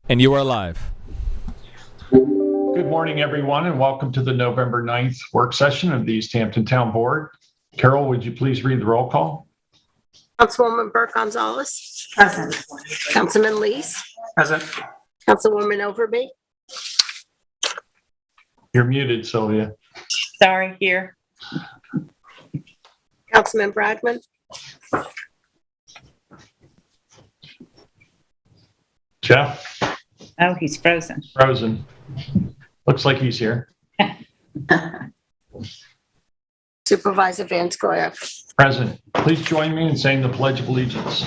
And you are live. Good morning, everyone, and welcome to the November 9th work session of the East Hampton Town Board. Carol, would you please read the roll call? Councilwoman Burke Gonzalez. Present. Councilman Lees. Present. Councilwoman Overby. You're muted, Sylvia. Sorry, here. Councilman Bradman. Jeff? Oh, he's frozen. Frozen. Looks like he's here. Supervisor Van Scoyac. Present. Please join me in saying the Pledge of Allegiance.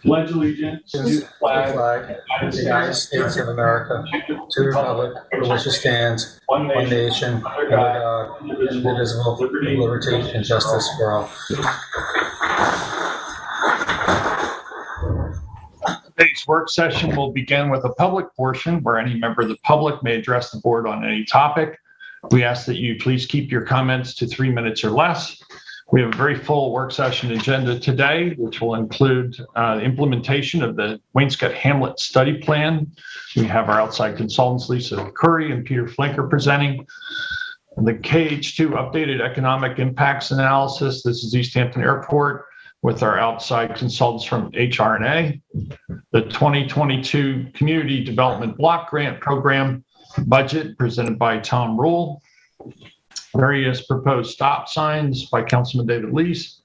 Pledge allegiance to the flag of the United States of America, to the republic for which it stands, one nation, under God, indivisible, with liberty and justice for all. Today's work session will begin with a public portion where any member of the public may address the board on any topic. We ask that you please keep your comments to 3 minutes or less. We have a very full work session agenda today, which will include implementation of the Wainscott Hamlet study plan. We have our outside consultants, Lisa Curry and Peter Flinker, presenting. The KH2 updated economic impacts analysis. This is East Hampton Airport with our outside consultants from HR&A. The 2022 Community Development Block Grant Program budget presented by Tom Rule. Various proposed stop signs by Councilman David Lees.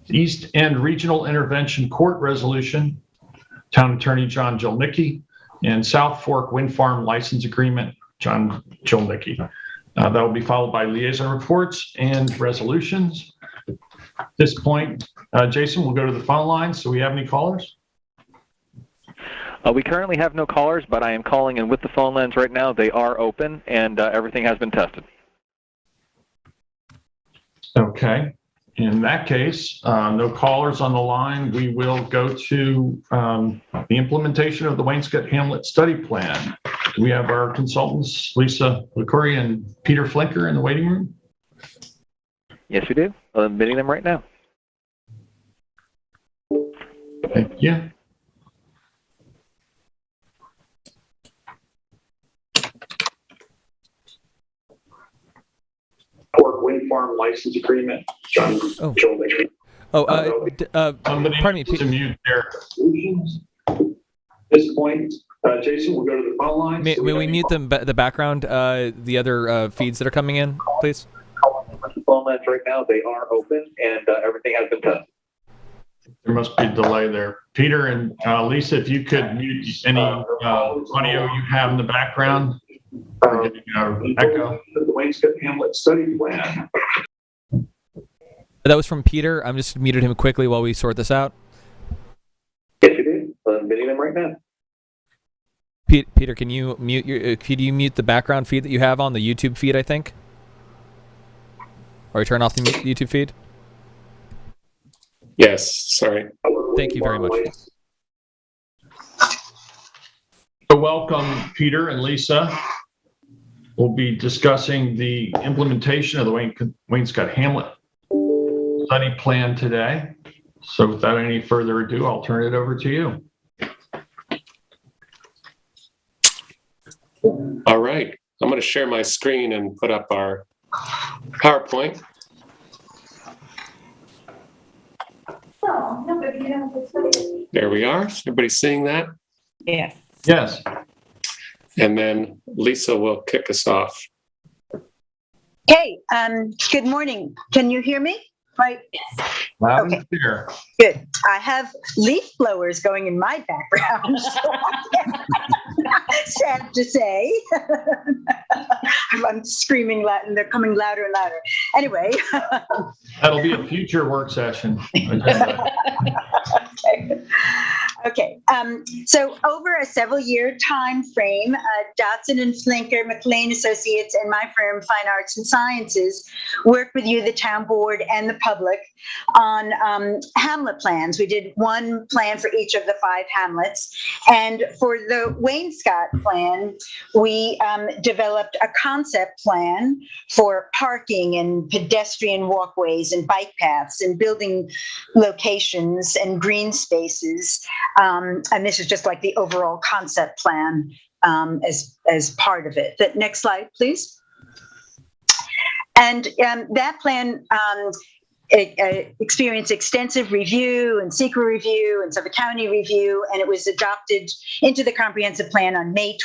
East End Regional Intervention Court Resolution, Town Attorney John Jolnicki, and South Fork Wind Farm License Agreement, John Jolnicki. That will be followed by liaison reports and resolutions. At this point, Jason, we'll go to the phone lines. So we have any callers? We currently have no callers, but I am calling in with the phone lines right now. They are open, and everything has been tested. Okay. In that case, no callers on the line. We will go to the implementation of the Wainscott Hamlet study plan. Do we have our consultants, Lisa LaCourie and Peter Flinker, in the waiting room? Yes, we do. I'm admitting them right now. Thank you. Wind farm license agreement, John Jolnicki. Pardon me. To mute their solutions. At this point, Jason, we'll go to the phone line. May we mute the background, the other feeds that are coming in, please? The phone lines right now, they are open, and everything has been tested. There must be a delay there. Peter and Lisa, if you could mute any audio you have in the background. Echo. The Wainscott Hamlet study plan. That was from Peter. I'm just muted him quickly while we sort this out. Yes, you did. I'm muting them right now. Peter, can you mute the background feed that you have on the YouTube feed, I think? Or turn off the YouTube feed? Yes, sorry. Thank you very much. So welcome, Peter and Lisa. We'll be discussing the implementation of the Wainscott Hamlet study plan today. So without any further ado, I'll turn it over to you. All right. I'm going to share my screen and put up our PowerPoint. There we are. Is everybody seeing that? Yes. Yes. And then Lisa will kick us off. Hey, good morning. Can you hear me? Right. Loud and clear. Good. I have leaf blowers going in my background. So sad to say. I'm screaming loud and they're coming louder and louder. Anyway. That'll be a future work session. Okay. So over a several year time frame, Dotson and Flinker, McLean Associates, and my firm, Fine Arts and Sciences, worked with you, the town board, and the public on Hamlet plans. We did one plan for each of the 5 Hamlets. And for the Wainscott plan, we developed a concept concept plan for parking and pedestrian walkways and bike paths and building locations and green spaces. And this is just like the overall concept plan as part of it. The next slide, please. And that plan experienced extensive review and secret review and Suffolk County review, and it was adopted into the comprehensive plan on May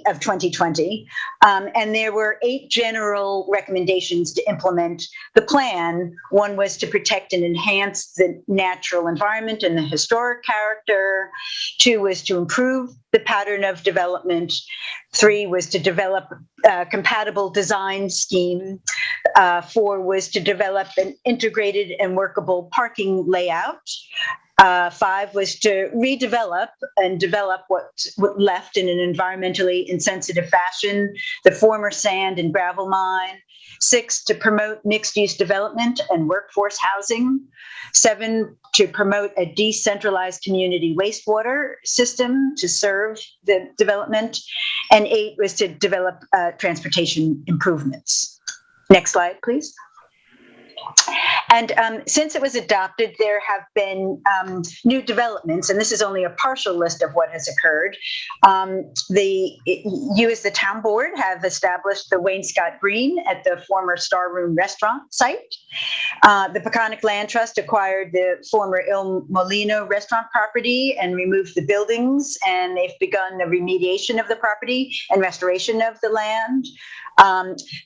of 2020. And there were 8 general recommendations to implement the plan. One was to protect and enhance the natural environment and the historic character. 2 was to improve the pattern of development. 3 was to develop a compatible design scheme. 4 was to develop an integrated and workable parking layout. 5 was to redevelop and develop what left in an environmentally insensitive fashion, the former sand and gravel mine. 6, to promote mixed-use development and workforce housing. 7, to promote a decentralized community wastewater system to serve the development. And 8 was to develop transportation improvements. Next slide, please. And since it was adopted, there have been new developments, and this is only a partial list of what has occurred. You as the town board have established the Wainscott Green at the former Star Room restaurant site. The Peconic Land Trust acquired the former Il Molino restaurant property and removed the buildings, and they've begun the remediation of the property and restoration of the land.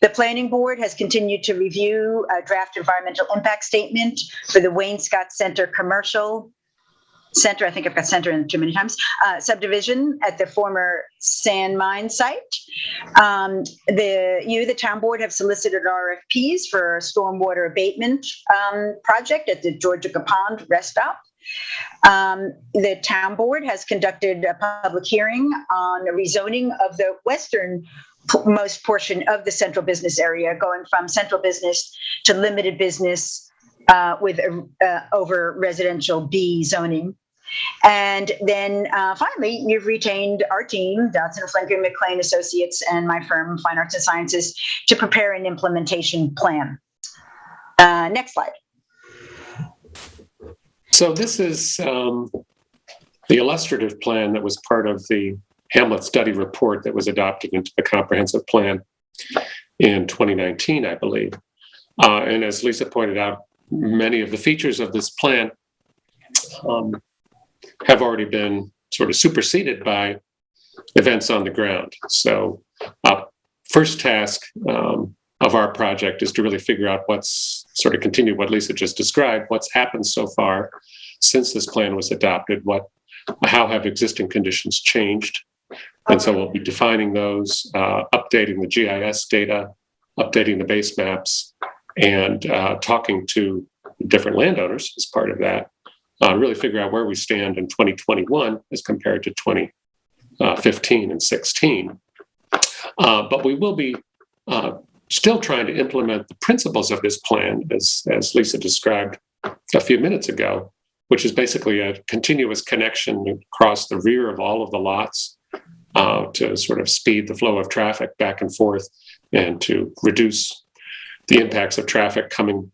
The planning board has continued to review a draft environmental impact statement for the Wainscott Center Commercial Center, I think I've got center in too many times, subdivision at the former sand mine site. The town board, have solicited RFPs for a stormwater abatement project at the Georgia Pond rest stop. The town board has conducted a public hearing on the rezoning of the westernmost portion of the central business area, going from central business to limited business with over residential B zoning. And then finally, you've retained our team, Dodson, Flinker, McLean Associates, and my firm, Fine Arts and Sciences, to prepare an implementation plan. Next slide. So this is the illustrative plan that was part of the Hamlet study report that was adopted into the comprehensive plan in 2019, I believe. And as Lisa pointed out, many of the features of this plan have already been sort of superseded by events on the ground. So first task of our project is to really figure out what's sort of continue what Lisa just described, what's happened so far since this plan was adopted, how have existing conditions changed. And so we'll be defining those, updating the GIS data, updating the base maps, and talking to different landowners as part of that, really figure out where we stand in 2021 as compared to 2015 and 16. But we will be still trying to implement the principles of this plan, as Lisa described a few minutes ago, which is basically a continuous connection across the rear of all of the lots to sort of speed the flow of traffic back and forth and to reduce the impacts of traffic coming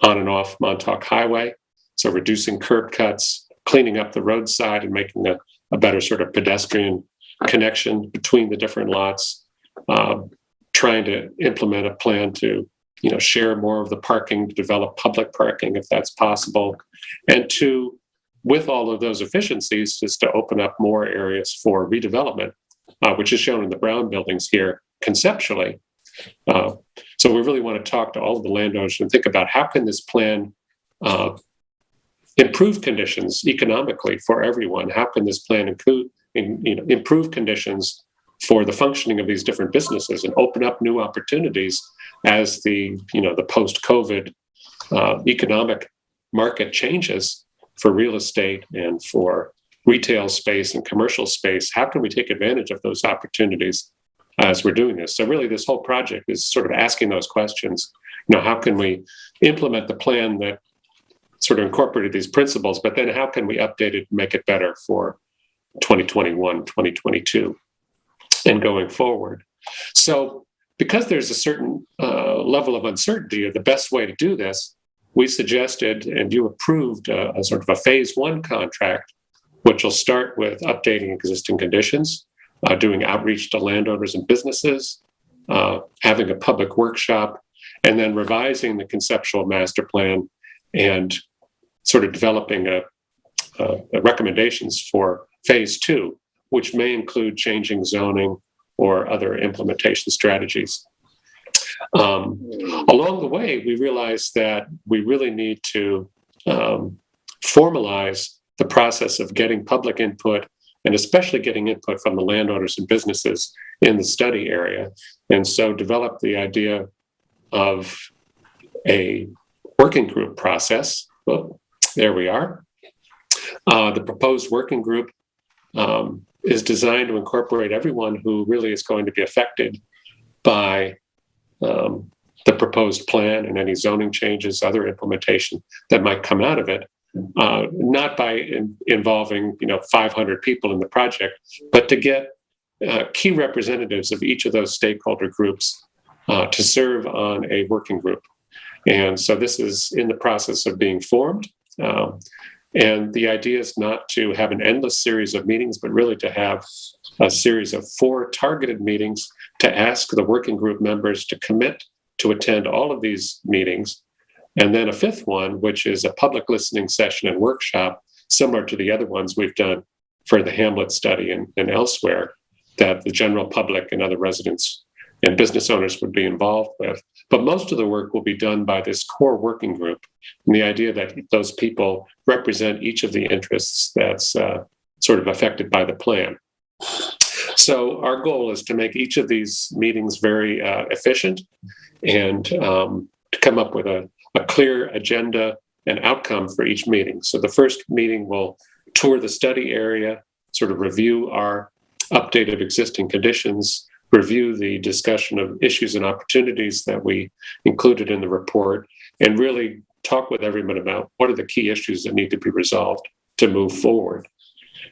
on and off Montauk Highway. So reducing curb cuts, cleaning up the roadside and making a better sort of pedestrian connection between the different lots, trying to implement a plan to share more of the parking, to develop public parking if that's possible, and to, with all of those efficiencies, just to open up more areas for redevelopment, which is shown in the brown buildings here conceptually. So we really want to talk to all of the landowners and think about how can this plan improve conditions economically for everyone? How can this plan improve conditions for the functioning of these different businesses and open up new opportunities as the post-COVID economic market changes for real estate and for retail space and commercial space? How can we take advantage of those opportunities as we're doing this? So really this whole project is sort of asking those questions. How can we implement the plan that sort of incorporated these principles, but then how can we update it and make it better for 2021, 2022, and going forward? So because there's a certain level of uncertainty of the best way to do this, we suggested, and you approved, a sort of a phase one contract, which will start with updating existing conditions, doing outreach to landowners and businesses, having a public workshop, and then revising the conceptual master plan and sort of developing recommendations for phase two, which may include changing zoning or other implementation strategies. Along the way, we realized that we really need to formalize the process of getting public input, and especially getting input from the landowners and businesses in the study area. And so developed the idea of a working group process. Well, there we are. The proposed working group is designed to incorporate everyone who really is going to be affected by the proposed plan and any zoning changes, other implementation that might come out of it. Not by involving 500 people in the project, but to get key representatives of each of those stakeholder groups to serve on a working group. And so this is in the process of being formed. And the idea is not to have an endless series of meetings, but really to have a series of 4 targeted meetings to ask the working group members to commit to attend all of these meetings. And then a 5th one, which is a public listening session and workshop, similar to the other ones we've done for the Hamlet study and elsewhere, that the general public and other residents and business owners would be involved with. But most of the work will be done by this core working group. And the idea that those people represent each of the interests that's sort of affected by the plan. So our goal is to make each of these meetings very efficient and to come up with a clear agenda and outcome for each meeting. So the first meeting will tour the study area, sort of review our updated existing conditions, review the discussion of issues and opportunities that we included in the report, and really talk with everyone about what are the key issues that need to be resolved to move forward.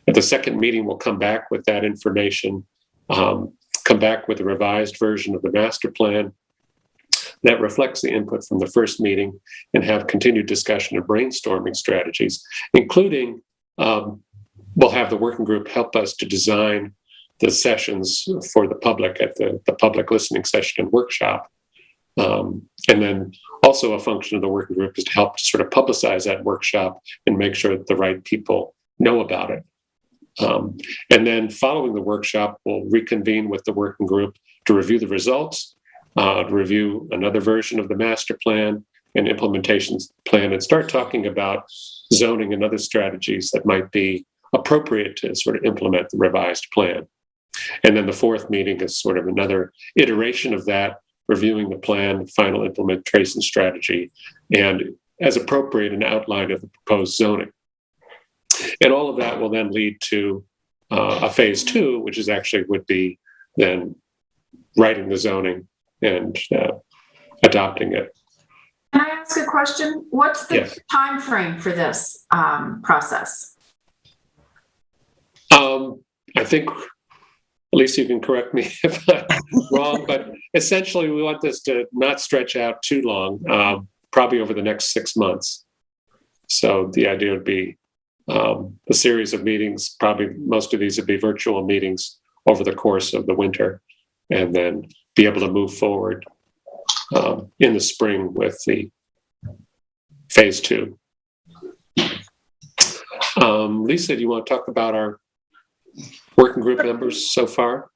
At the second meeting, we'll come back with that information, come back with a revised version of the master plan that reflects the input from the first meeting, and have continued discussion of brainstorming strategies, including we'll have the working group help us to design the sessions for the public at the public listening session and workshop. And then also a function of the working group is to help sort of publicize that workshop and make sure that the right people know about it. And then following the workshop, we'll reconvene with the working group to review the results, to review another version of the master plan and implementation plan, and start talking about zoning and other strategies that might be appropriate to sort of implement the revised plan. And then the fourth meeting is sort of another iteration of that, reviewing the plan, final implementation strategy, and as appropriate, an outline of the proposed zoning. And all of that will then lead to a phase two, which is actually would be then writing the zoning and adopting it. Can I ask a question? What's the Yes. time frame for this process? I think, Lisa, you can correct me if I'm wrong, but essentially we want this to not stretch out too long, probably over the next 6 months. So the idea would be a series of meetings, probably most of these would be virtual meetings over the course of the winter, and then be able to move forward in the spring with the phase two. Lisa, do you want to talk about our working group members so far?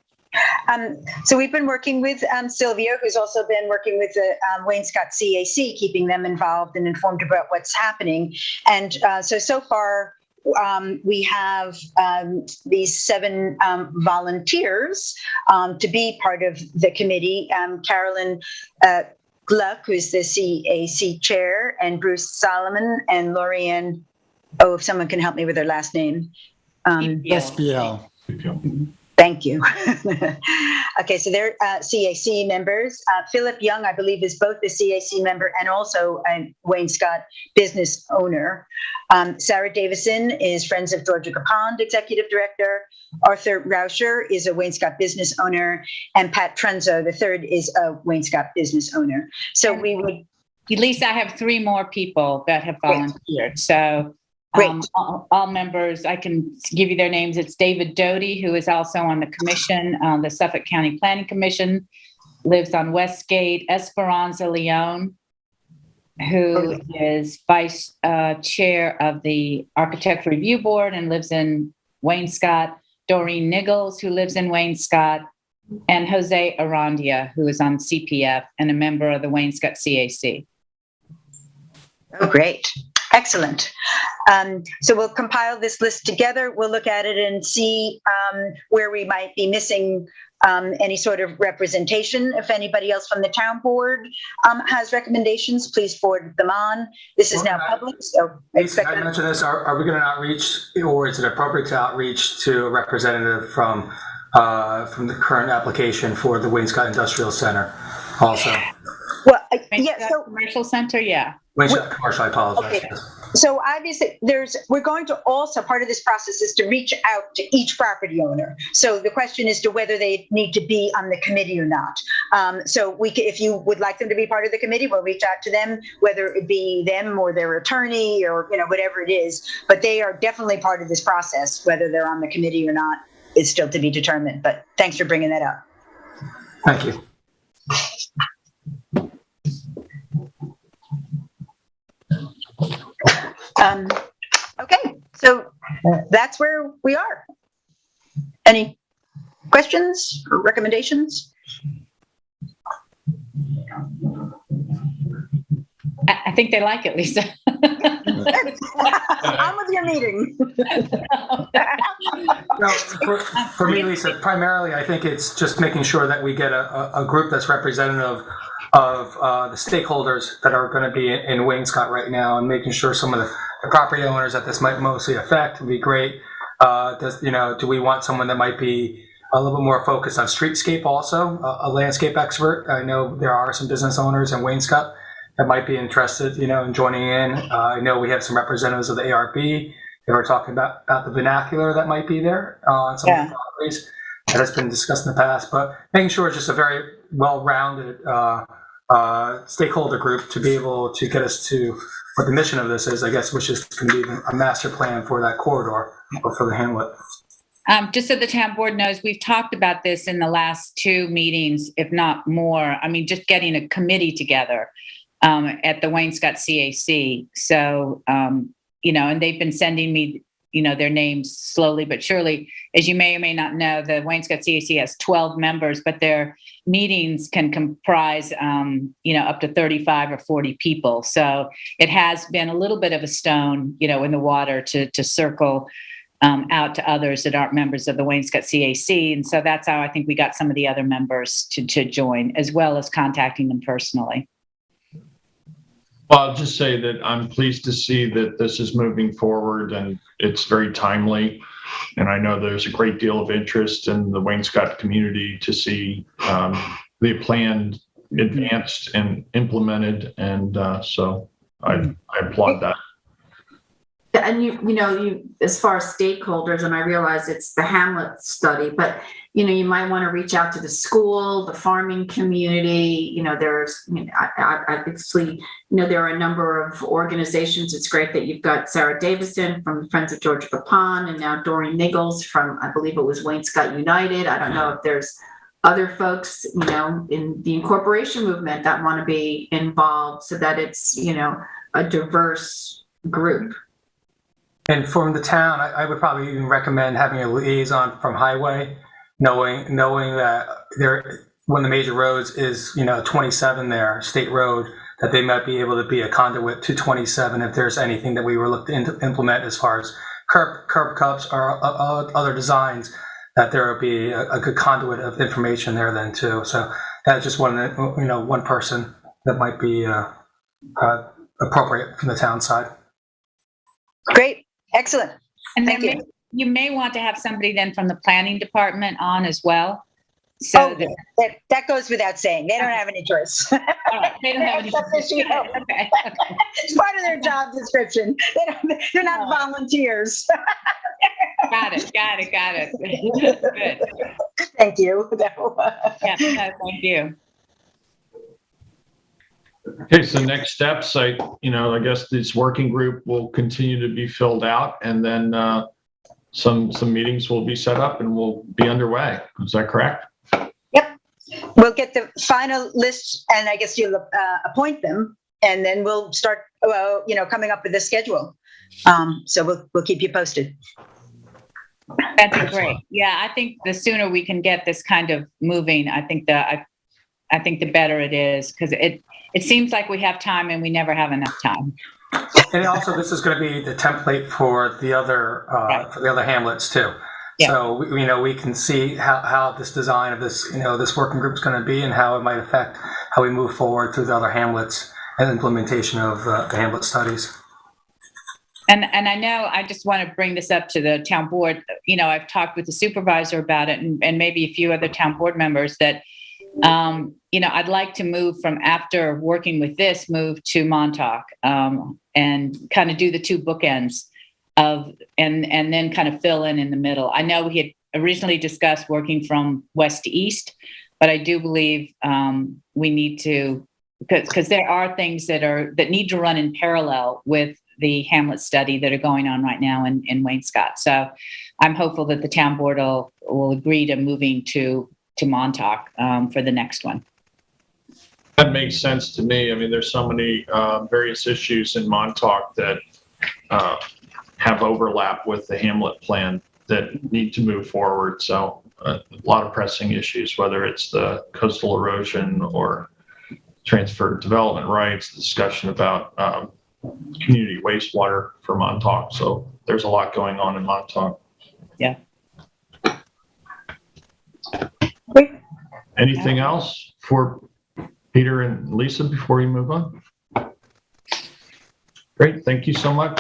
So we've been working with Sylvia, who's also been working with the Wayne Scott CAC, keeping them involved and informed about what's happening. And so far, we have these 7 volunteers to be part of the committee. Carolyn Gluck, who's the CAC chair, and Bruce Solomon and Lorianne, if someone can help me with their last name. SPL. Thank you. Okay, so they're CAC members. Philip Young, I believe, is both a CAC member and also a Wayne Scott business owner. Sarah Davison is Friends of Georgia Pond Executive Director. Arthur Rauscher is a Wayne Scott business owner. And Pat Trenzo, the third, is a Wayne Scott business owner. So we would... Lisa, I have 3 more people that have volunteered. So all members, I can give you their names. It's David Doty, who is also on the commission, the Suffolk County Planning Commission, lives on Westgate. Esperanza Leone, who is vice chair of the Architecture Review Board and lives in Wayne Scott. Doreen Nichols, who lives in Wayne Scott. And Jose Arandia, who is on CPF and a member of the Wayne Scott CAC. Oh, great. Excellent. So we'll compile this list together. We'll look at it and see where we might be missing any sort of representation. If anybody else from the town board has recommendations, please forward them on. This is now public, so I expect... I mentioned this. Are we going to outreach, or is it appropriate to outreach to a representative from the current application for the Wayne Scott Industrial Center also? Well, yeah, so... Commercial Center, yeah. Wayne Scott Commercial, I apologize. Okay. So obviously we're going to also, part of this process is to reach out to each property owner. So the question is to whether they need to be on the committee or not. So if you would like them to be part of the committee, we'll reach out to them, whether it be them or their attorney or, whatever it is. But they are definitely part of this process. Whether they're on the committee or not is still to be determined. But thanks for bringing that up. Thank you. Okay, so that's where we are. Any questions or recommendations? I think they like it, Lisa. On with your meeting. No, for me, Lisa, primarily, I think it's just making sure that we get a group that's representative of the stakeholders that are going to be in Wayne Scott right now, and making sure some of the property owners that this might mostly affect would be great. Do we want someone that might be a little bit more focused on streetscape also, a landscape expert? I know there are some business owners in Wayne Scott that might be interested, in joining in. I know we have some representatives of the ARB that are talking about the vernacular that might be there on some of the properties. That has been discussed in the past, but making sure it's just a very well-rounded stakeholder group to be able to get us to what the mission of this is, I guess, which is going to be a master plan for that corridor or for the Hamlet. Just so the town board knows, we've talked about this in the last 2 meetings, if not more. I mean, just getting a committee together at the Wayne Scott CAC. So, and they've been sending me, their names slowly but surely. As you may or may not know, the Wayne Scott CAC has 12 members, but their meetings can comprise, up to 35 or 40 people. So it has been a little bit of a stone, in the water to circle out to others that aren't members of the Wayne Scott CAC. And so that's how I think we got some of the other members to join, as well as contacting them personally. Well, I'll just say that I'm pleased to see that this is moving forward and it's very timely. And I know there's a great deal of interest in the Wayne Scott community to see the plan advanced and implemented. And so I applaud that. And you as far as stakeholders, and I realize it's the Hamlet study, but you might want to reach out to the school, the farming community. There's, obviously, there are a number of organizations. It's great that you've got Sarah Davison from Friends of Georgia Pond, and now Doreen Nichols from, I believe it was Wayne Scott United. I don't know if there's other folks, in the incorporation movement that want to be involved, so that it's, a diverse group. And from the town, I would probably even recommend having a liaison from Highway, knowing that one of the major roads is 27 there, State Road, that they might be able to be a conduit to 27 if there's anything that we were looking to implement as far as curb cuts or other designs, that there will be a good conduit of information there then too. So that's just one person that might be appropriate from the town side. Great. Excellent. And Thank you. you may want to have somebody then from the planning department on as well. So that goes without saying. They don't have any choice. All right, they don't have any Okay. It's part of their job description. They're not volunteers. Got it. Good. Thank you. Yeah, no, thank you. Okay, so next steps, I guess this working group will continue to be filled out, and then some meetings will be set up and we'll be underway. Is that correct? Yep. We'll get the final list, and I guess you'll appoint them, and then we'll start, coming up with the schedule. So we'll keep you posted. That'd be great. Yeah, I think the sooner we can get this kind of moving, I think the better it is, because it seems like we have time and we never have enough time. And also, this is going to be the template for the other hamlets too. Yeah. So we can see how this design of this this working group is going to be, and how it might affect how we move forward through the other hamlets and implementation of the hamlet studies. And I know I just want to bring this up to the town board. I've talked with the supervisor about it, and maybe a few other town board members that. I'd like to move from, after working with this, move to Montauk, and kind of do the two bookends of, and then kind of fill in the middle. I know we had originally discussed working from west to east, but I do believe we need to, because there are things that need to run in parallel with the Hamlet study that are going on right now in Wainscott. So I'm hopeful that the town board will agree to moving to Montauk for the next one. That makes sense to me. I mean, there's so many various issues in Montauk that have overlap with the Hamlet plan that need to move forward. So a lot of pressing issues, whether it's the coastal erosion or transfer development rights, discussion about community wastewater for Montauk. So there's a lot going on in Montauk. Yeah. Anything else for Peter and Lisa before we move on? Great, thank you so much.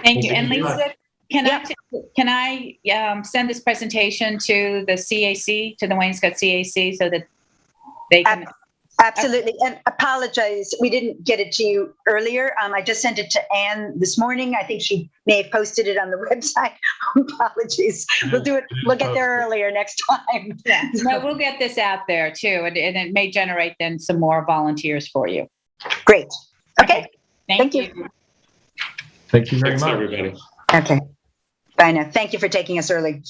Thank you. And Lisa, can I send this presentation to the CAC, to the Wainscott CAC, so that they can? Absolutely, and apologize, we didn't get it to you earlier. I just sent it to Anne this morning. I think she may have posted it on the website. Apologies. We'll do it. We'll get there earlier next time. Yeah. No, we'll get this out there too, and it may generate then some more volunteers for you. Great. Okay. Thank you. Thank you very Thanks, much, everybody. Okay. Bye now. Thank you for taking us early.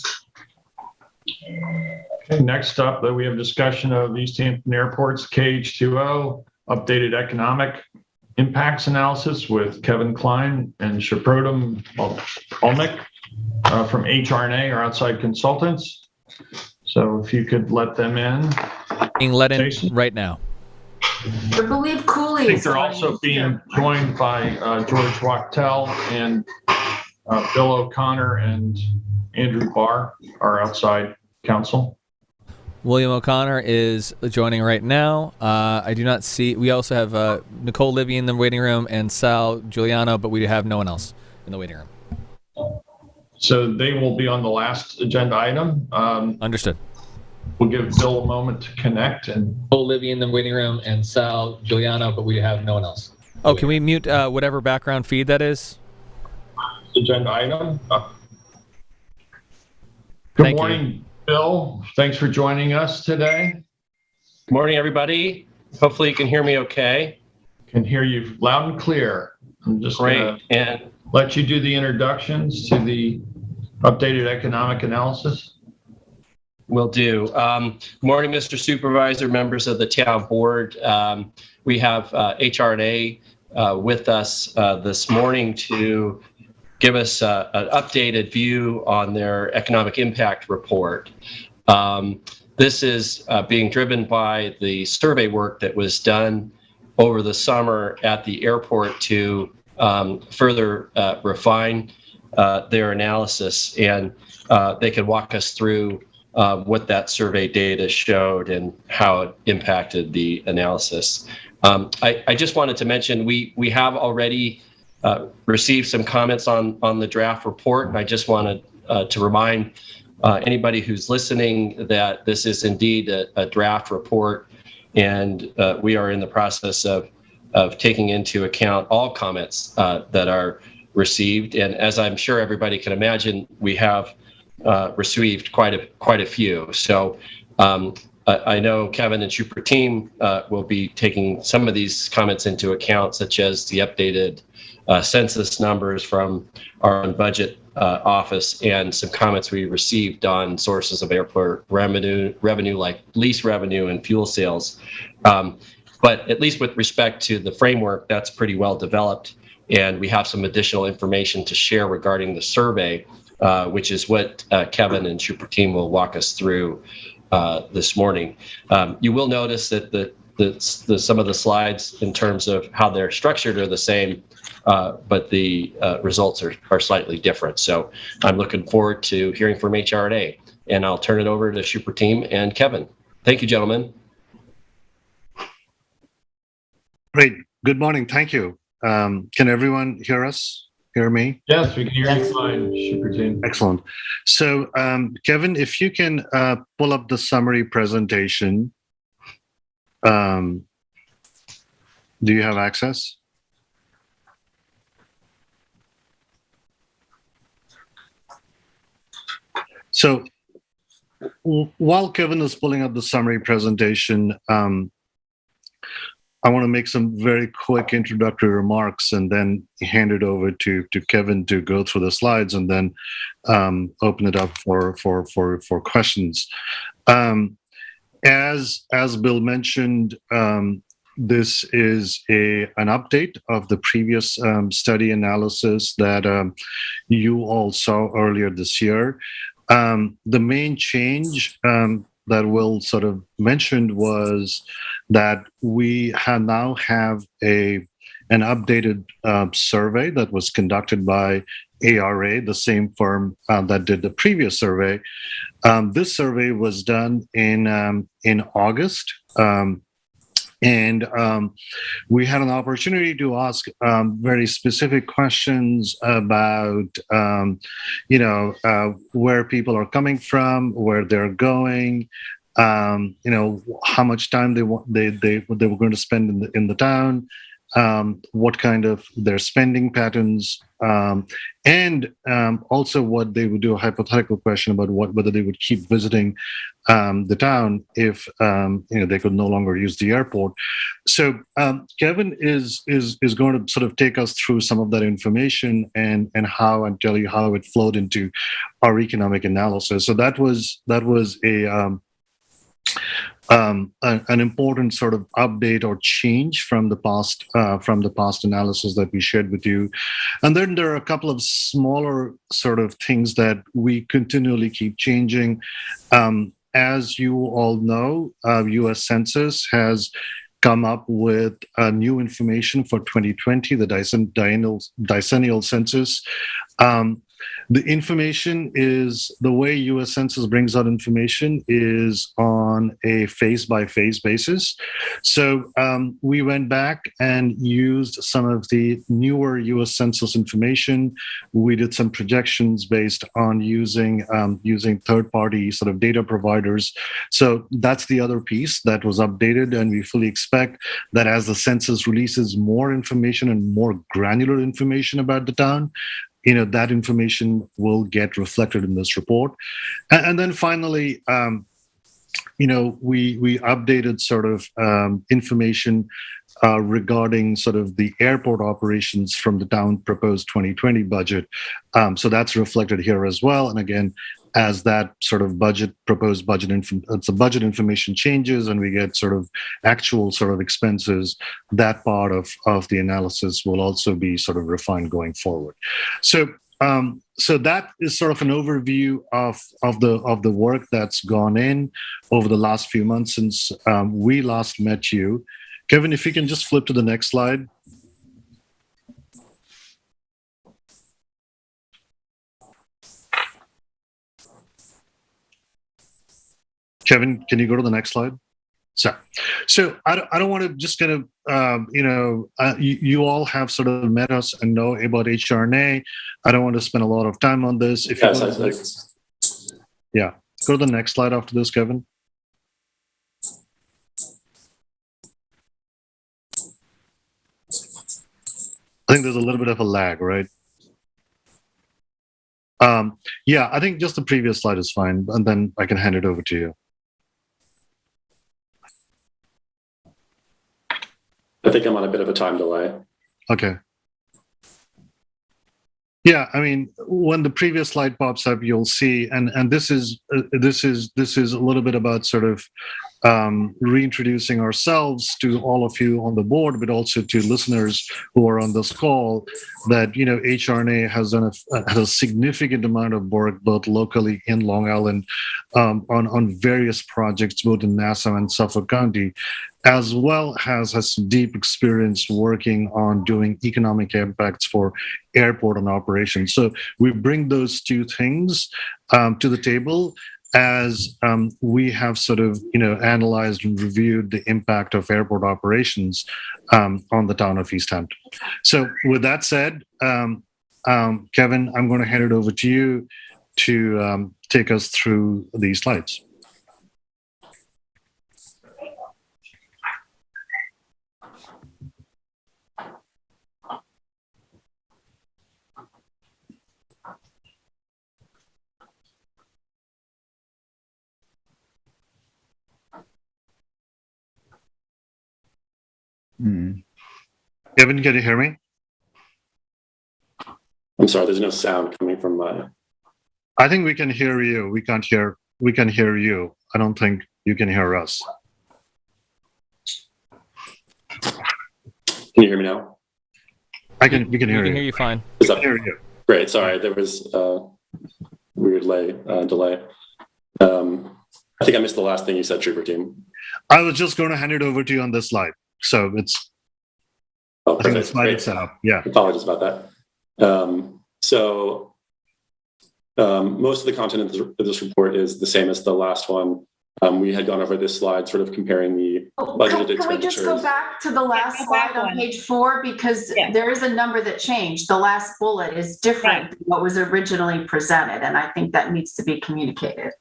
Okay, next up, we have discussion of East Hampton Airport's KH2O updated economic impacts analysis with Kevin Klein and Shaprodam Olnick from HRNA, our outside consultants. So if you could let them in. Being let in Jason? right now. I believe Cooley I think is they're on also here. being joined by George Wachtel and Bill O'Connor and Andrew Barr, our outside counsel. William O'Connor is joining right now. I do not see. We also have Nicole Libby in the waiting room and Sal Giuliano, but we have no one else in the waiting room. So they will be on the last agenda item. Understood. We'll give Bill a moment to connect. And Nicole Libby in the waiting room and Sal Giuliano, but we have no one else. Oh, can we mute whatever background feed that is? Agenda item. Good morning, Bill. Thanks for joining us today. Good morning, everybody. Hopefully you can hear me okay. Can hear you loud and clear. I'm just going to let you do the introductions to the updated economic analysis. Will do. Good morning, Mr. Supervisor, members of the town board. We have HRNA with us this morning to give us an updated view on their economic impact report. This is being driven by the survey work that was done over the summer at the airport to further refine their analysis, and they can walk us through what that survey data showed and how it impacted the analysis. I just wanted to mention we have already received some comments on the draft report, and I just want to to remind anybody who's listening that this is indeed a draft report, and we are in the process of taking into account all comments that are received. And as I'm sure everybody can imagine, we have received quite a few. So I know Kevin and Super Team will be taking some of these comments into account, such as the updated census numbers from our own budget office and some comments we received on sources of airport revenue like lease revenue and fuel sales. But at least with respect to the framework, that's pretty well developed. And we have some additional information to share regarding the survey, which is what Kevin and Super Team will walk us through this morning. You will notice that some of the slides in terms of how they're structured are the same, but the results are slightly different. So I'm looking forward to hearing from HRA, and I'll turn it over to Super Team and Kevin. Thank you, gentlemen. Great. Good morning. Thank you. Can everyone hear us? Hear me? Yes, we can hear you fine, Super Team. Excellent. So, Kevin, if you can pull up the summary presentation. Do you have access? So, while Kevin is pulling up the summary presentation, I want to make some very quick introductory remarks and then hand it over to Kevin to go through the slides and then open it up for questions. As Bill mentioned, this is an update of the previous study analysis that you all saw earlier this year. The main change that Will sort of mentioned was that we now have an updated survey that was conducted by ARA, the same firm that did the previous survey. This survey was done in August, and we had an opportunity to ask very specific questions about, where people are coming from, where they're going, how much time they were going to spend in the town, what kind of their spending patterns, and also what they would do, a hypothetical question about whether they would keep visiting the town if they could no longer use the airport. So Kevin is going to sort of take us through some of that information and tell you how it flowed into our economic analysis. So that was an important sort of update or change from the past analysis that we shared with you. And then there are a couple of smaller sort of things that we continually keep changing. As you all know, U.S. Census has come up with new information for 2020, the decennial census. The information is, the way U.S. Census brings out information is on a phase-by-phase basis. So we went back and used some of the newer U.S. Census information. We did some projections based on using third-party sort of data providers. So that's the other piece that was updated, and we fully expect that as the census releases more information and more granular information about the town, that information will get reflected in this report. And then finally, we updated sort of information regarding sort of the airport operations from the town proposed 2020 budget. So that's reflected here as well. And again, as that sort of proposed budget information changes and we get sort of actual sort of expenses, that part of the analysis will also be sort of refined going forward. So that is sort of an overview of the work that's gone in over the last few months since we last met you. Kevin, if you can just flip to the next slide. Kevin, can you go to the next slide? So I don't want to just kind of, you all have sort of met us and know about HRNA. I don't want to spend a lot of time on this. If Yes, yeah, go to the next slide after this, Kevin. I think there's a little bit of a lag, right? Yeah, I think just the previous slide is fine, and then I can hand it over to you. I think I'm on a bit of a time delay. Okay. Yeah, I mean, when the previous slide pops up, you'll see, and this is a little bit about sort of reintroducing ourselves to all of you on the board, but also to listeners who are on this call. That HRNA has done a significant amount of work both locally in Long Island on various projects, both in Nassau and Suffolk County, as well as has deep experience working on doing economic impacts for airport and operations. So we bring those two things to the table as we have sort of analyzed and reviewed the impact of airport operations on the town of East Hampton. So with that said, Kevin, I'm going to hand it over to you to take us through these slides. Kevin, can you hear me? I'm sorry, there's no sound coming from my... I think we can hear you. We can hear you. I don't think you can hear us. Can you hear me now? We can hear you. We can hear you fine. Is that... hear you. Great, sorry, there was a weird delay. I think I missed the last thing you said, Trooper Team. I was just going to hand it over to you on this slide. So it's... Oh, I think the slide is set up. Yeah. Apologies about that. Most of the content of this report is the same as the last one. We had gone over this slide, sort of comparing the budgeted expenditures. Can we just go back to the last slide on page 4? Because there is a number that changed. The last bullet is different than what was originally presented, and I think that needs to be communicated.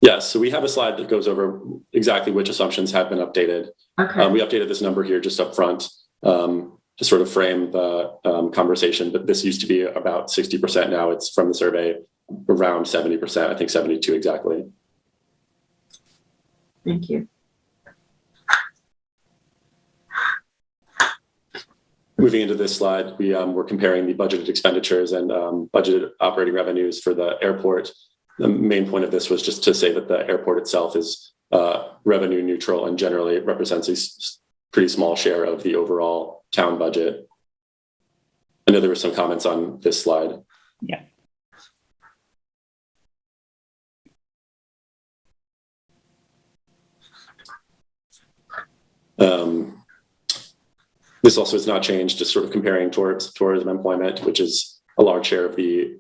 Yes, so we have a slide that goes over exactly which assumptions have been updated. Okay. We updated this number here just up front to sort of frame the conversation, but this used to be about 60%. Now it's from the survey around 70%, I think 72 exactly. Thank you. Moving into this slide, we're comparing the budgeted expenditures and budgeted operating revenues for the airport. The main point of this was just to say that the airport itself is revenue neutral and generally it represents a pretty small share of the overall town budget. I know there were some comments on this slide. Yeah. This also has not changed, just sort of comparing towards tourism employment, which is a large share of the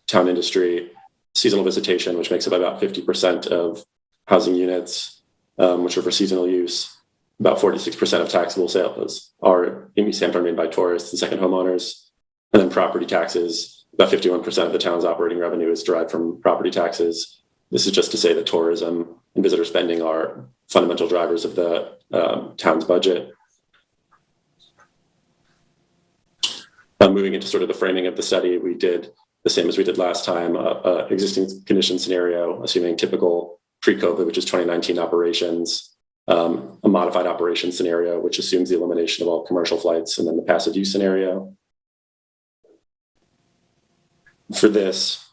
town industry, seasonal visitation, which makes up about 50% of housing units, which are for seasonal use. About 46% of taxable sales are in East Hampton made by tourists and second homeowners. And then property taxes, about 51% of the town's operating revenue is derived from property taxes. This is just to say that tourism and visitor spending are fundamental drivers of the town's budget. Moving into sort of the framing of the study, we did the same as we did last time, existing condition scenario, assuming typical pre-COVID, which is 2019 operations, a modified operation scenario, which assumes the elimination of all commercial flights, and then the passive use scenario. For this,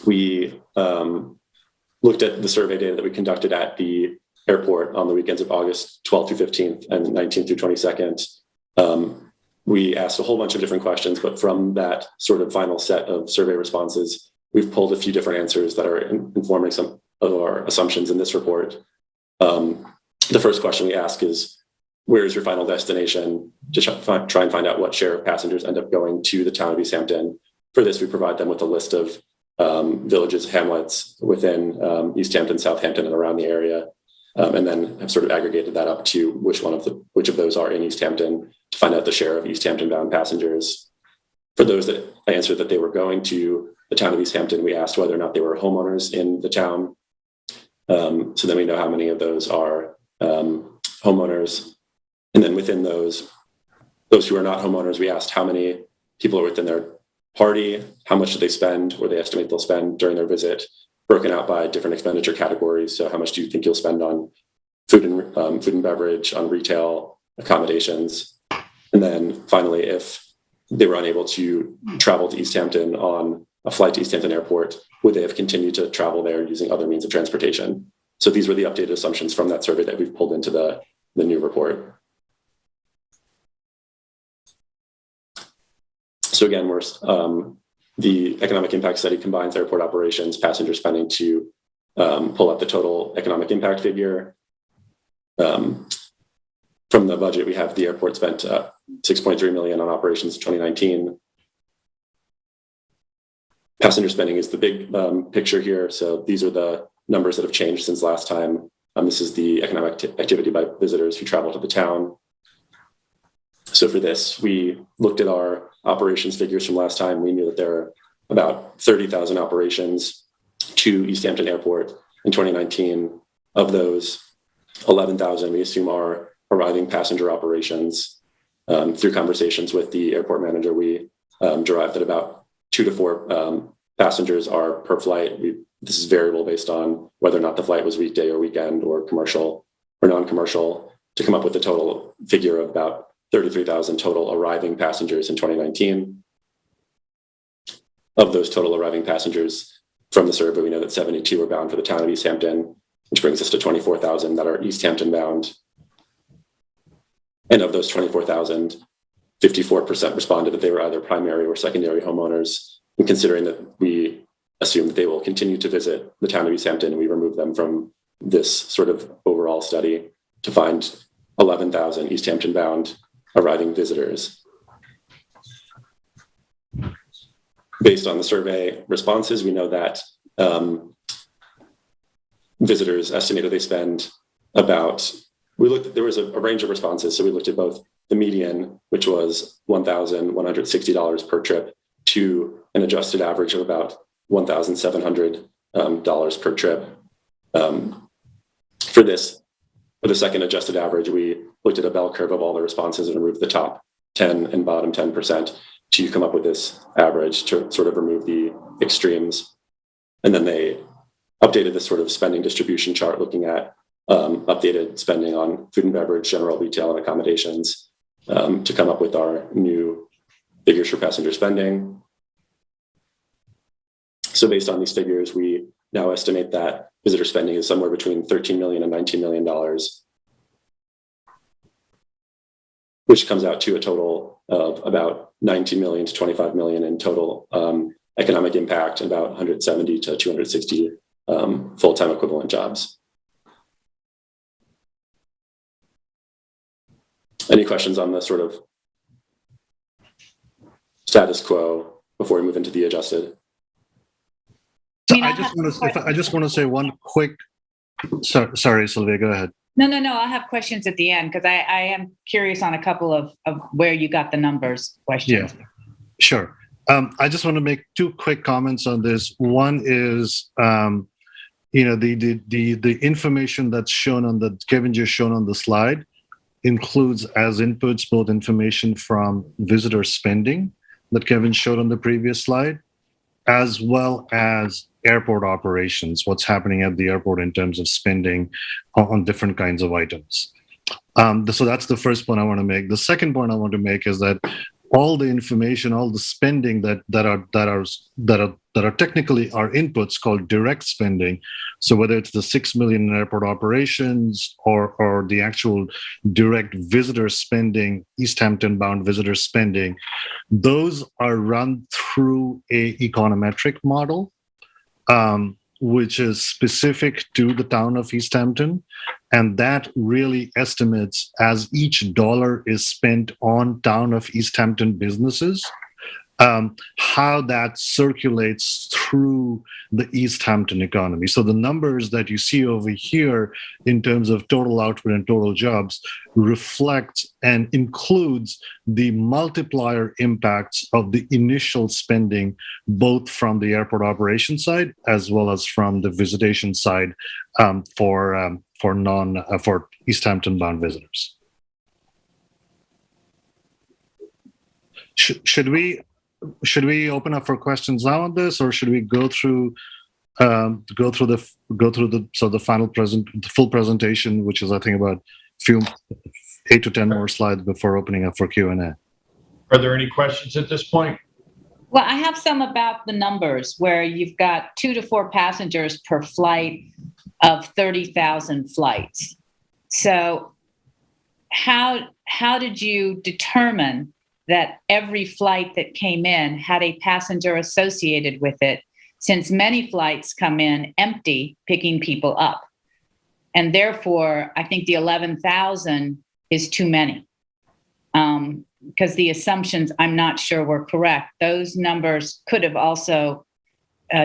we looked at the survey data that we conducted at the airport on the weekends of August 12th through 15th and 19th through 22nd. We asked a whole bunch of different questions, but from that sort of final set of survey responses, we've pulled a few different answers that are informing some of our assumptions in this report. The first question we ask is, where is your final destination? Just try and find out what share of passengers end up going to the town of East Hampton. For this, we provide them with a list of villages, hamlets within East Hampton, Southampton, and around the area. and then have sort of aggregated that up to which of those are in East Hampton to find out the share of East Hampton bound passengers. For those that answered that they were going to the town of East Hampton, we asked whether or not they were homeowners in the town. So then we know how many of those are homeowners. And then within those who are not homeowners, we asked how many people are within their party, how much do they spend, or they estimate they'll spend during their visit, broken out by different expenditure categories. So how much do you think you'll spend on food and beverage, on retail, accommodations? And then finally, if they were unable to travel to East Hampton on a flight to East Hampton Airport, would they have continued to travel there using other means of transportation? So these were the updated assumptions from that survey that we've pulled into the new report. So again, the economic impact study combines airport operations, passenger spending to pull up the total economic impact figure. From the budget, we have the airport spent $6.3 million on operations in 2019. Passenger spending is the big picture here. So these are the numbers that have changed since last time. This is the economic activity by visitors who travel to the town. So for this, we looked at our operations figures from last time. We knew that there are about 30,000 operations to East Hampton Airport in 2019. Of those, 11,000 we assume are arriving passenger operations. Through conversations with the airport manager, we derived that about 2 to 4 passengers are per flight. This is variable based on whether or not the flight was weekday or weekend or commercial or non-commercial, to come up with a total figure of about 33,000 total arriving passengers in 2019. Of those total arriving passengers from the survey, we know that 72 are bound for the town of East Hampton, which brings us to 24,000 that are East Hampton bound. And of those 24,000, 54% responded that they were either primary or secondary homeowners. And considering that we assume that they will continue to visit the town of East Hampton, we remove them from this sort of overall study to find 11,000 East Hampton bound arriving visitors. Based on the survey responses, we know that visitors estimated they spend about, there was a range of responses. So we looked at both the median, which was $1,160 per trip, to an adjusted average of about $1,700 per trip. For the second adjusted average, we looked at a bell curve of all the responses and removed the top 10 and bottom 10% to come up with this average to sort of remove the extremes. And then they updated this sort of spending distribution chart looking at updated spending on food and beverage, general retail, and accommodations to come up with our new figures for passenger spending. So based on these figures, we now estimate that visitor spending is somewhere between $13 million and $19 million, which comes out to a total of about $19 million to $25 million in total economic impact, and about 170 to 260 full-time equivalent jobs. Any questions on the sort of status quo before we move into the adjusted? So I just want to say one quick. Sorry, Sylvia, go ahead. No. I'll have questions at the end because I am curious on a couple of where you got the numbers questions. Yeah, sure. I just want to make 2 quick comments on this. One is, the information that's shown on Kevin just shown on the slide includes as inputs both information from visitor spending that Kevin showed on the previous slide, as well as airport operations, what's happening at the airport in terms of spending on different kinds of items. So that's the first point I want to make. The second point I want to make is that all the information, all the spending that are technically our inputs called direct spending. So whether it's the 6 million in airport operations or the actual direct visitor spending, East Hampton bound visitor spending, those are run through a econometric model, which is specific to the town of East Hampton. And that really estimates as each dollar is spent on town of East Hampton businesses, how that circulates through the East Hampton economy. So the numbers that you see over here in terms of total output and total jobs reflect and includes the multiplier impacts of the initial spending, both from the airport operation side as well as from the visitation side for East Hampton bound visitors. Should we open up for questions now on this, or should we go through the full presentation, which is I think about 8 to 10 more slides before opening up for Q&A? Are there any questions at this point? Well, I have some about the numbers where you've got 2 to 4 passengers per flight of 30,000 flights. So how did you determine that every flight that came in had a passenger associated with it, since many flights come in empty, picking people up? And therefore, I think the 11,000 is too many, because the assumptions, I'm not sure, were correct. Those numbers could have also,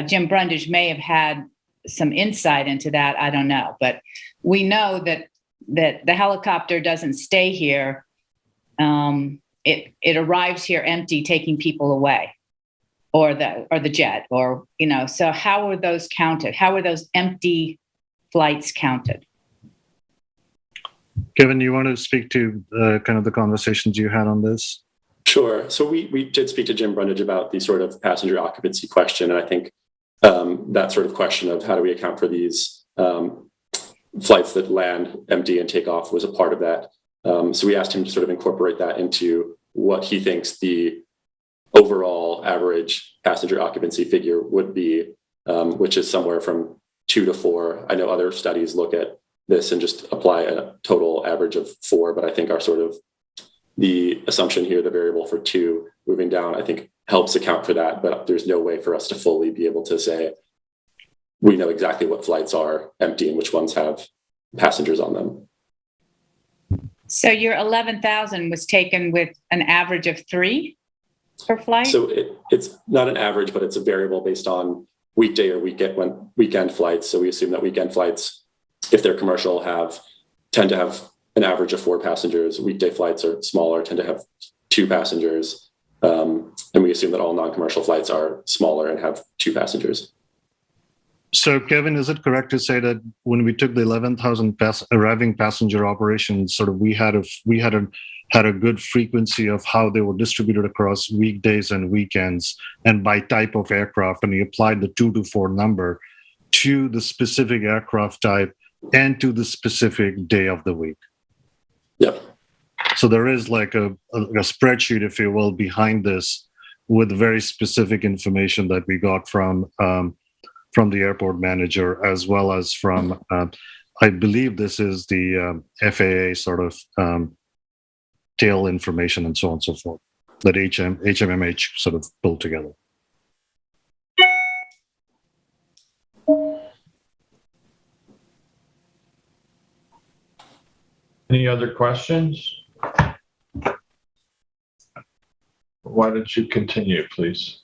Jim Brundage may have had some insight into that, I don't know. But we know that the helicopter doesn't stay here. It arrives here empty, taking people away, or the jet, or, so how were those counted? How were those empty flights counted? Kevin, you want to speak to kind of the conversations you had on this? Sure. So we did speak to Jim Brundage about the sort of passenger occupancy question. And I think that sort of question of how do we account for these flights that land empty and take off was a part of that. So we asked him to sort of incorporate that into what he thinks the overall average passenger occupancy figure would be, which is somewhere from 2 to 4. I know other studies look at this and just apply a total average of 4, but I think our sort of the assumption here, the variable for 2 moving down, I think helps account for that, but there's no way for us to fully be able to say we know exactly what flights are empty and which ones have passengers on them. So your 11,000 was taken with an average of 3 per flight? So it's not an average, but it's a variable based on weekday or weekend flights. So we assume that weekend flights, if they're commercial, tend to have an average of 4 passengers. Weekday flights are smaller, tend to have 2 passengers. And we assume that all non-commercial flights are smaller and have 2 passengers. So, Kevin, is it correct to say that when we took the 11,000 arriving passenger operations, sort of we had a good frequency of how they were distributed across weekdays and weekends, and by type of aircraft, and we applied the 2 to 4 number to the specific aircraft type and to the specific day of the week? Yep. So there is like a spreadsheet, if you will, behind this with very specific information that we got from the airport manager, as well as from, I believe this is the FAA sort of tail information and so on and so forth that HMMH sort of pulled together. Any other questions? Why don't you continue, please?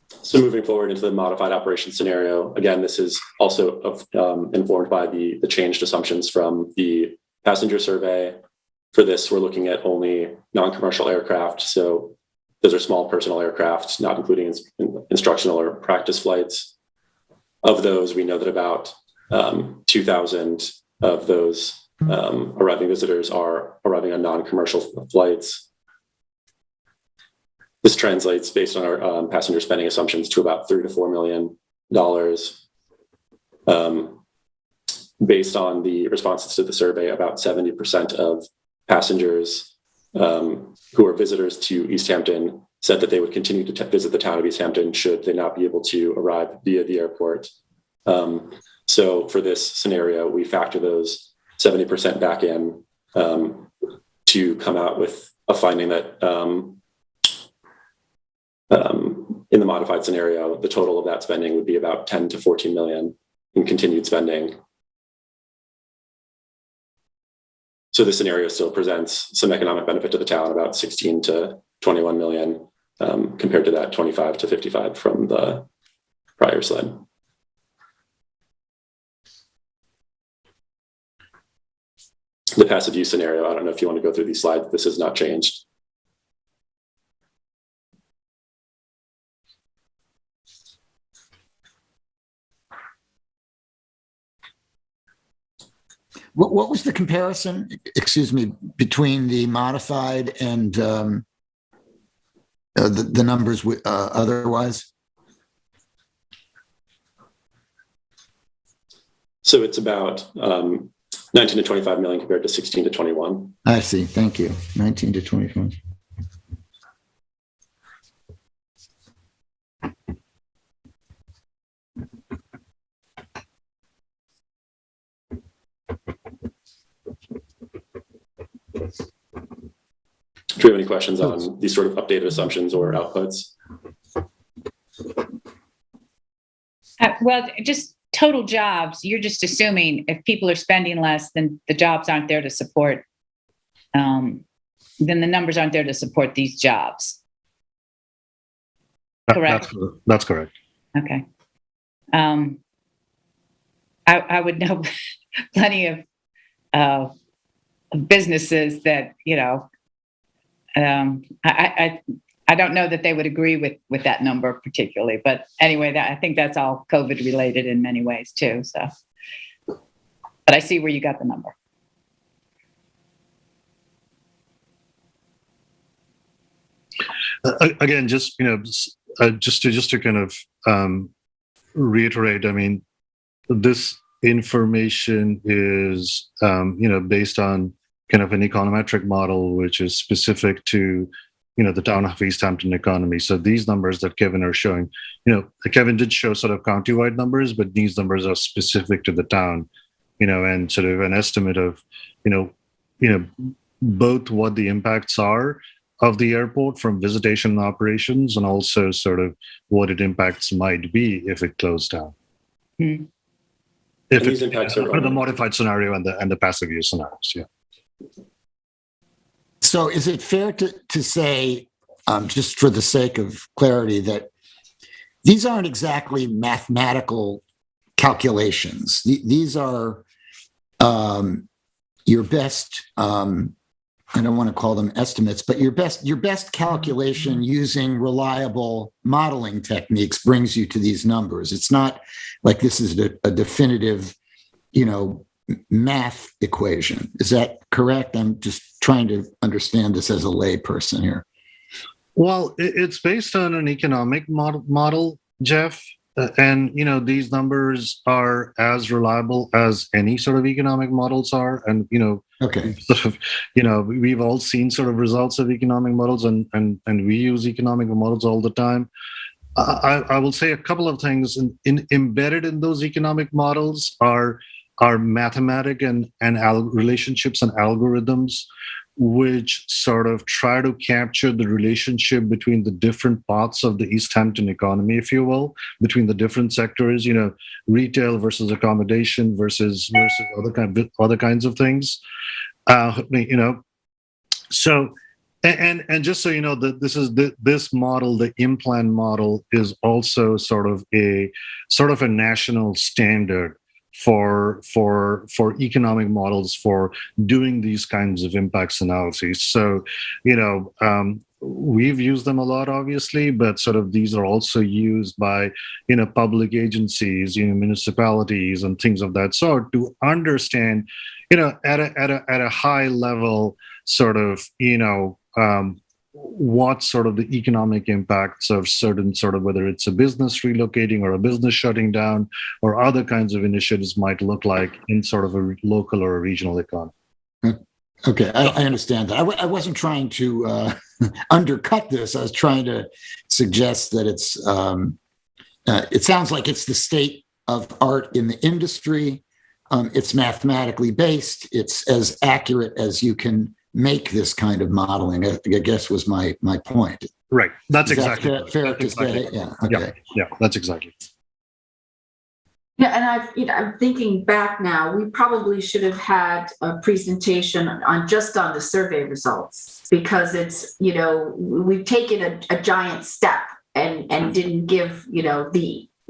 So moving forward into the modified operation scenario, again, this is also informed by the changed assumptions from the passenger survey. For this, we're looking at only non-commercial aircraft. So those are small personal aircraft, not including instructional or practice flights. Of those, we know that about 2,000 of those arriving visitors are arriving on non-commercial flights. This translates, based on our passenger spending assumptions, to about $3 to $4 million. Based on the responses to the survey, about 70% of passengers who are visitors to East Hampton said that they would continue to visit the town of East Hampton should they not be able to arrive via the airport. So for this scenario, we factor those 70% back in to come out with a finding that in the modified scenario, the total of that spending would be about 10 to 14 million in continued spending. So this scenario still presents some economic benefit to the town, about 16 to 21 million, compared to that 25 to 55 from the prior slide. The passive use scenario, I don't know if you want to go through these slides. This has not changed. What was the comparison, excuse me, between the modified and the numbers otherwise? So it's about 19 to 25 million compared to 16 to 21. I see. Thank you. 19 to 25. Do you have any questions on these sort of updated assumptions or outputs? Well, just total jobs. You're just assuming if people are spending less, then the jobs aren't there to support, then the numbers aren't there to support these jobs. Correct? That's correct. Okay. I would know plenty of businesses that, you know, I don't know that they would agree with that number particularly, but anyway, I think that's all COVID related in many ways too. So, but I see where you got the number. Again, just just to kind of reiterate, I mean, this information is based on kind of an econometric model, which is specific to the town of East Hampton economy. So these numbers that Kevin are showing, Kevin did show sort of countywide numbers, but these numbers are specific to the town, and sort of an estimate of, both what the impacts are of the airport from visitation and operations, and also sort of what its impacts might be if it closed down. Mm. If these impacts are the modified scenario and the passive use scenarios, yeah. So is it fair to say, just for the sake of clarity, that these aren't exactly mathematical calculations? These are your best, I don't want to call them estimates, but your best calculation using reliable modeling techniques brings you to these numbers. It's not like this is a definitive, math equation. Is that correct? I'm just trying to understand this as a lay person here. Well, it's based on an economic model, Jeff. And, these numbers are as reliable as any sort of economic models are. And, okay, sort of, we've all seen sort of results of economic models, and we use economic models all the time. I will say a couple of things. Embedded in those economic models are mathematic and relationships and algorithms, which sort of try to capture the relationship between the different parts of the East Hampton economy, if you will, between the different sectors, retail versus accommodation versus other kinds of things, So, and just so you know, that this model, the IMPLAN model, is also sort of a national standard for economic models for doing these kinds of impacts analyses. So, we've used them a lot, obviously, but sort of these are also used by, public agencies, municipalities and things of that sort to understand, at a high level, sort of, what sort of the economic impacts of certain sort of, whether it's a business relocating or a business shutting down or other kinds of initiatives might look like in sort of a local or a regional economy. Okay, I understand that. I wasn't trying to undercut this. I was trying to suggest that it sounds like it's the state of art in the industry. It's mathematically based. It's as accurate as you can make this kind of modeling, I guess was my point. Right. That's Is exactly that fair to say? Yeah. Okay. Yeah, that's exactly. Yeah, and I'm thinking back now, we probably should have had a presentation on the survey results, because it's, we've taken a giant step and didn't give,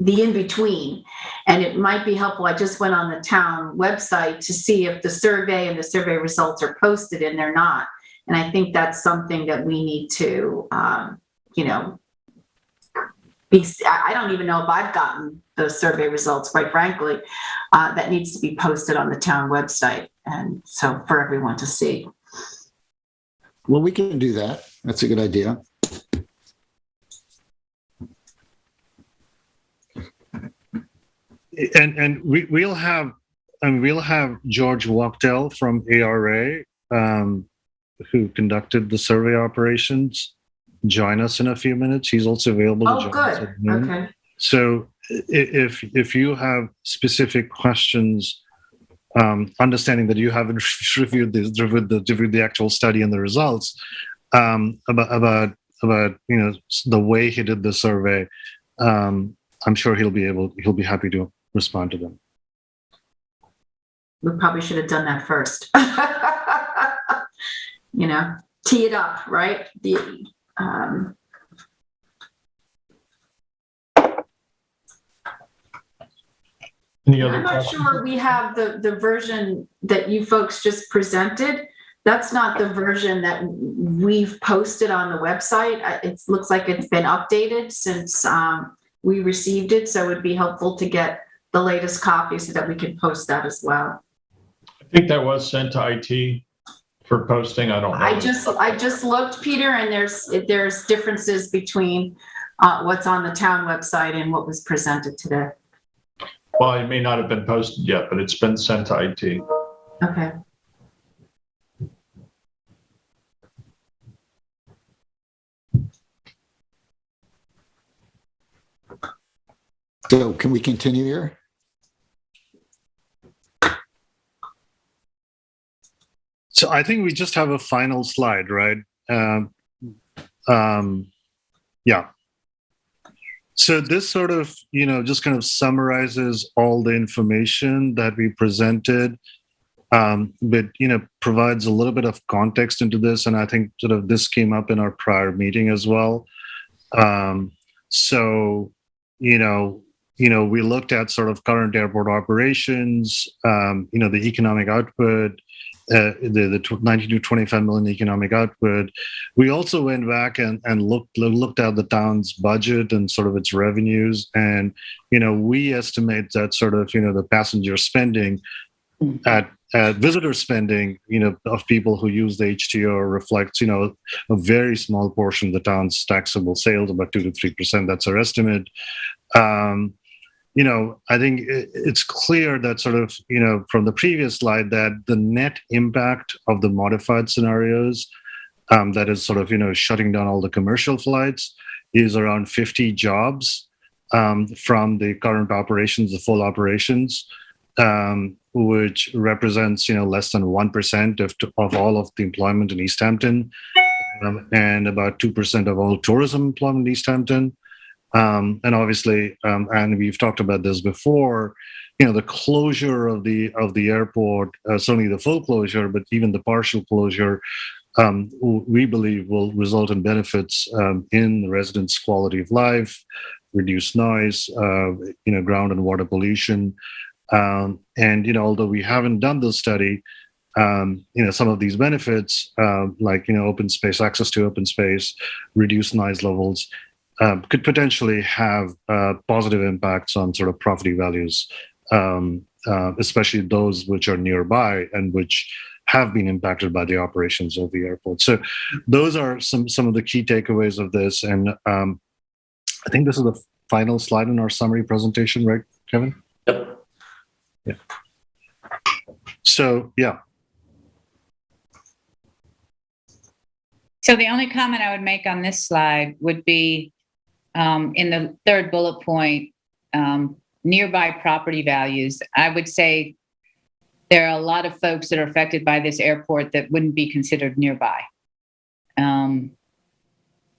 the in-between. And it might be helpful. I just went on the town website to see if the survey and the survey results are posted, and they're not. And I think that's something that we need to, I don't even know if I've gotten the survey results, quite frankly. That needs to be posted on the town website, and so for everyone to see. Well, we can do that. That's a good idea. And we'll have George Wachtel from ARA, who conducted the survey operations, join us in a few minutes. He's also available to join us at noon. Okay. So if you have specific questions, understanding that you haven't reviewed the actual study and the results, about the way he did the survey, I'm sure he'll be happy to respond to them. We probably should have done that first. Tee it up, right? Any other I'm not questions? sure we have the version that you folks just presented. That's not the version that we've posted on the website. It looks like it's been updated since we received it, so it would be helpful to get the latest copy so that we can post that as well. I think that was sent to IT for posting. I don't know. I just looked, Peter, and there's differences between what's on the town website and what was presented today. Well, it may not have been posted yet, but it's been sent to IT. Okay. So can we continue here? So I think we just have a final slide, right? Yeah. So this sort of, just kind of summarizes all the information that we presented, but, provides a little bit of context into this. And I think sort of this came up in our prior meeting as well. We looked at sort of current airport operations, the economic output, the 90 to 25 million economic output. We also went back and looked at the town's budget and sort of its revenues, and we estimate that sort of the passenger spending at visitor spending of people who use the HTO reflects a very small portion of the town's taxable sales, about 2 to 3%. That's our estimate. I think it's clear that sort of, from the previous slide, that the net impact of the modified scenarios, that is sort of, shutting down all the commercial flights, is around 50 jobs from the current operations, the full operations, which represents, less than 1% of all of the employment in East Hampton, and about 2% of all tourism employment in East Hampton. And obviously, and we've talked about this before, the closure of the airport, certainly the full closure, but even the partial closure, we believe will result in benefits in the residents' quality of life, reduced noise, ground and water pollution. And although we haven't done this study, some of these benefits, like open space, access to open space, reduced noise levels, could potentially have positive impacts on sort of property values, especially those which are nearby and which have been impacted by the operations of the airport. So those are some of the key takeaways of this. And I think this is the final slide in our summary presentation, right, Kevin? Yep. Yeah. So, yeah. So the only comment I would make on this slide would be in the third bullet point, nearby property values. I would say there are a lot of folks that are affected by this airport that wouldn't be considered nearby.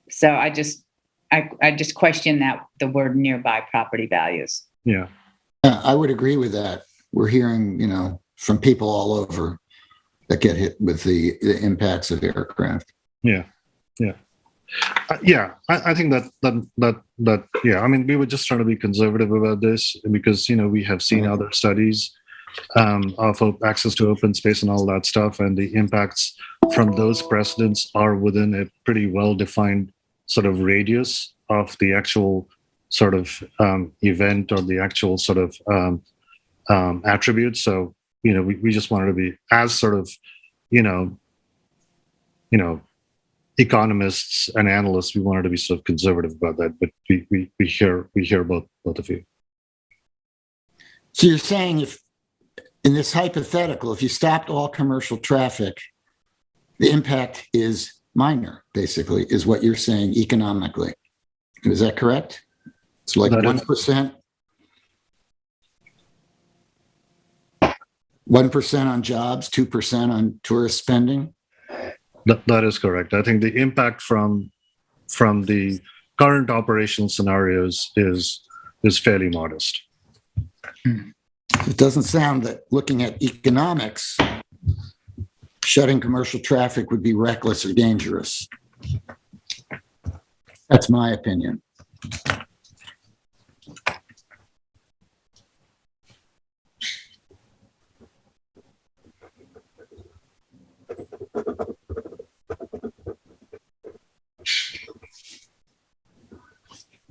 So I just question that, the word nearby property values. Yeah. I would agree with that. We're hearing, from people all over that get hit with the impacts of aircraft. Yeah. I think that yeah. I mean, we were just trying to be conservative about this because we have seen other studies of access to open space and all that stuff, and the impacts from those precedents are within a pretty well-defined sort of radius of the actual sort of event or the actual sort of attributes. So we just wanted to be as sort of economists and analysts, we wanted to be sort of conservative about that, but we hear both of you. So you're saying if in this hypothetical, if you stopped all commercial traffic, the impact is minor, basically, is what you're saying economically. Is that correct? It's like 1%? 1% on jobs, 2% on tourist spending? That is correct. I think the impact from the current operational scenarios is fairly modest. It doesn't sound that looking at economics, shutting commercial traffic would be reckless or dangerous. That's my opinion.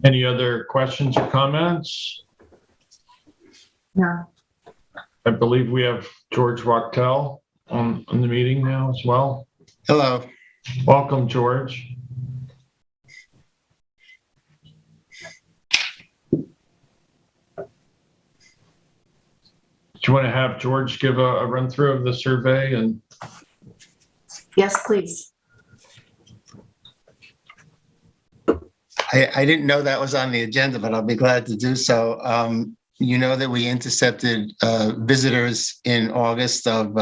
Any other questions or comments? No. I believe we have George Wachtel on the meeting now as well. Hello. Welcome, George. Do you want to have George give a run through of the survey? And Yes, please. I didn't know that was on the agenda, but I'll be glad to do so. You know that we intercepted visitors in August of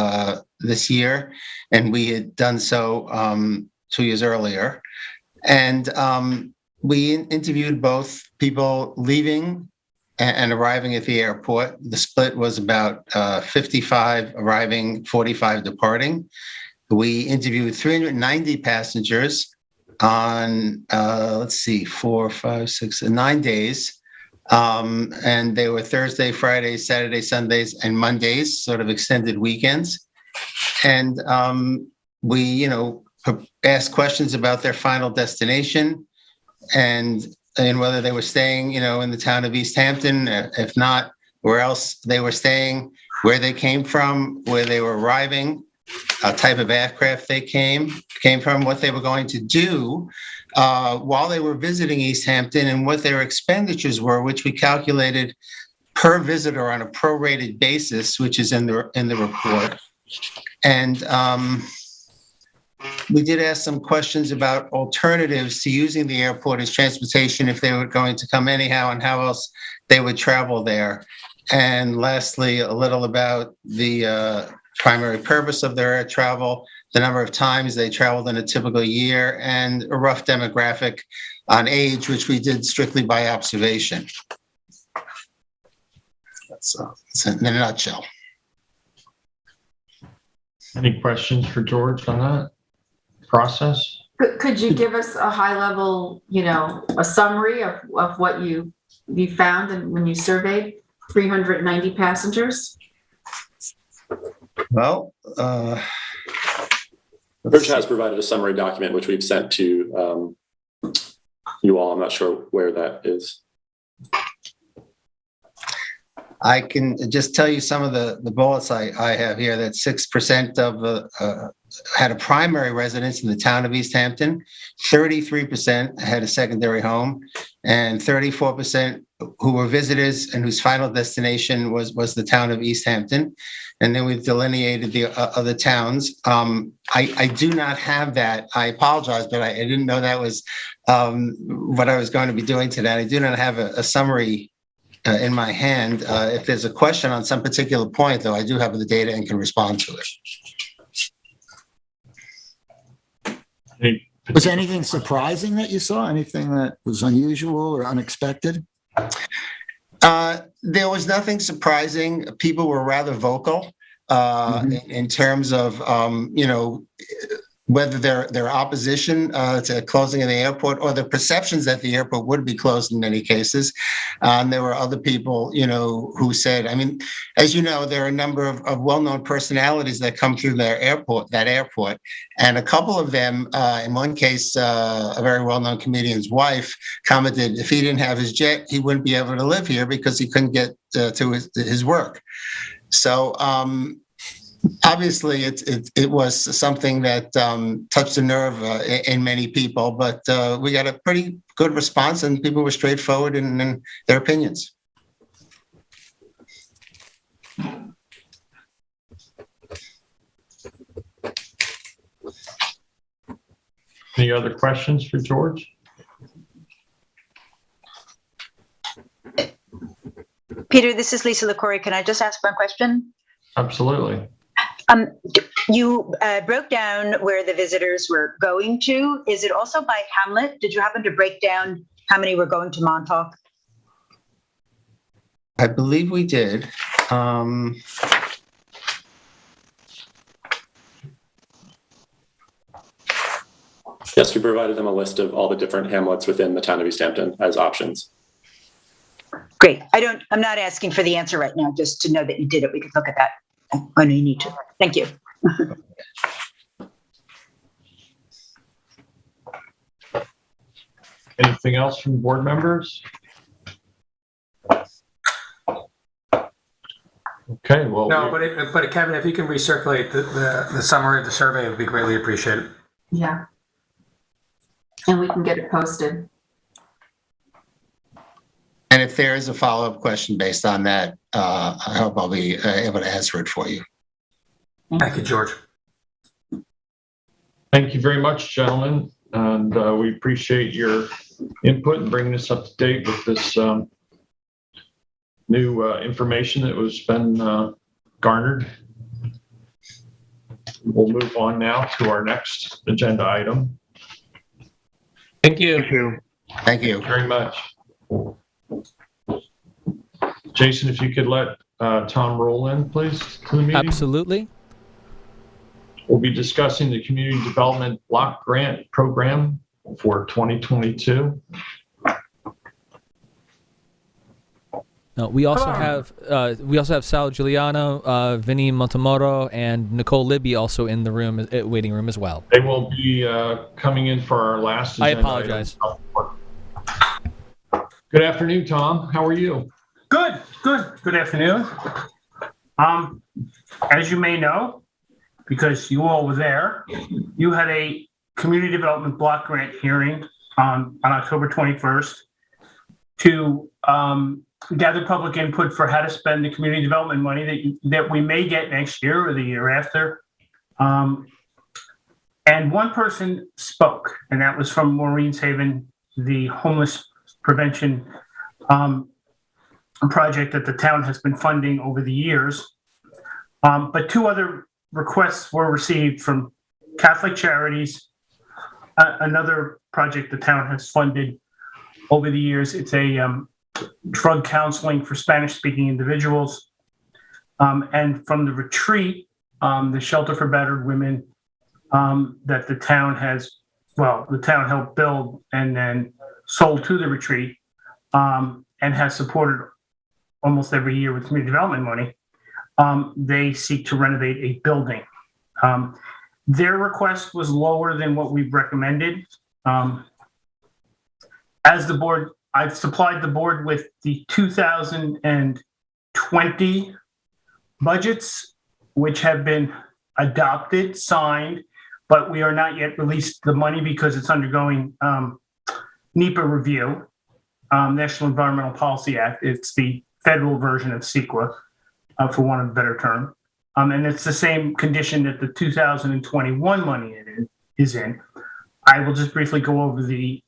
this year, and we had done so 2 years earlier. And we interviewed both people leaving and arriving at the airport. The split was about 55 arriving, 45 departing. We interviewed 390 passengers on, 9 days. And they were Thursday, Fridays, Saturdays, Sundays, and Mondays, sort of extended weekends. And we, asked questions about their final destination and whether they were staying, in the town of East Hampton. If not, where else they were staying, where they came from, where they were arriving, type of aircraft they came from, what they were going to do while they were visiting East Hampton, and what their expenditures were, which we calculated per visitor on a prorated basis, which is in the report. And we did ask some questions about alternatives to using the airport as transportation if they were going to come anyhow, and how else they would travel there. And lastly, a little about the primary purpose of their air travel, the number of times they traveled in a typical year, and a rough demographic on age, which we did strictly by observation. That's in a nutshell. any questions for George on that process? Could you give us a high level, a summary of what you found and when you surveyed 390 passengers? Well, George has provided a summary document, which we've sent to you all. I'm not sure where that is. I can just tell you some of the bullets I have here. That 6% of had a primary residence in the town of East Hampton, 33% had a secondary home, and 34% who were visitors and whose final destination was the town of East Hampton. And then we've delineated the other towns. I do not have that. I apologize, but I didn't know that was what I was going to be doing today. I do not have a summary in my hand. If there's a question on some particular point, though, I do have the data and can respond to it. Was anything surprising that you saw? Anything that was unusual or unexpected? There was nothing surprising. People were rather vocal in terms of, whether their opposition to closing of the airport or the perceptions that the airport would be closed in many cases. There were other people, who said, as you know, there are a number of well-known personalities that come through that airport. And a couple of them, in one case, a very well-known comedian's wife commented, if he didn't have his jet, he wouldn't be able to live here because he couldn't get to his work. So, obviously, it was something that touched a nerve in many people, but we got a pretty good response, and people were straightforward in their opinions. Any other questions for George? Peter, this is Lisa LaCory. Can I just ask one question? Absolutely. You broke down where the visitors were going to. Is it also by Hamlet? Did you happen to break down how many were going to Montauk? I believe we did. Yes, we provided them a list of all the different hamlets within the town of East Hampton as options. Great. I'm not asking for the answer right now, just to know that you did it. We could look at that when you need to. Thank you. Anything else from board members? Okay, well. No, but Kevin, if you can recirculate the summary of the survey, it would be greatly appreciated. Yeah. And we can get it posted. And if there is a follow-up question based on that, I hope I'll be able to answer it for you. Thank you, George. Thank you very much, gentlemen. And we appreciate your input and bringing us up to date with this new information that was been garnered. We'll move on now to our next agenda item. Thank you. Thank you. Thank you very much. Jason, if you could let Tom roll in, please, to the meeting. Absolutely. We'll be discussing the Community Development Block Grant Program for 2022. We also have Sal Giuliano, Vinny Montemoro, and Nicole Libby also in the room, waiting room as well. They will be coming in for our last agenda. I apologize. Good afternoon, Tom. How are you? Good afternoon. As you may know, because you all were there, you had a community development block grant hearing on October 21st to gather public input for how to spend the community development money that we may get next year or the year after. And one person spoke, and that was from Maureen's Haven, the homeless prevention project that the town has been funding over the years. But two other requests were received from Catholic Charities, another project the town has funded over the years. It's a drug counseling for Spanish-speaking individuals. And from the retreat, the Shelter for Battered Women that the town the town helped build and then sold to the retreat and has supported almost every year with community development money. They seek to renovate a building. Their request was lower than what we've recommended. As the board, I've supplied the board with the 2020 budgets, which have been adopted, signed, but we are not yet released the money because it's undergoing NEPA review, National Environmental Policy Act. It's the federal version of CEQA, for want of a better term. And it's the same condition that the 2021 money is in. I will just briefly go over the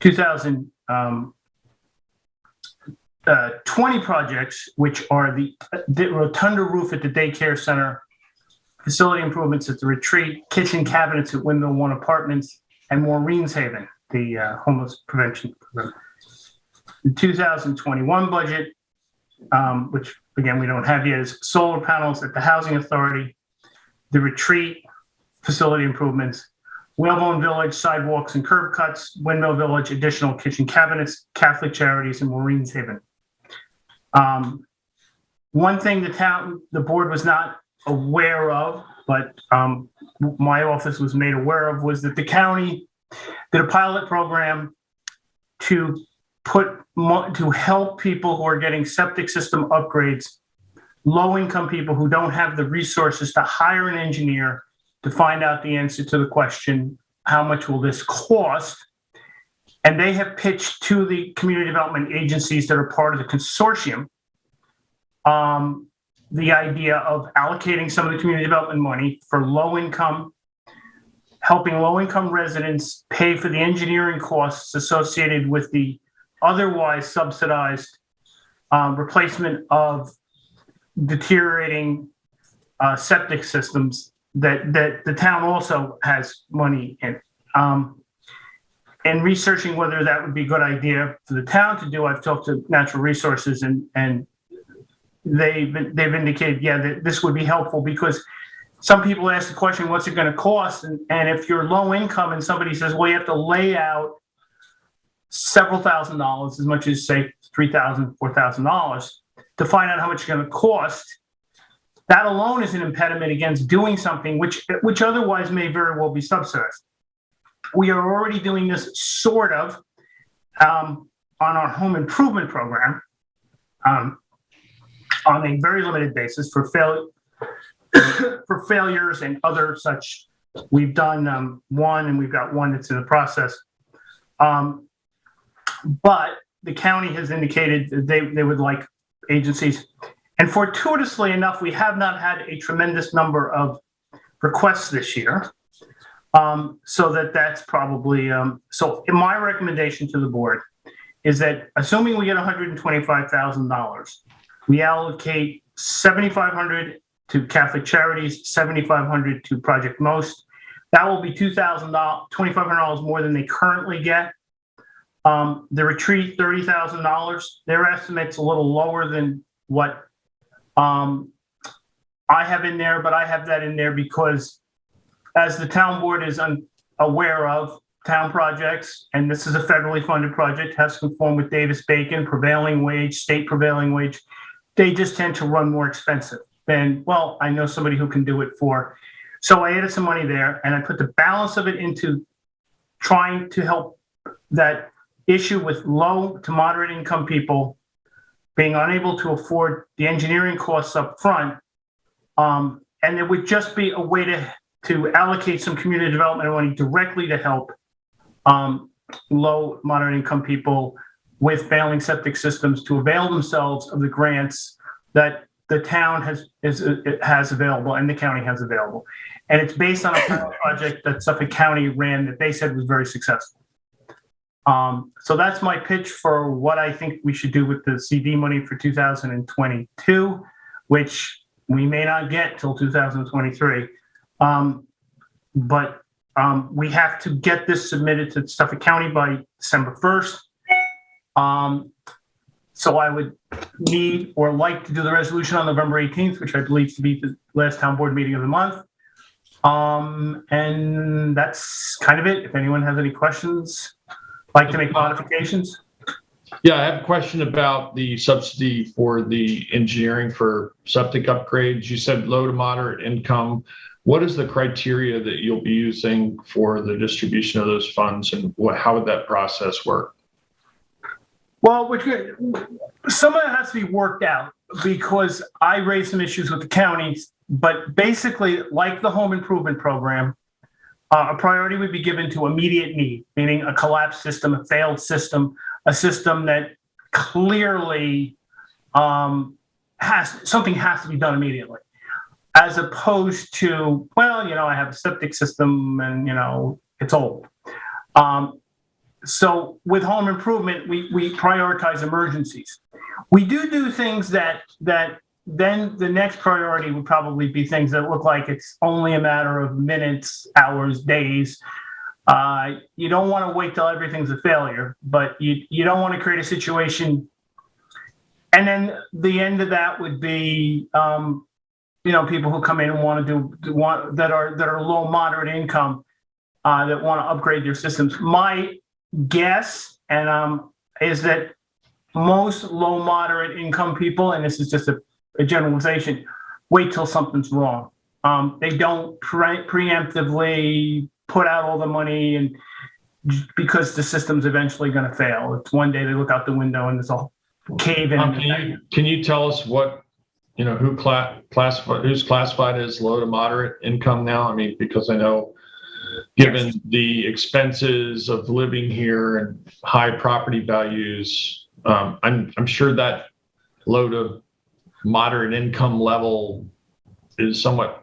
2020 projects, which are the rotunda roof at the daycare center, facility improvements at the retreat, kitchen cabinets at Windmill One Apartments, and Maureen's Haven, the homeless prevention program. The 2021 budget, which again, we don't have yet, is solar panels at the Housing Authority, the retreat facility improvements, Whalebone Village, sidewalks and curb cuts, Windmill Village, additional kitchen cabinets, Catholic Charities, and Maureen's Haven. One thing the board was not aware of, but my office was made aware of, was that the county did a pilot program to help people who are getting septic system upgrades, low-income people who don't have the resources to hire an engineer to find out the answer to the question, how much will this cost? And they have pitched to the community development agencies that are part of the consortium the idea of allocating some of the community development money for helping low-income residents pay for the engineering costs associated with the otherwise subsidized replacement of deteriorating septic systems that the town also has money in. And researching whether that would be a good idea for the town to do, I've talked to Natural Resources, and they've indicated, yeah, that this would be helpful, because some people ask the question, what's it going to cost? And if you're low income and somebody says, well, you have to lay out several $1,000s, as much as say $3,000, $4,000 to find out how much it's going to cost, that alone is an impediment against doing something which otherwise may very well be subsidized. We are already doing this sort of on our home improvement program on a very limited basis for failures and other such. We've done one, and we've got one that's in the process. But the county has indicated that they would like agencies. And fortuitously enough, we have not had a tremendous number of requests this year. So that's probably, so my recommendation to the board is that, assuming we get $125,000, we allocate $7,500 to Catholic Charities, $7,500 to Project Most. That will be $2,500 more than they currently get. The retreat, $30,000. Their estimate's a little lower than what I have in there, but I have that in there because, as the town board is aware of, town projects, and this is a federally funded project, has to conform with Davis-Bacon, prevailing wage, state prevailing wage. They just tend to run more expensive. And, well, I know somebody who can do it for. So I added some money there, and I put the balance of it into trying to help that issue with low to moderate income people being unable to afford the engineering costs up front. And it would just be a way to allocate some community development money directly to help low, moderate income people with failing septic systems to avail themselves of the grants that the town has available and the county has available. And it's based on a pilot project that Suffolk County ran that they said was very successful. So that's my pitch for what I think we should do with the CD money for 2022, which we may not get till 2023. But we have to get this submitted to Suffolk County by December 1st. So I would need or like to do the resolution on November 18th, which I believe to be the last town board meeting of the month. And that's kind of it. If anyone has any questions, like to make modifications. Yeah, I have a question about the subsidy for the engineering for septic upgrades. You said low to moderate income. What is the criteria that you'll be using for the distribution of those funds, and how would that process work? Well, some of it has to be worked out because I raised some issues with the counties, but basically, like the home improvement program, a priority would be given to immediate need, meaning a collapsed system, a failed system, a system that clearly something has to be done immediately, as opposed to, well, I have a septic system and, it's old. So with home improvement, we prioritize emergencies. We do things that then the next priority would probably be things that look like it's only a matter of minutes, hours, days. You don't want to wait till everything's a failure, but you don't want to create a situation. And then the end of that would be, people who come in and want to that are low, moderate income, that want to upgrade their systems. My guess is that most low, moderate income people, and this is just a generalization, wait till something's wrong. They don't preemptively put out all the money, and because the system's eventually going to fail. It's one day they look out the window and there's a cave in. Can you tell us what, who's classified as low to moderate income now? I mean, because I know, given the expenses of living here and high property values, I'm sure that low to moderate income level is somewhat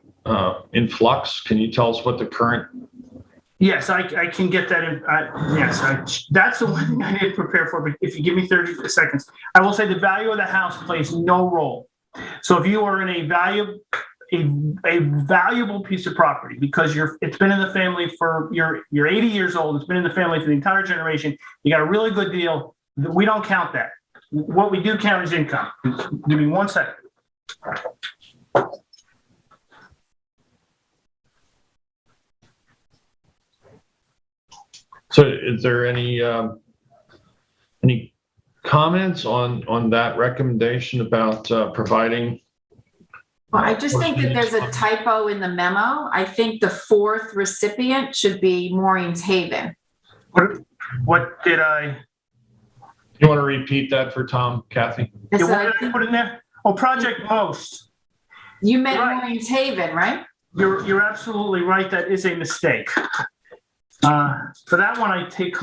in flux. Can you tell us what the current? Yes, I can get that in. That's the one thing I didn't prepare for, but if you give me 30 seconds, I will say the value of the house plays no role. So if you are in a valuable piece of property because it's been in the family for, you're 80 years old, it's been in the family for the entire generation, you got a really good deal, we don't count that. What we do count is income. Give me 1 second. So is there any comments on that recommendation about providing? Well, I just think that there's a typo in the memo. I think the fourth recipient should be Maureen's Haven. What did I? You want to repeat that for Tom, Kathy? What did I put in there? Oh, Project Most. You meant Maureen's Haven, right? You're absolutely right. That is a mistake. For that one, I take.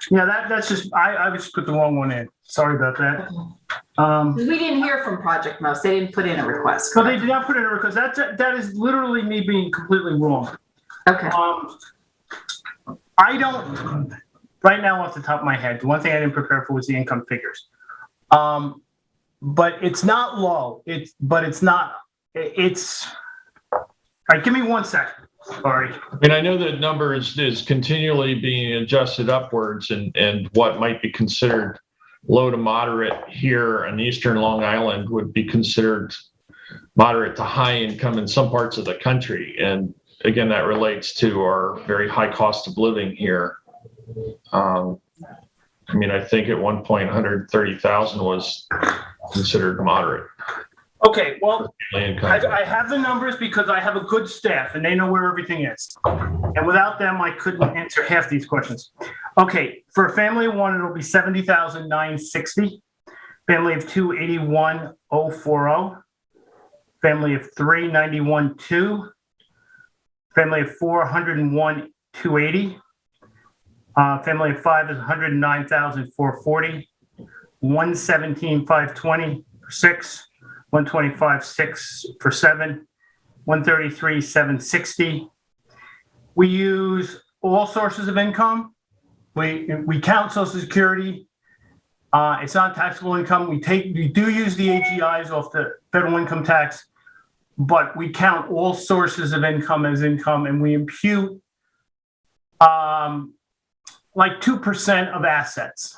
That's just I just put the wrong one in. Sorry about that. We didn't hear from Project Most. They didn't put in a request. No, they did not put in a request. That is literally me being completely wrong. Okay. I don't right now off the top of my head. The one thing I didn't prepare for was the income figures. But it's not low. It's not. It's. All right. Give me 1 second. Sorry. I mean, I know that number is continually being adjusted upwards, and what might be considered low to moderate here on Eastern Long Island would be considered moderate to high income in some parts of the country. And again, that relates to our very high cost of living here. I mean, I think at one point, 130,000 was considered moderate. Okay, well, I have the numbers because I have a good staff and they know where everything is. And without them, I couldn't answer half these questions. Okay, for a family of one, it'll be $70,960. Family of two, $81,040. Family of three, $91,200. Family of four, $101,280. Family of five is $109,440. $117,520 for six. $125,600 for seven. $133,760. We use all sources of income. We count Social Security. It's not taxable income. We do use the AGIs off the federal income tax, but we count all sources of income as income, and we impute like 2% of assets.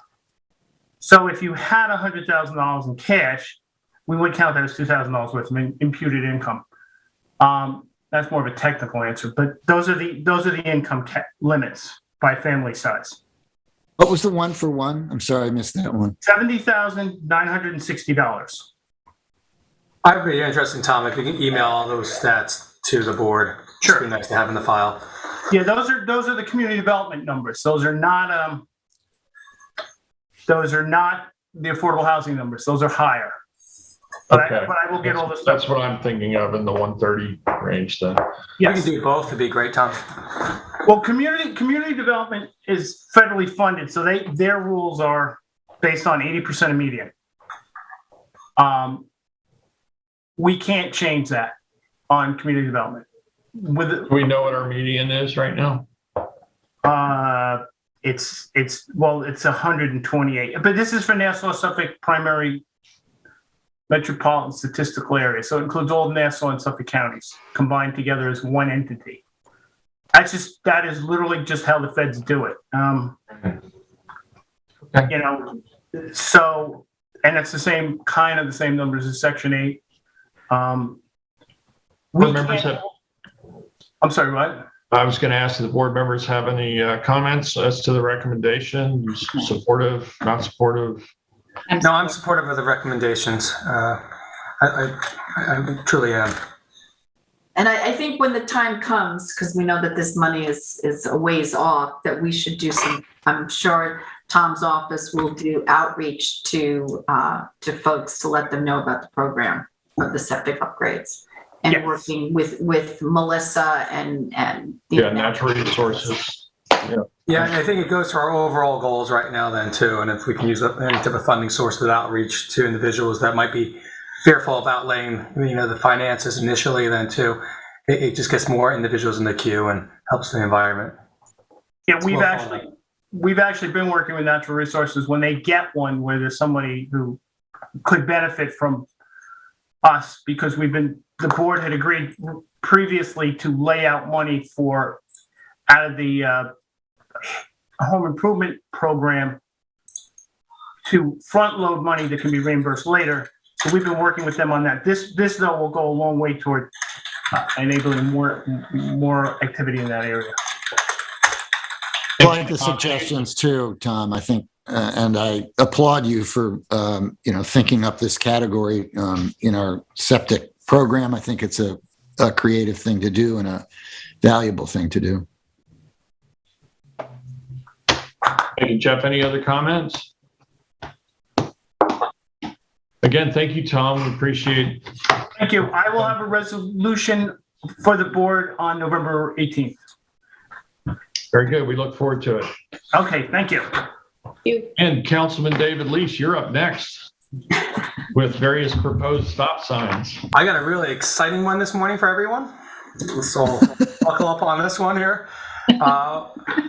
So if you had $100,000 in cash, we would count that as $2,000 worth of imputed income. That's more of a technical answer, but those are the income limits by family size. What was the one for one? I'm sorry, I missed that one. $70,960. I'd be interested, Tom, if you can email all those stats to the board. Sure. It'd be nice to have in the file. Yeah, those are the community development numbers. Those are not the affordable housing numbers. Those are higher. But I will get all the stuff. That's what I'm thinking of in the 130 range then. Yes. You can do both. It'd be great, Tom. Well, community development is federally funded, so their rules are based on 80% of median. We can't change that on community development. Do we know what our median is right now? It's 128, but this is for Nassau Suffolk primary metropolitan statistical area, so it includes all Nassau and Suffolk counties combined together as one entity. That is literally just how the feds do it. You know, so, and it's the same numbers as Section 8. I'm sorry, what? I was going to ask if the board members have any comments as to the recommendation. Supportive, not supportive? No, I'm supportive of the recommendations. I truly am. And I think when the time comes, because we know that this money is a ways off, that we should do some, I'm sure Tom's office will do outreach to folks to let them know about the program of the septic upgrades. And yes, working with Melissa and natural resources. Yeah, and I think it goes to our overall goals right now then too. And if we can use any type of funding source with outreach to individuals that might be fearful of outlaying, the finances initially, then too, it just gets more individuals in the queue and helps the environment. Yeah, we've actually been working with natural resources when they get one where there's somebody who could benefit from us, because the board had agreed previously to lay out money out of the home improvement program to front load money that can be reimbursed later. So we've been working with them on that. This though will go a long way toward enabling more activity in that area. I like the suggestions too, Tom. I think, and I applaud you for thinking up this category in our septic program. I think it's a creative thing to do and a valuable thing to do. Hey, Jeff, any other comments? Again, thank you, Tom. We appreciate it. Thank you. I will have a resolution for the board on November 18th. Very good. We look forward to it. Okay, thank you. And Councilman David Lease, you're up next with various proposed stop signs. I got a really exciting one this morning for everyone. So buckle up on this one here.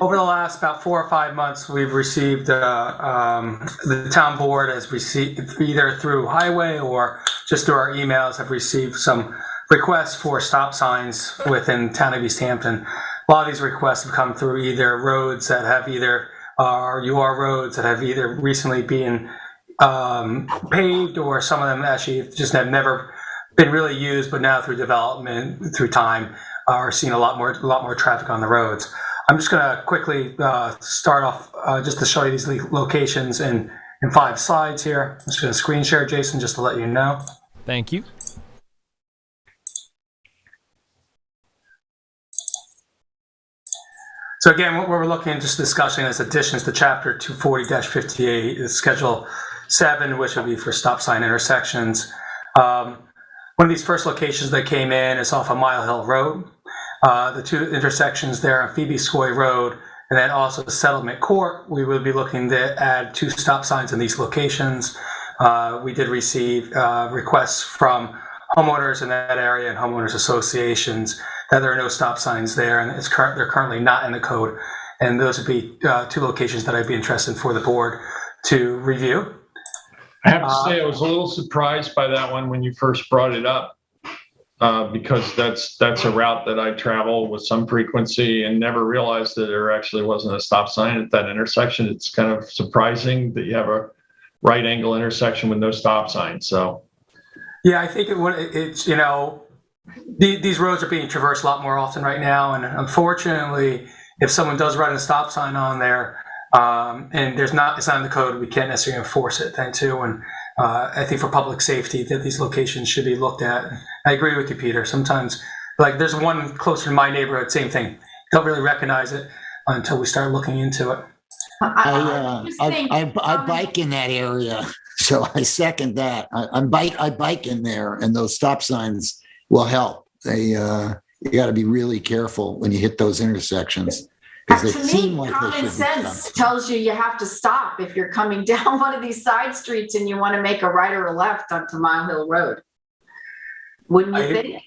Over the last about 4 or 5 months, we've received, the town board has received, either through highway or just through our emails, have received some requests for stop signs within the town of East Hampton. A lot of these requests have come through either roads that have either UR roads that have either recently been paved, or some of them actually just have never been really used, but now through development, through time, are seeing a lot more traffic on the roads. I'm just going to quickly start off just to show you these locations in 5 slides here. I'm just going to screen share, Jason, just to let you know. Thank you. So again, what we're looking at, just discussing is additions to Chapter 240-58, is Schedule 7, which would be for stop sign intersections. One of these first locations that came in is off of Mile Hill Road. The 2 intersections there on Phoebe Skoy Road, and then also the Settlement Court, we will be looking to add 2 stop signs in these locations. We did receive requests from homeowners in that area and homeowners associations that there are no stop signs there, and they're currently not in the code. And those would be 2 locations that I'd be interested for the board to review. I have to say, I was a little surprised by that one when you first brought it up, because that's a route that I travel with some frequency and never realized that there actually wasn't a stop sign at that intersection. It's kind of surprising that you have a right angle intersection with no stop sign. So, yeah, I think it's these roads are being traversed a lot more often right now, and unfortunately, if someone does run a stop sign on there, and it's not in the code, we can't necessarily enforce it then too. And I think for public safety that these locations should be looked at. I agree with you, Peter. Sometimes, like there's one closer to my neighborhood, same thing. Don't really recognize it until we start looking into it. I bike in that area, so I second that. I bike in there, and those stop signs will help. You got to be really careful when you hit those intersections. To me, common sense tells you have to stop if you're coming down one of these side streets and you want to make a right or a left onto Mile Hill Road. Wouldn't you think?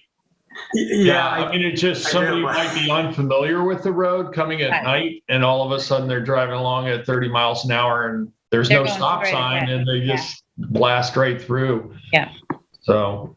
Yeah, I mean, it's just somebody might be unfamiliar with the road coming at night, and all of a sudden they're driving along at 30 miles an hour and there's no stop sign, and they just blast right through. Yeah. So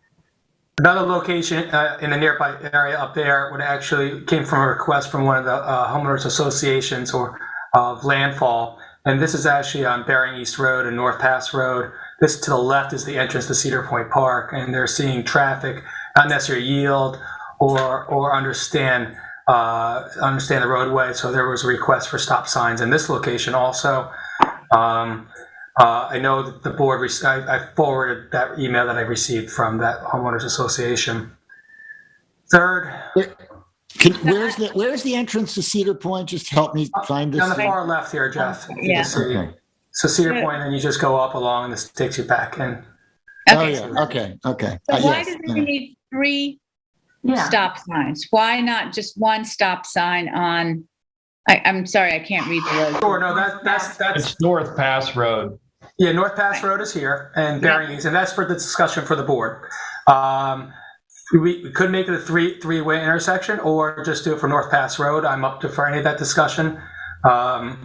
Another location in the nearby area up there would actually came from a request from one of the homeowners associations or of landfall. And this is actually on Bering East Road and North Pass Road. This to the left is the entrance to Cedar Point Park, and they're seeing traffic not necessarily yield or understand the roadway. So there was a request for stop signs in this location also. I know that the board, I forwarded that email that I received from that homeowners association. Third. Where's the entrance to Cedar Point? Just help me find this. On the far left here, Jeff. Yeah. Okay. So Cedar Point, and you just go up along, and this takes you back in. Oh yeah. Okay. So why does it need 3 stop signs? Why not just one stop sign on? I'm sorry, I can't read the road. Sure, no, that's It's North Pass Road. Yeah, North Pass Road is here, and Bering East, and that's for the discussion for the board. We could make it a three-way intersection, or just do it for North Pass Road. I'm up for any of that discussion. I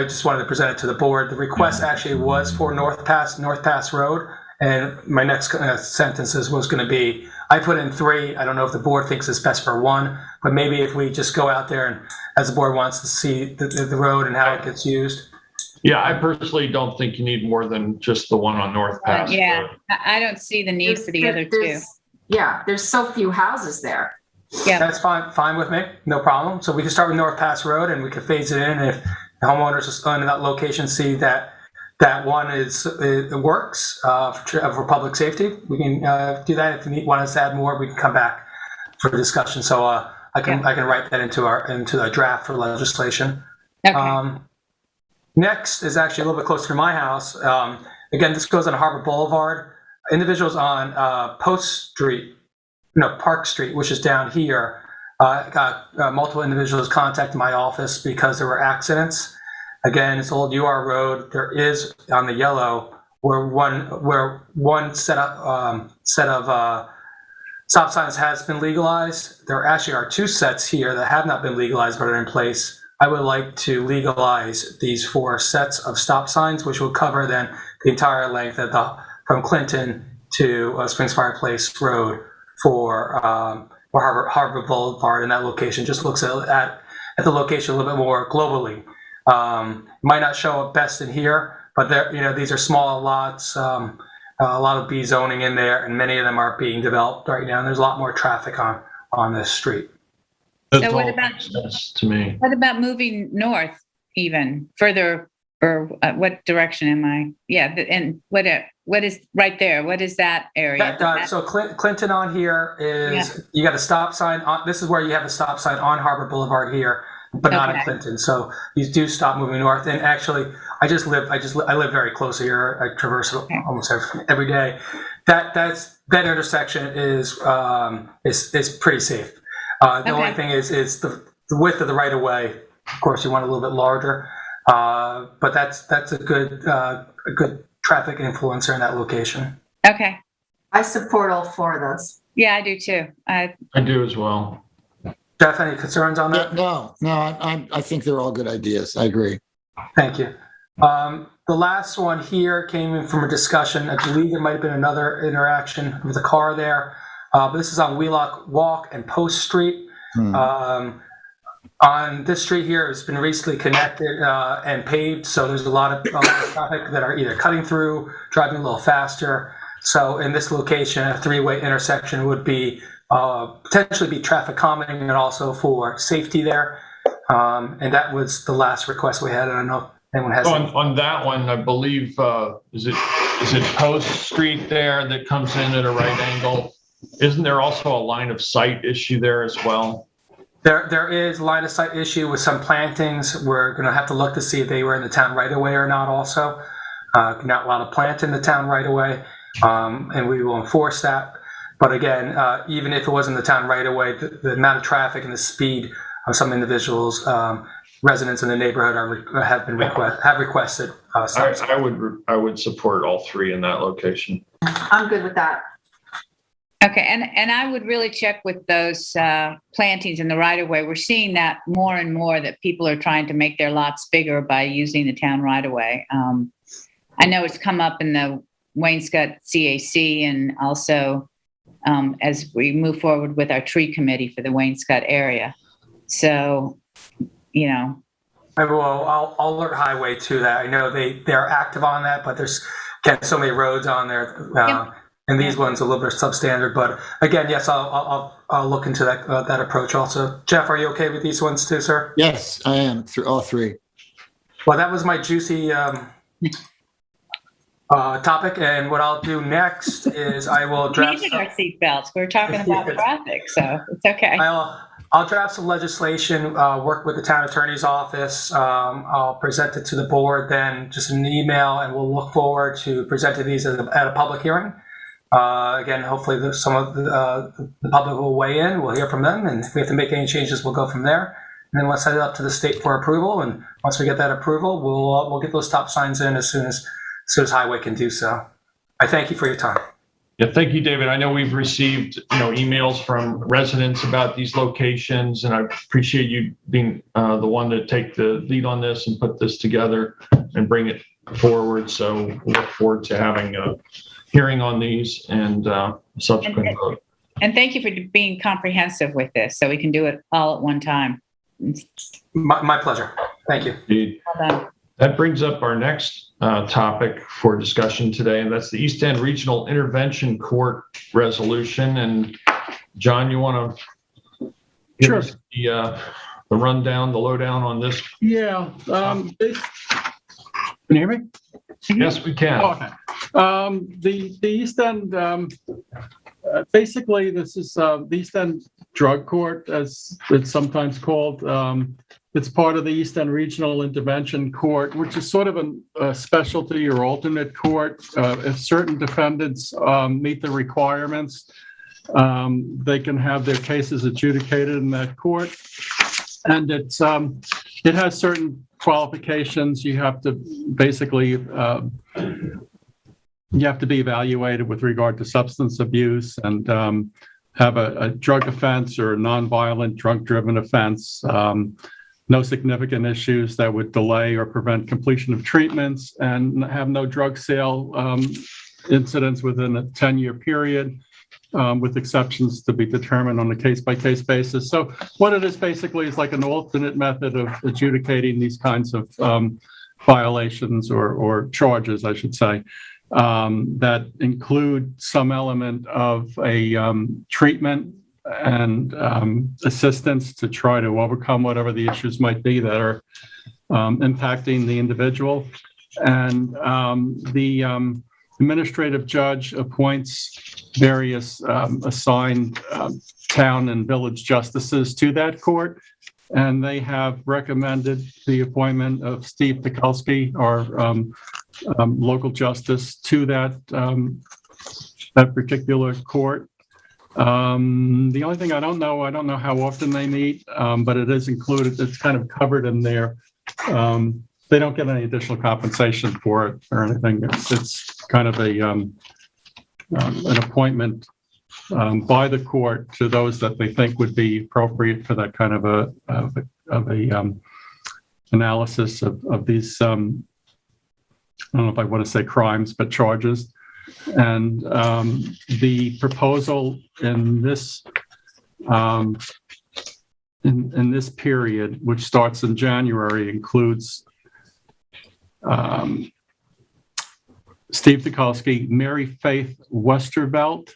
just wanted to present it to the board. The request actually was for North Pass Road, and my next sentences was going to be, I put in 3. I don't know if the board thinks it's best for 1, but maybe if we just go out there and, as the board wants to see the road and how it gets used. Yeah, I personally don't think you need more than just the one on North Pass. Yeah, I don't see the need for the other 2. Yeah, there's so few houses there. Yeah, that's fine with me, no problem. So we can start with North Pass Road, and we can phase it in. If the homeowners on that location see that one it works for public safety, we can do that. If you want us to add more, we can come back for discussion. So I can write that into the draft for legislation. Okay. Next is actually a little bit closer to my house. Again, this goes on Harbor Boulevard. Individuals on Park Street, which is down here, got multiple individuals contacted my office because there were accidents. Again, it's Old UR Road. There is on the yellow where one set of stop signs has been legalized. There actually are 2 sets here that have not been legalized but are in place. I would like to legalize these 4 sets of stop signs, which will cover then the entire length of from Clinton to Springs Fireplace Road for Harbor Boulevard, and that location just looks at the location a little bit more globally. Might not show up best in here, but these are small lots, a lot of B zoning in there, and many of them are being developed right now. And there's a lot more traffic on this street. So what about to me? What about moving north even further, or what direction am I? Yeah, and what is right there? What is that area? So Clinton on here is you got a stop sign on. This is where you have a stop sign on Harbor Boulevard here, but not in Clinton. So you do stop moving north. And actually, I live very close here. I traverse it almost every day. That intersection is pretty safe. The only thing is the width of the right of way. Of course, you want a little bit larger, but that's a good traffic influencer in that location. Okay. I support all 4 of those. Yeah, I do too. I do as well. Jeff, any concerns on that? No. I think they're all good ideas. I agree. Thank you. The last one here came in from a discussion. I believe there might have been another interaction with a car there. But this is on Wheelock Walk and Post Street. On this street here, it's been recently connected and paved, so there's a lot of traffic that are either cutting through, driving a little faster. So in this location, a 3-way intersection would be potentially be traffic calming and also for safety there. And that was the last request we had. I don't know if anyone has. On that one, I believe is it Post Street there that comes in at a right angle? Isn't there also a line of sight issue there as well? There is line of sight issue with some plantings. We're going to have to look to see if they were in the town right away or not also. Not allowed to plant in the town right away, and we will enforce that. But again, even if it was in the town right away, the amount of traffic and the speed of some individuals, residents in the neighborhood have requested stops. I would support all 3 in that location. I'm good with that. Okay, and I would really check with those plantings in the right-of-way. We're seeing that more and more, that people are trying to make their lots bigger by using the town right-of-way. I know it's come up in the Wainscott CAC and also as we move forward with our tree committee for the Wainscott area. So, you know. I'll alert Highway to that. I know they're active on that, but there's again so many roads on there, and these ones a little bit substandard. But again, yes, I'll look into that approach also. Jeff, are you okay with these ones too, sir? Yes, I am. All three. Well, that was my juicy topic, and what I'll do next is I will draft. We need our seatbelts. We're talking about traffic, so it's okay. I'll draft some legislation, work with the town attorney's office. I'll present it to the board, then just an email, and we'll look forward to presenting these at a public hearing. Again, hopefully some of the public will weigh in. We'll hear from them, and if we have to make any changes, we'll go from there. And then we'll send it up to the state for approval. And once we get that approval, we'll get those stop signs in as soon as Highway can do so. I thank you for your time. Yeah, thank you, David. I know we've received, emails from residents about these locations, and I appreciate you being the one to take the lead on this and put this together and bring it forward. So we look forward to having a hearing on these and subsequent vote. And thank you for being comprehensive with this, so we can do it all at one time. My pleasure. Thank you. Indeed. Well done. That brings up our next topic for discussion today, and that's the East End Regional Intervention Court resolution. And John, you want to give us the rundown, the lowdown on this? Yeah. Can you hear me? Yes, we can. Okay. The East End, basically, this is the East End Drug Court, as it's sometimes called. It's part of the East End Regional Intervention Court, which is sort of a specialty or alternate court. If certain defendants meet the requirements, they can have their cases adjudicated in that court. And it has certain qualifications. You have to basically you have to be evaluated with regard to substance abuse and have a drug offense or a nonviolent drug-driven offense. No significant issues that would delay or prevent completion of treatments, and have no drug sale incidents within a 10-year period, with exceptions to be determined on a case-by-case basis. So what it is basically is like an alternate method of adjudicating these kinds of violations or charges, I should say, that include some element of a treatment and assistance to try to overcome whatever the issues might be that are impacting the individual. And the administrative judge appoints various assigned town and village justices to that court. And they have recommended the appointment of Steve Tukulski, our local justice, to that particular court. The only thing I don't know how often they meet, but it is included. It's kind of covered in there. They don't get any additional compensation for it or anything. It's kind of an appointment by the court to those that they think would be appropriate for that kind of a analysis of these. I don't know if I want to say crimes, but charges. And the proposal in this in this period, which starts in January, includes Steve Tukulski, Mary Faith Westervelt,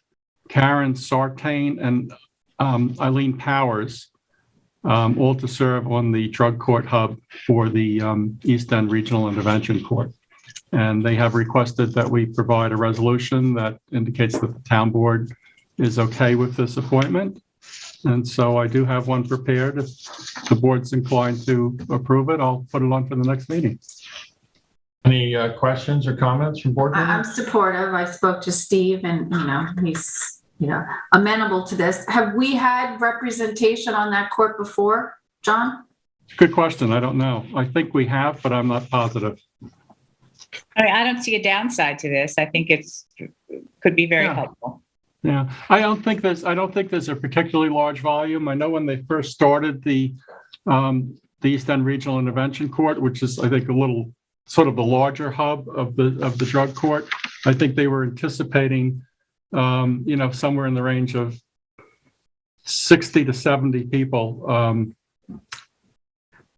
Karen Sartain, and Eileen Powers, all to serve on the drug court hub for the East End Regional Intervention Court. And they have requested that we provide a resolution that indicates that the town board is okay with this appointment. And so I do have one prepared. If the board's inclined to approve it, I'll put it on for the next meeting. Any questions or comments from board members? I'm supportive. I spoke to Steve and, he's, amenable to this. Have we had representation on that court before, John? Good question. I don't know. I think we have, but I'm not positive. I don't see a downside to this. I think could be very helpful. Yeah, I don't think there's a particularly large volume. I know when they first started the East End Regional Intervention Court, which is, I think, a little sort of the larger hub of the drug court, I think they were anticipating somewhere in the range of 60 to 70 people.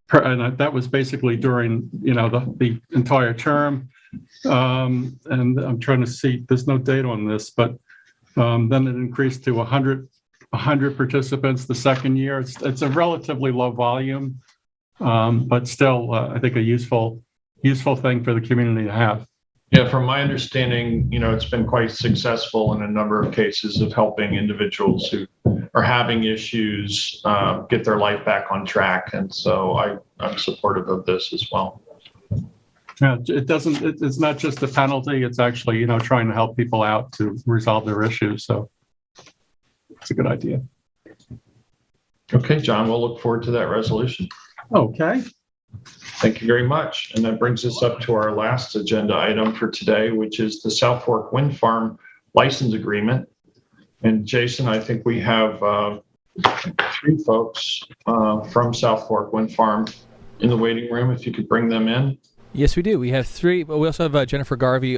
And that was basically during, the entire term. And I'm trying to see, there's no date on this, but then it increased to 100 participants the second year. It's a relatively low volume, but still, I think a useful thing for the community to have. Yeah, from my understanding, it's been quite successful in a number of cases of helping individuals who are having issues get their life back on track. And so I'm supportive of this as well. Yeah, it's not just a penalty. It's actually, trying to help people out to resolve their issues. So it's a good idea. Okay, John, we'll look forward to that resolution. Okay. Thank you very much. And that brings us up to our last agenda item for today, which is the South Fork Wind Farm license agreement. And Jason, I think we have 3 folks from South Fork Wind Farm in the waiting room. If you could bring them in. Yes, we do. We have 3, but we also have Jennifer Garvey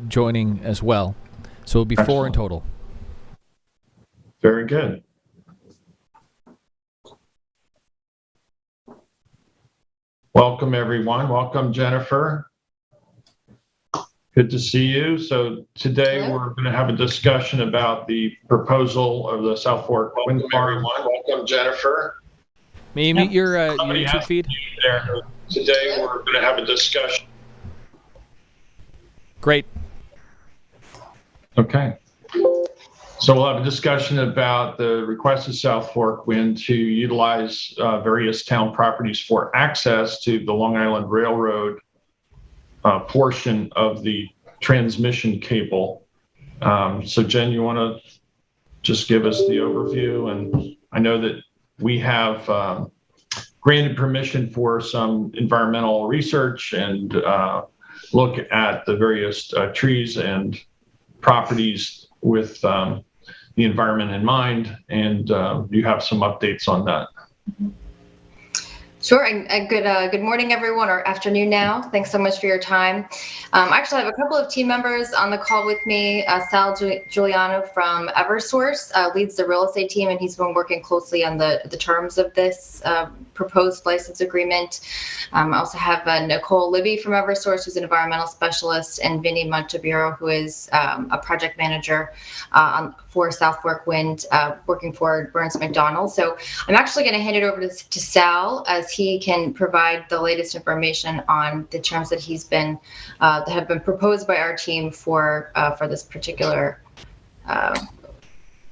joining as well. So it'll be Excellent. 4 in total. Very good. Welcome, everyone. Welcome, Jennifer. Good to see you. So today we're going to have a discussion about the proposal of the South Fork Wind Farm. Welcome, Jennifer. May you mute your YouTube feed? There. Today we're going to have a discussion. Great. Okay. So we'll have a discussion about the request of South Fork Wind to utilize various town properties for access to the Long Island Railroad portion of the transmission cable. So Jen, you want to just give us the overview? And I know that we have granted permission for some environmental research and look at the various trees and properties with the environment in mind, and you have some updates on that. Sure, and good morning, everyone, or afternoon now. Thanks so much for your time. I actually have a couple of team members on the call with me. Sal Giuliano from Eversource leads the real estate team, and he's been working closely on the terms of this proposed license agreement. I also have Nicole Libby from Eversource, who's an environmental specialist, and Vinny Montebiero, who is a project manager for South Fork Wind, working for Burns McDonnell. So I'm actually going to hand it over to Sal, as he can provide the latest information on the terms that that have been proposed by our team for this particular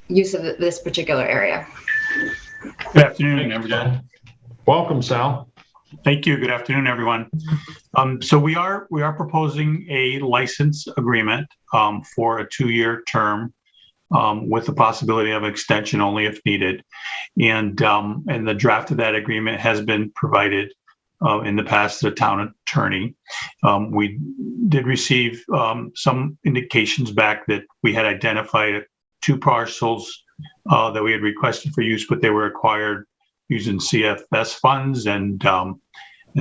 use of this particular area. Good afternoon, everyone. Welcome, Sal. Thank you. Good afternoon, everyone. So we are proposing a license agreement for a 2-year term with the possibility of extension only if needed. And the draft of that agreement has been provided in the past to the town attorney. We did receive some indications back that we had identified 2 parcels that we had requested for use, but they were acquired using CFS funds. And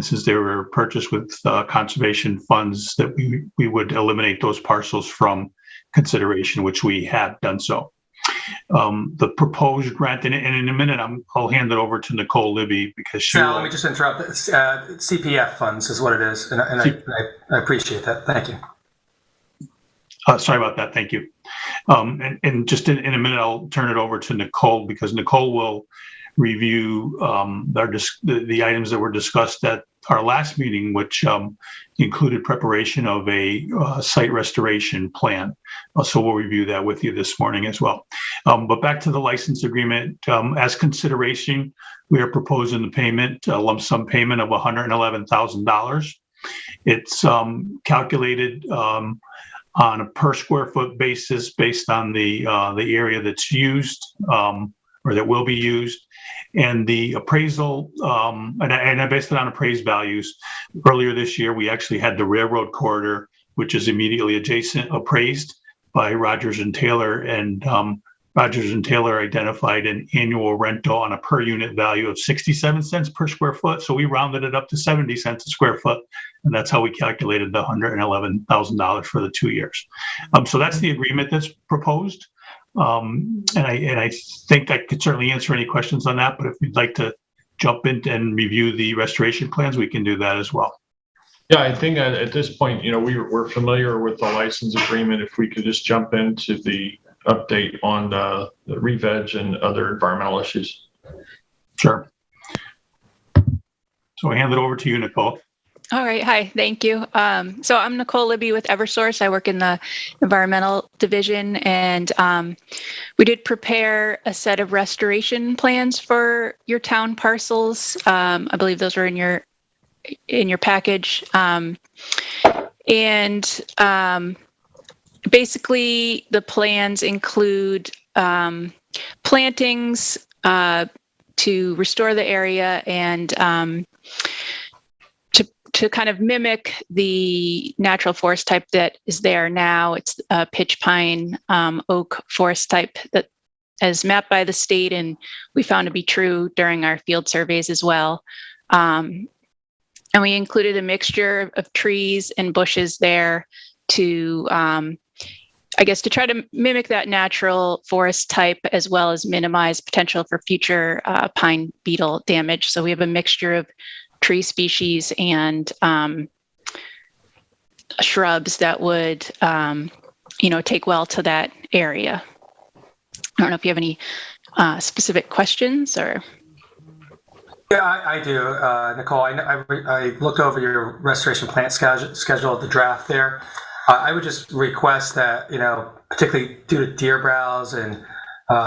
since they were purchased with conservation funds, that we would eliminate those parcels from consideration, which we have done so. The proposed grant, and in a minute I'll hand it over to Nicole Libby, because she Sal, let me just interrupt. CPF funds is what it is, and I appreciate that. Thank you. Sorry about that. Thank you. And just in a minute I'll turn it over to Nicole, because Nicole will review the items that were discussed at our last meeting, which included preparation of a site restoration plan. So we'll review that with you this morning as well. But back to the license agreement, as consideration, we are proposing the payment, a lump sum payment of $111,000. It's calculated on a per square foot basis based on the area that's used or that will be used. And the appraisal, and I based it on appraised values. Earlier this year, we actually had the railroad corridor, which is immediately adjacent, appraised by Rogers and Taylor, and Rogers and Taylor identified an annual rental on a per unit value of 67 cents per square foot. So we rounded it up to 70 cents a square foot. And that's how we calculated the $111,000 for the 2 years. So that's the agreement that's proposed. And I think I could certainly answer any questions on that, but if you'd like to jump in and review the restoration plans, we can do that as well. Yeah, I think at this point, we're familiar with the license agreement. If we could just jump into the update on the re-veg and other environmental issues. Sure. So I hand it over to you, Nicole. All right. Hi. Thank you. So I'm Nicole Libby with Eversource. I work in the environmental division, and we did prepare a set of restoration plans for your town parcels. I believe those were in your package. Basically, the plans include plantings to restore the area and to kind of mimic the natural forest type that is there now. It's a pitch pine oak forest type that is mapped by the state, and we found to be true during our field surveys as well. And we included a mixture of trees and bushes there to to try to mimic that natural forest type, as well as minimize potential for future pine beetle damage. So we have a mixture of tree species and shrubs that would, take well to that area. I don't know if you have any specific questions or. Yeah, I do, Nicole. I looked over your restoration plant schedule, the draft there. I would just request that, particularly due to deer browse and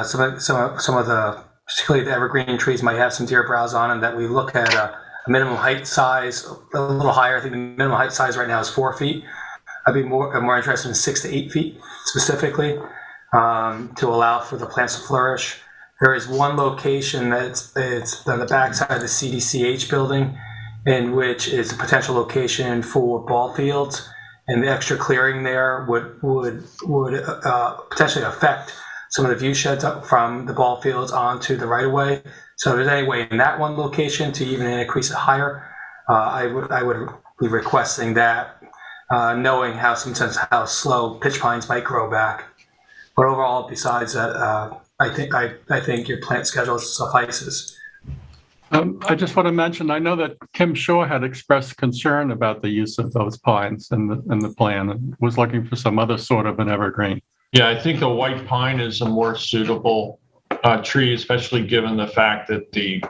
some of the, particularly the evergreen trees might have some deer browse on them, that we look at a minimum height size a little higher. I think the minimum height size right now is 4 feet. I'd be more interested in 6 to 8 feet specifically to allow for the plants to flourish. There is one location that's on the backside of the CDCH building, in which is a potential location for ball fields, and the extra clearing there would potentially affect some of the view sheds up from the ball fields onto the right of way. So if there's any way in that one location to even increase it higher, I would be requesting that, knowing how slow pitch pines might grow back. But overall, besides that, I think your plant schedule suffices. I just want to mention, I know that Kim Shaw had expressed concern about the use of those pines in the plan and was looking for some other sort of an evergreen. Yeah, I think the white pine is a more suitable tree, especially given the fact that the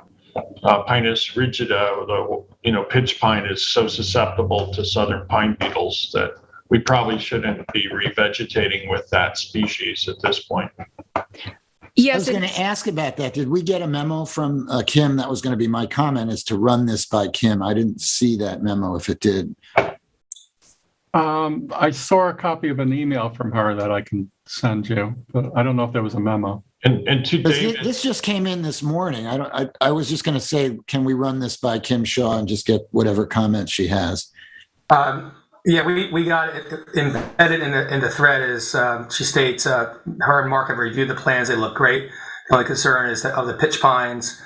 Pinus rigida, or the pitch pine, is so susceptible to southern pine beetles that we probably shouldn't be revegetating with that species at this point. Yes, I was going to ask about that. Did we get a memo from Kim? That was going to be my comment, is to run this by Kim. I didn't see that memo if it did. I saw a copy of an email from her that I can send you, but I don't know if there was a memo. And to David, this just came in this morning. I was just going to say, can we run this by Kim Shaw and just get whatever comments she has? Yeah, we got it embedded in the thread. Is she states her and Mark have reviewed the plans. They look great. The only concern is that of the pitch pines,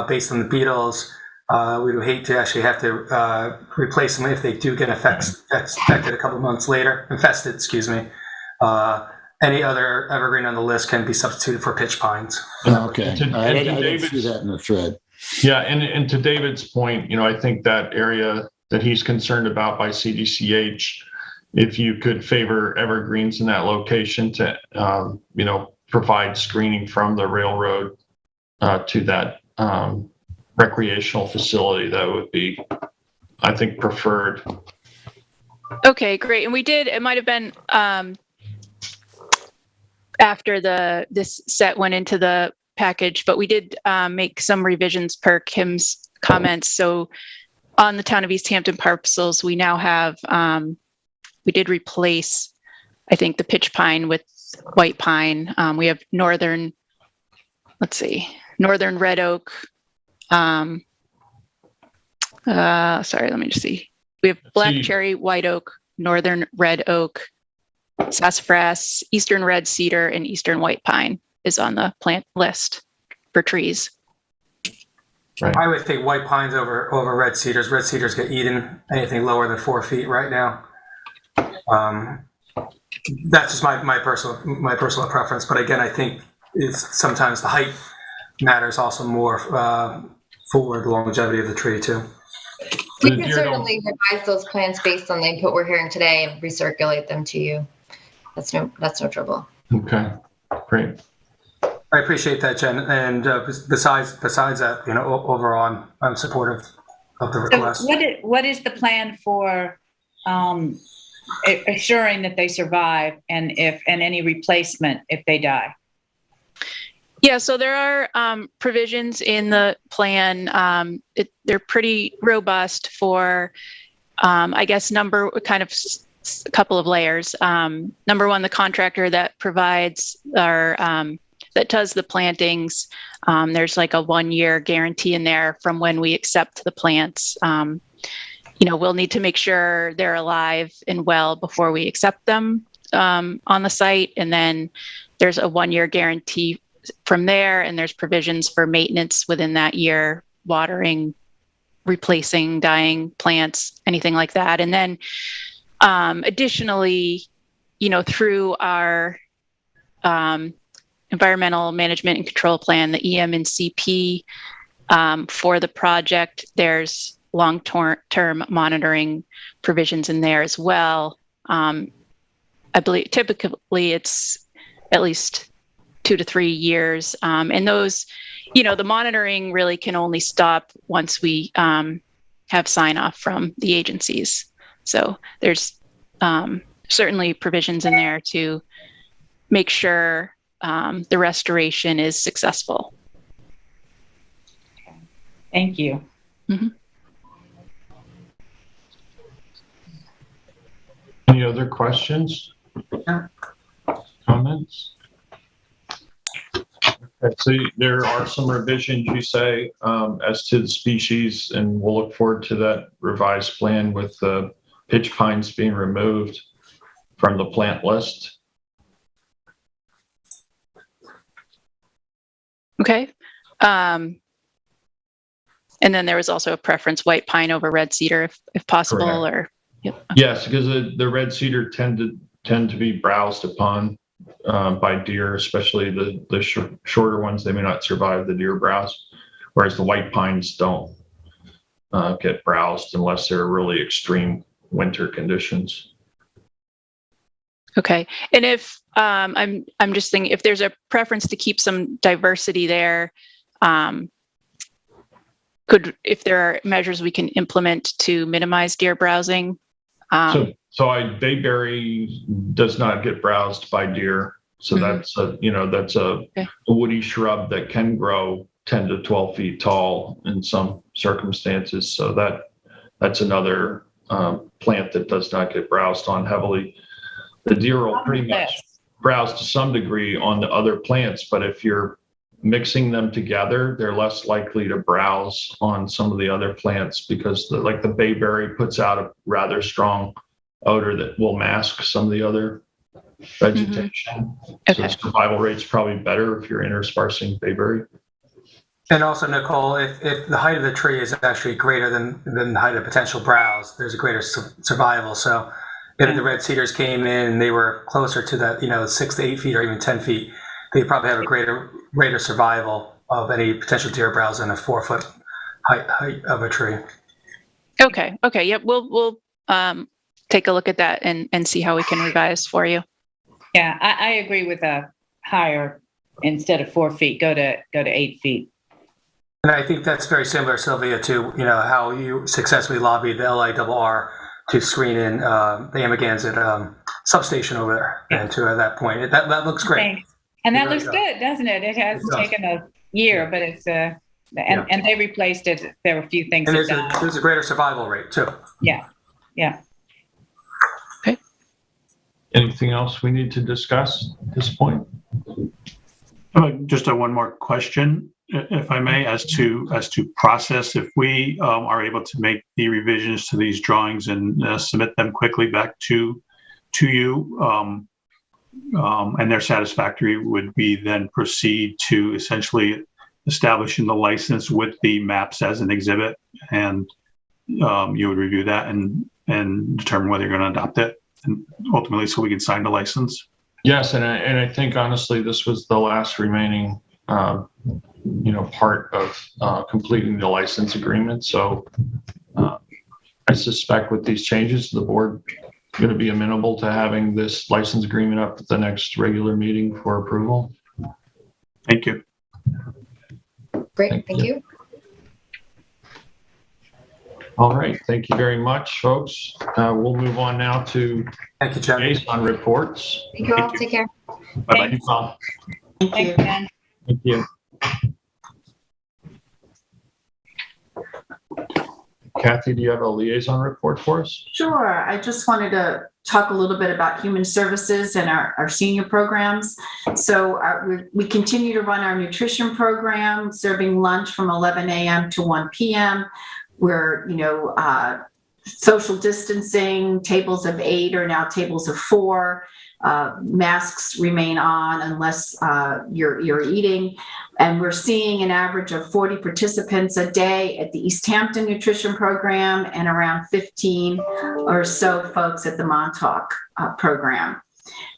based on the beetles, we would hate to actually have to replace them if they do get infected a couple months later. Infested, excuse me. Any other evergreen on the list can be substituted for pitch pines. Okay, I didn't see that in the thread. Yeah, and to David's point, I think that area that he's concerned about by CDCH, if you could favor evergreens in that location to, provide screening from the railroad to that recreational facility, that would be, I think, preferred. Okay, great. And we did, it might have been after this set went into the package, but we did make some revisions per Kim's comments. So on the town of East Hampton parcels, we now have, we did replace, I think, the pitch pine with white pine. We have northern red oak. Sorry, let me just see. We have black cherry, white oak, northern red oak, sassafras, eastern red cedar, and eastern white pine is on the plant list for trees. I would think white pines over red cedars. Red cedars get eaten anything lower than 4 feet right now. That's just my personal preference. But again, I think it's sometimes the height matters also more for the longevity of the tree too. We can certainly revise those plans based on the input we're hearing today and recirculate them to you. That's no trouble. Okay, great. I appreciate that, Jen. And besides that, overall, I'm supportive of the request. So what is the plan for assuring that they survive and any replacement if they die? Yeah, so there are provisions in the plan. They're pretty robust for, I guess, a couple of layers. Number one, the contractor that provides that does the plantings, there's like a 1-year guarantee in there from when we accept the plants. We'll need to make sure they're alive and well before we accept them on the site. And then there's a 1-year guarantee from there, and there's provisions for maintenance within that year, watering, replacing dying plants, anything like that. And then additionally, through our environmental management and control plan, the EM and CP, for the project, there's long-term monitoring provisions in there as well. I believe typically it's at least 2 to 3 years. And those, the monitoring really can only stop once we have sign off from the agencies. So there's certainly provisions in there to make sure the restoration is successful. Thank you. Mm-hmm. Any other questions? Comments? Okay, so there are some revisions, you say, as to the species, and we'll look forward to that revised plan with the pitch pines being removed from the plant list. Okay. And then there was also a preference white pine over red cedar if possible. Correct. Or yep. Yes, because the red cedar tend to be browsed upon by deer, especially the shorter ones. They may not survive the deer browse, whereas the white pines don't get browsed unless they're really extreme winter conditions. Okay. And if I'm just thinking if there's a preference to keep some diversity there, if there are measures we can implement to minimize deer browsing. So bayberry does not get browsed by deer. So that's a woody shrub that can grow 10 to 12 feet tall in some circumstances. So that's another plant that does not get browsed on heavily. The deer will pretty much browse to some degree on the other plants, but if you're mixing them together, they're less likely to browse on some of the other plants because the bayberry puts out a rather strong odor that will mask some of the other vegetation. So the survival rate's probably better if you're interspersing bayberry. And also, Nicole, if the height of the tree is actually greater than the height of potential browse, there's a greater survival. So if the red cedars came in and they were closer to that, 6 to 8 feet or even 10 feet, they probably have a greater survival of any potential deer browse than a 4-foot height of a tree. Okay. Yep. We'll take a look at that and see how we can revise for you. Yeah, I agree with a higher instead of 4 feet, go to 8 feet. And I think that's very similar, Sylvia, to how you successfully lobbied the LIRR to screen in the Amagansett substation over there. And to that point, that looks great. Thanks. And that looks good, doesn't it? It has taken a year, but it's and they replaced it. There were a few things. And there's a greater survival rate too. Yeah. Okay. Anything else we need to discuss at this point? Just one more question, if I may, as to process. If we are able to make the revisions to these drawings and submit them quickly back to you, and they're satisfactory, would we then proceed to essentially establishing the license with the maps as an exhibit, and you would review that and determine whether you're going to adopt it, and ultimately so we can sign the license? Yes, and I think honestly this was the last remaining part of completing the license agreement. So I suspect with these changes, the board is going to be amenable to having this license agreement up at the next regular meeting for approval. Thank you. Great, thank you. All right, thank you very much, folks. We'll move on now to liaison reports. Thank you all. Take care. Bye-bye. You all. Thank you, Ben. Thank you. Kathy, do you have a liaison report for us? Sure. I just wanted to talk a little bit about human services and our senior programs. So we continue to run our nutrition program, serving lunch from 11 a.m. to 1 p.m. We're, social distancing, tables of 8 are now tables of 4. Masks remain on unless you're eating. And we're seeing an average of 40 participants a day at the East Hampton nutrition program and around 15 or so folks at the Montauk program.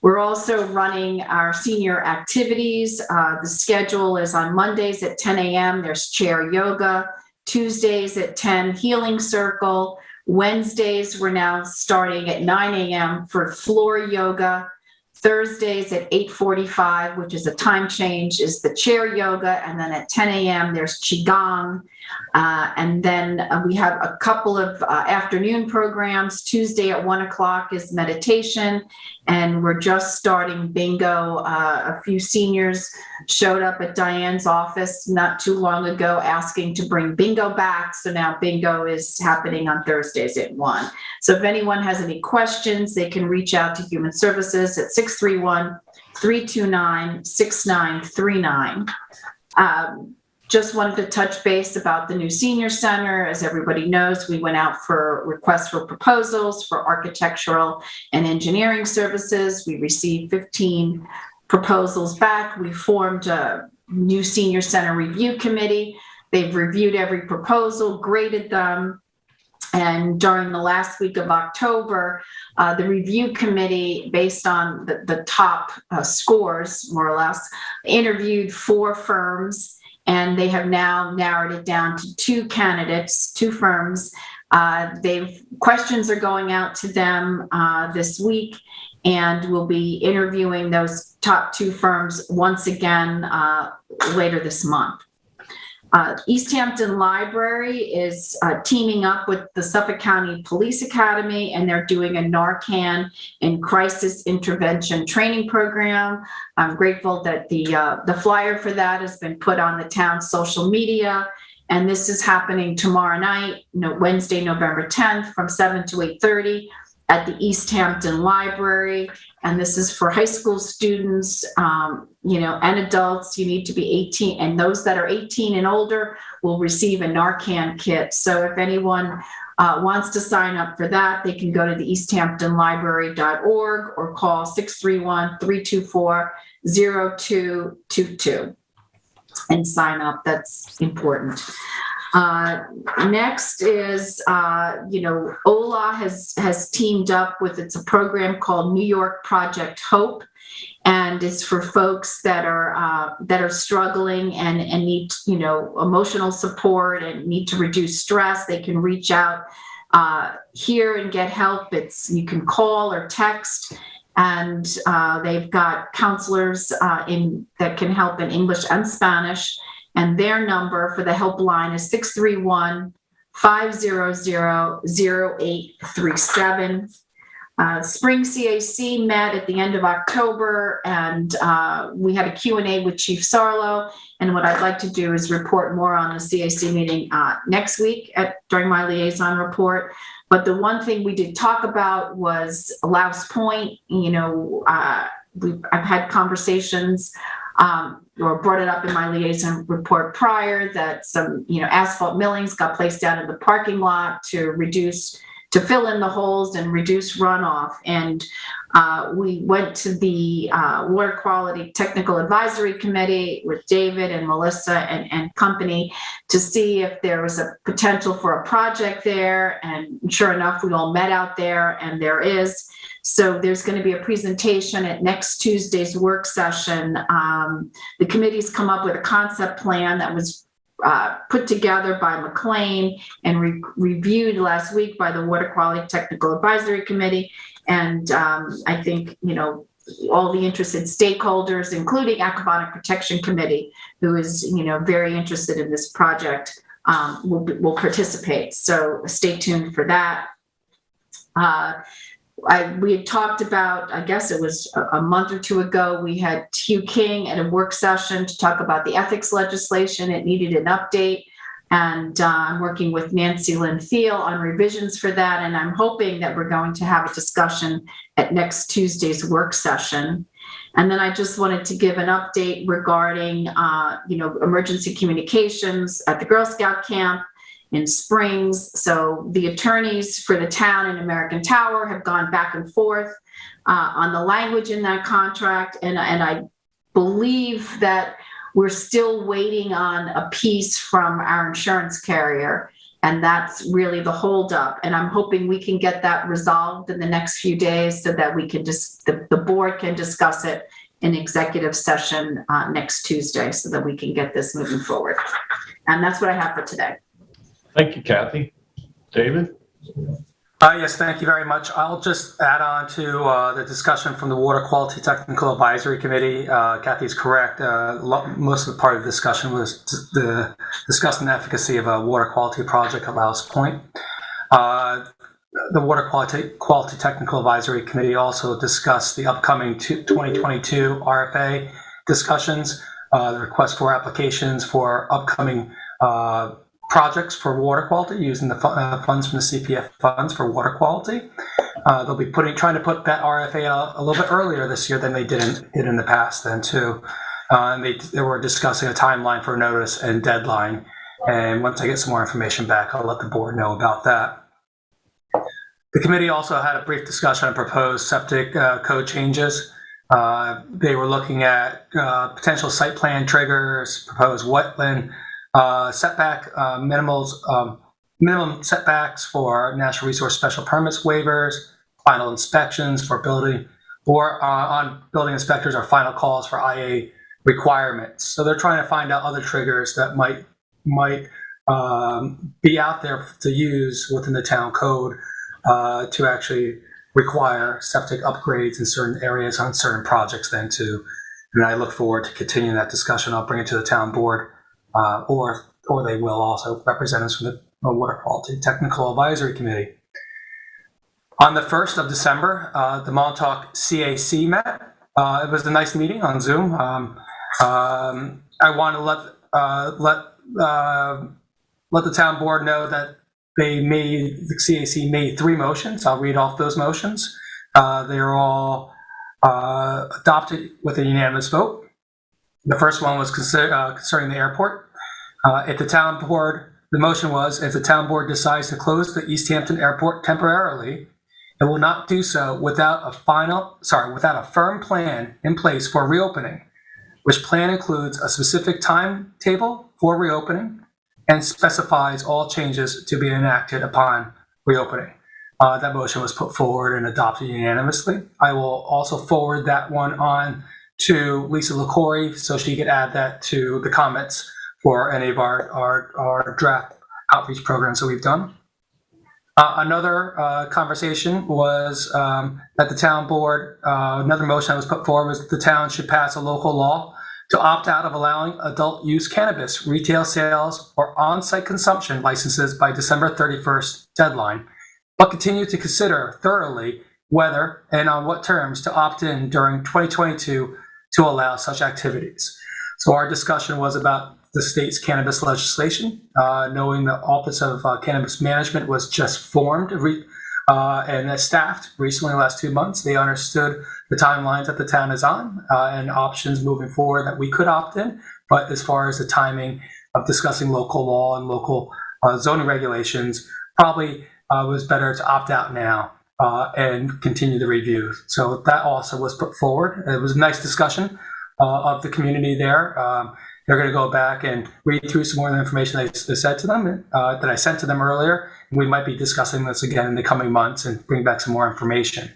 We're also running our senior activities. The schedule is on Mondays at 10 a.m. There's chair yoga. Tuesdays at 10, healing circle. Wednesdays, we're now starting at 9 a.m. for floor yoga. Thursdays at 8:45, which is a time change, is the chair yoga. And then at 10 a.m., there's Qigong. And then we have a couple of afternoon programs. Tuesday at 1 o'clock is meditation. And we're just starting bingo. A few seniors showed up at Diane's office not too long ago asking to bring bingo back. So now bingo is happening on Thursdays at 1. So if anyone has any questions, they can reach out to Human Services at 631-329-6939. Just wanted to touch base about the new senior center. As everybody knows, we went out for requests for proposals for architectural and engineering services. We received 15 proposals back. We formed a new senior center review committee. They've reviewed every proposal, graded them. And during the last week of October, the review committee, based on the top scores, more or less, interviewed 4 firms. And they have now narrowed it down to 2 candidates, 2 firms. Questions are going out to them this week, and we'll be interviewing those top 2 firms once again later this month. East Hampton Library is teaming up with the Suffolk County Police Academy, and they're doing a Narcan and crisis intervention training program. I'm grateful that the flyer for that has been put on the town's social media, and this is happening tomorrow night, Wednesday, November 10th, from 7 to 8:30 at the East Hampton Library. And this is for high school students, and adults. You need to be 18, and those that are 18 and older will receive a Narcan kit. So if anyone wants to sign up for that, they can go to the easthamptonlibrary.org or call 631-324-0222 and sign up. That's important. Next is, OLA has teamed up with, it's a program called New York Project Hope, and it's for folks that are struggling and need, emotional support and need to reduce stress. They can reach out here and get help. You can call or text, and they've got counselors that can help in English and Spanish. And their number for the helpline is 631-500-0837. Spring CAC met at the end of October, and we had a Q&A with Chief Sarlo. And what I'd like to do is report more on the CAC meeting next week during my liaison report. But the one thing we did talk about was Laos Point. I've had conversations or brought it up in my liaison report prior that some, asphalt millings got placed down in the parking lot to reduce to fill in the holes and reduce runoff. And we went to the Water Quality Technical Advisory Committee with David and Melissa and company to see if there was a potential for a project there. And sure enough, we all met out there, and there is. So there's going to be a presentation at next Tuesday's work session. The committee's come up with a concept plan that was put together by McLean and reviewed last week by the Water Quality Technical Advisory Committee. And I think, all the interested stakeholders, including Aquaponic Protection Committee, who is, very interested in this project, will participate. So stay tuned for that. We had talked about, I guess it was a month or two ago, we had Hugh King at a work session to talk about the ethics legislation. It needed an update. And I'm working with Nancy Lynn Thiel on revisions for that. And I'm hoping that we're going to have a discussion at next Tuesday's work session. And then I just wanted to give an update regarding, emergency communications at the Girl Scout camp in Springs. So the attorneys for the town in American Tower have gone back and forth on the language in that contract. And I believe that we're still waiting on a piece from our insurance carrier. And that's really the holdup. And I'm hoping we can get that resolved in the next few days so that we can the board can discuss it in executive session next Tuesday so that we can get this moving forward. And that's what I have for today. Thank you, Kathy. David? Yes, thank you very much. I'll just add on to the discussion from the Water Quality Technical Advisory Committee. Kathy's correct. Most of the part of the discussion was discussing the efficacy of a water quality project at Laos Point. The Water Quality Technical Advisory Committee also discussed the upcoming 2022 RFA discussions, the request for applications for upcoming projects for water quality using the funds from the CPF funds for water quality. They'll be trying to put that RFA out a little bit earlier this year than they did in the past then too. And they were discussing a timeline for notice and deadline. And once I get some more information back, I'll let the board know about that. The committee also had a brief discussion on proposed septic code changes. They were looking at potential site plan triggers, proposed wetland setback minimum setbacks for natural resource special permits waivers, final inspections for building or on building inspectors or final calls for IA requirements. So they're trying to find out other triggers that might be out there to use within the town code to actually require septic upgrades in certain areas on certain projects then too. And I look forward to continuing that discussion. I'll bring it to the town board. Or they will also representatives from the Water Quality Technical Advisory Committee. On the 1st of December, the Montauk CAC met. It was a nice meeting on Zoom. I want to let the town board know that the CAC made 3 motions. I'll read off those motions. They are all adopted with a unanimous vote. The first one was concerning the airport. If the town board, the motion was, if the town board decides to close the East Hampton Airport temporarily, it will not do so without a firm plan in place for reopening, which plan includes a specific timetable for reopening and specifies all changes to be enacted upon reopening. That motion was put forward and adopted unanimously. I will also forward that one on to Lisa LaCory so she could add that to the comments for any of our draft outreach programs that we've done. Another conversation was at the town board. Another motion that was put forward was the town should pass a local law to opt out of allowing adult use cannabis retail sales or on-site consumption licenses by December 31st deadline, but continue to consider thoroughly whether and on what terms to opt in during 2022 to allow such activities. So our discussion was about the state's cannabis legislation, knowing the Office of Cannabis Management was just formed and staffed recently in the last 2 months. They understood the timelines that the town is on and options moving forward that we could opt in. But as far as the timing of discussing local law and local zoning regulations, probably was better to opt out now and continue the review. So that also was put forward. It was a nice discussion of the community there. They're going to go back and read through some more of the information they said to them that I sent to them earlier. We might be discussing this again in the coming months and bring back some more information.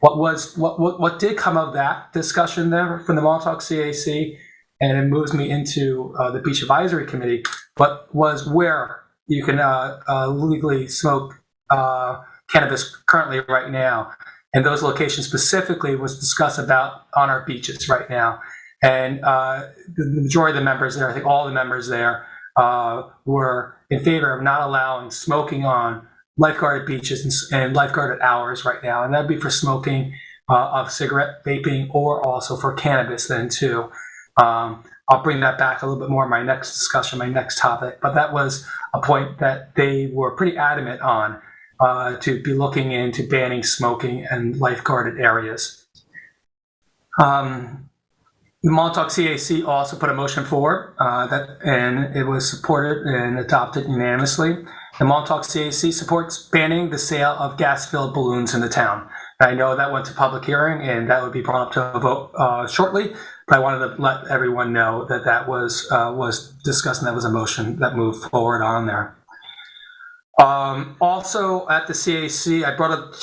What did come of that discussion there from the Montauk CAC, and it moves me into the Beach Advisory Committee, but was where you can legally smoke cannabis currently right now. And those locations specifically was discussed about on our beaches right now. And the majority of the members there, I think all the members there, were in favor of not allowing smoking on lifeguarded beaches and lifeguarded hours right now. And that'd be for smoking of cigarette, vaping, or also for cannabis then too. I'll bring that back a little bit more in my next discussion, my next topic. But that was a point that they were pretty adamant on, to be looking into banning smoking in lifeguarded areas. The Montauk CAC also put a motion forward, and it was supported and adopted unanimously. The Montauk CAC supports banning the sale of gas-filled balloons in the town. I know that went to public hearing, and that would be brought up to a vote shortly, but I wanted to let everyone know that that was discussed, and that was a motion that moved forward on there. Also at the CAC, I brought up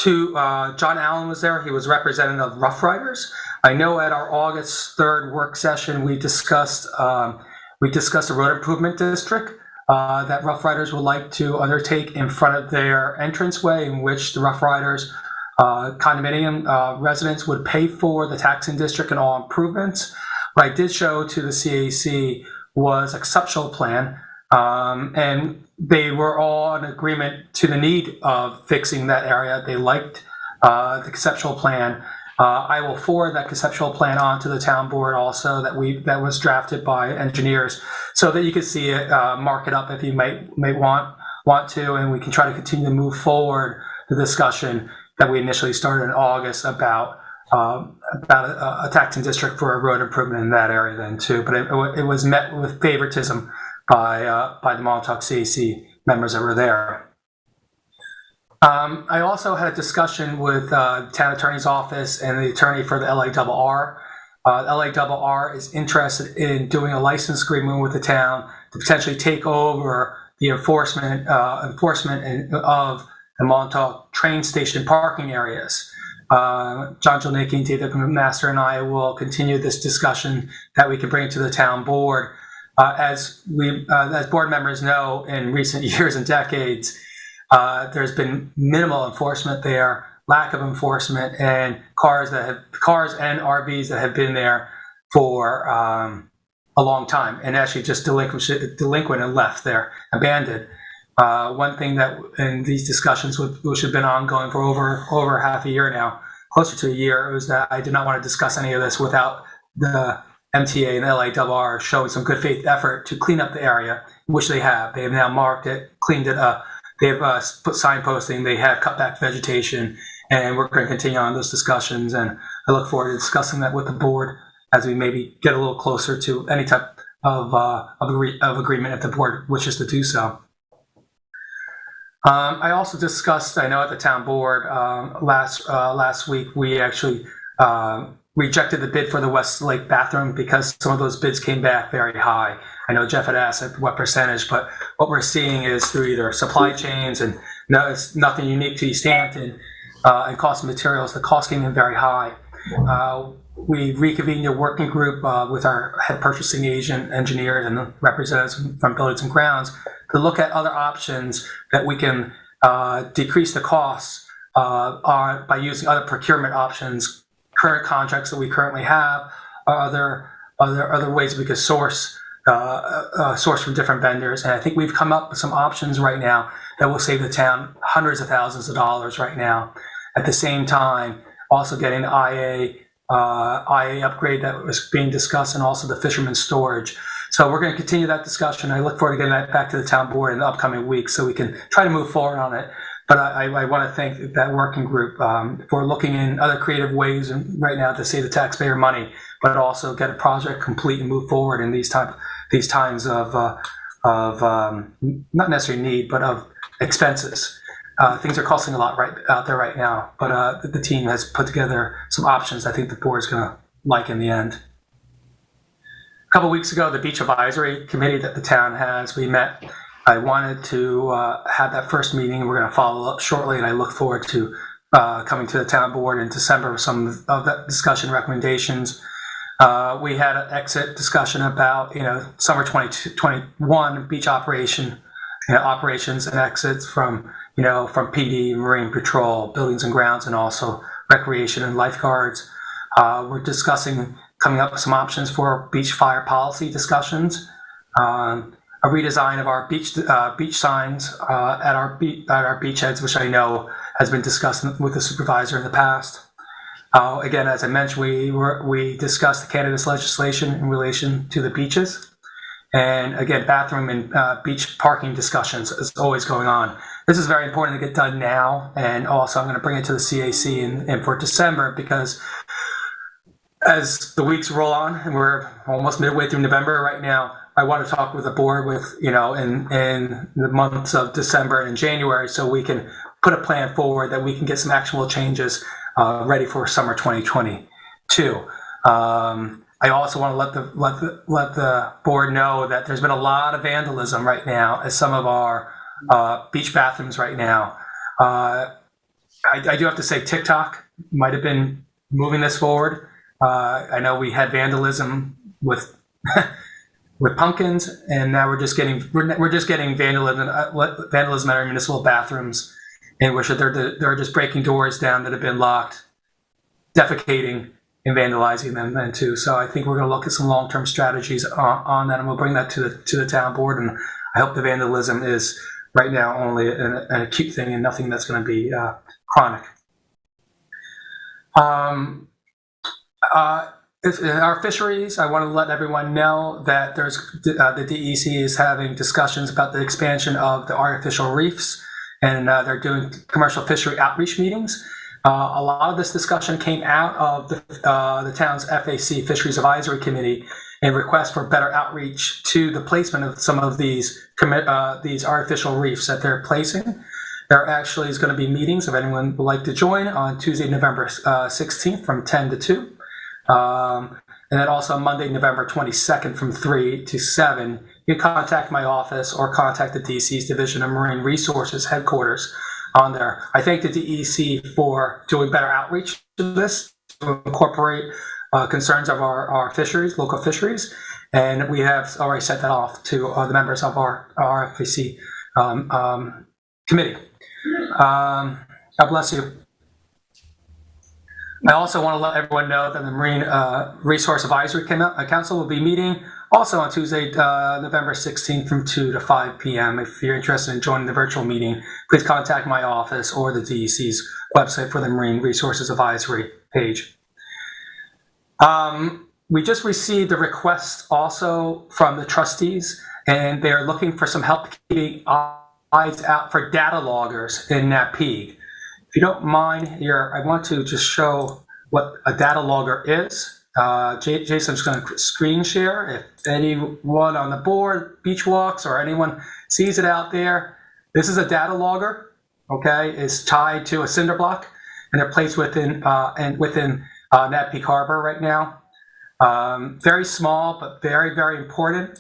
John Allen was there. He was representative of Rough Riders. I know at our August 3rd work session, we discussed a road improvement district that Rough Riders would like to undertake in front of their entranceway, in which the Rough Riders condominium residents would pay for the taxing district and all improvements. What I did show to the CAC was a conceptual plan, and they were all in agreement to the need of fixing that area. They liked the conceptual plan. I will forward that conceptual plan on to the town board also that was drafted by engineers, so that you can see it, mark it up if you may want to, and we can try to continue to move forward the discussion that we initially started in August about a taxing district for a road improvement in that area then too. But it was met with favoritism by the Montauk CAC members that were there. I also had a discussion with the town attorney's office and the attorney for the LARR. LARR is interested in doing a license agreement with the town to potentially take over the enforcement of the Montauk train station parking areas. John Jelnicki, David Master, and I will continue this discussion that we can bring to the town board. As board members know, in recent years and decades, there's been minimal enforcement there, lack of enforcement, and cars and RVs that have been there for a long time and actually just delinquent and left there, abandoned. One thing that in these discussions, which have been ongoing for over half a year now, closer to a year, was that I did not want to discuss any of this without the MTA and LARR showing some good faith effort to clean up the area, which they have. They have now marked it, cleaned it up. They have put signposting. They have cut back vegetation, and we're going to continue on those discussions. And I look forward to discussing that with the board as we maybe get a little closer to any type of agreement if the board wishes to do so. I also discussed, I know at the town board last week, we actually rejected the bid for the West Lake bathroom because some of those bids came back very high. I know Jeff had asked at what percentage, but what we're seeing is through either supply chains, and no, it's nothing unique to East Hampton, and cost of materials, the cost came in very high. We reconvened a working group with our head purchasing agent, engineers, and the representatives from Buildings and Grounds to look at other options that we can decrease the costs by using other procurement options, current contracts that we currently have, other ways we could source from different vendors. And I think we've come up with some options right now that will save the town hundreds of thousands of dollars right now. At the same time, also getting the IA upgrade that was being discussed, and also the fisherman's storage. So we're going to continue that discussion. I look forward to getting that back to the town board in the upcoming weeks so we can try to move forward on it. But I want to thank that working group for looking in other creative ways and right now to save the taxpayer money, but also get a project complete and move forward in these times of not necessarily need, but of expenses. things are costing a lot right out there right now, but the team has put together some options I think the board's going to like in the end. A couple weeks ago, the Beach Advisory Committee that the town has, we met. I wanted to have that first meeting. We're going to follow up shortly, and I look forward to coming to the town board in December with some of that discussion recommendations. We had an exit discussion about, summer 2021 beach operations and exits from PD, Marine Patrol, Buildings and Grounds, and also Recreation and Lifeguards. We're discussing coming up with some options for beach fire policy discussions, a redesign of our beach signs at our beachheads, which I know has been discussed with the supervisor in the past. Again, as I mentioned, we discussed the cannabis legislation in relation to the beaches. And again, bathroom and beach parking discussions is always going on. This is very important to get done now. And also I'm going to bring it to the CAC and for December, because as the weeks roll on and we're almost midway through November right now, I want to talk with the board in the months of December and January, so we can put a plan forward that we can get some actionable changes ready for summer 2022. I also want to let the board know that there's been a lot of vandalism right now at some of our beach bathrooms right now. I do have to say TikTok might have been moving this forward. I know we had vandalism with with pumpkins, and now we're just getting vandalism at our municipal bathrooms, in which they're just breaking doors down that have been locked, defecating and vandalizing them then too. So I think we're going to look at some long-term strategies on that, and we'll bring that to the town board. And I hope the vandalism is right now only an acute thing and nothing that's going to be chronic. Our fisheries, I want to let everyone know that there's the DEC is having discussions about the expansion of the artificial reefs, and they're doing commercial fishery outreach meetings. A lot of this discussion came out of the town's FAC Fisheries Advisory Committee and request for better outreach to the placement of some of these artificial reefs that they're placing. There actually is going to be meetings, if anyone would like to join, on Tuesday, November 16th from 10 to 2. And then also Monday, November 22nd from 3 to 7. You can contact my office or contact the DEC's Division of Marine Resources headquarters on there. I thank the DEC for doing better outreach to this, to incorporate concerns of our fisheries, local fisheries. And we have already sent that off to the members of our FAC committee. God bless you. I also want to let everyone know that the Marine Resource Advisory Council will be meeting also on Tuesday, November 16th from 2 to 5 p.m. If you're interested in joining the virtual meeting, please contact my office or the DEC's website for the Marine Resources Advisory page. We just received a request also from the trustees, and they're looking for some help getting eyes out for data loggers in Napeague. If you don't mind here, I want to just show what a data logger is. Jason's going to screen share. If anyone on the board, Beach Walks, or anyone sees it out there, this is a data logger, okay? It's tied to a cinder block, and they're placed within Napeague Harbor right now. Very small, but very, very important.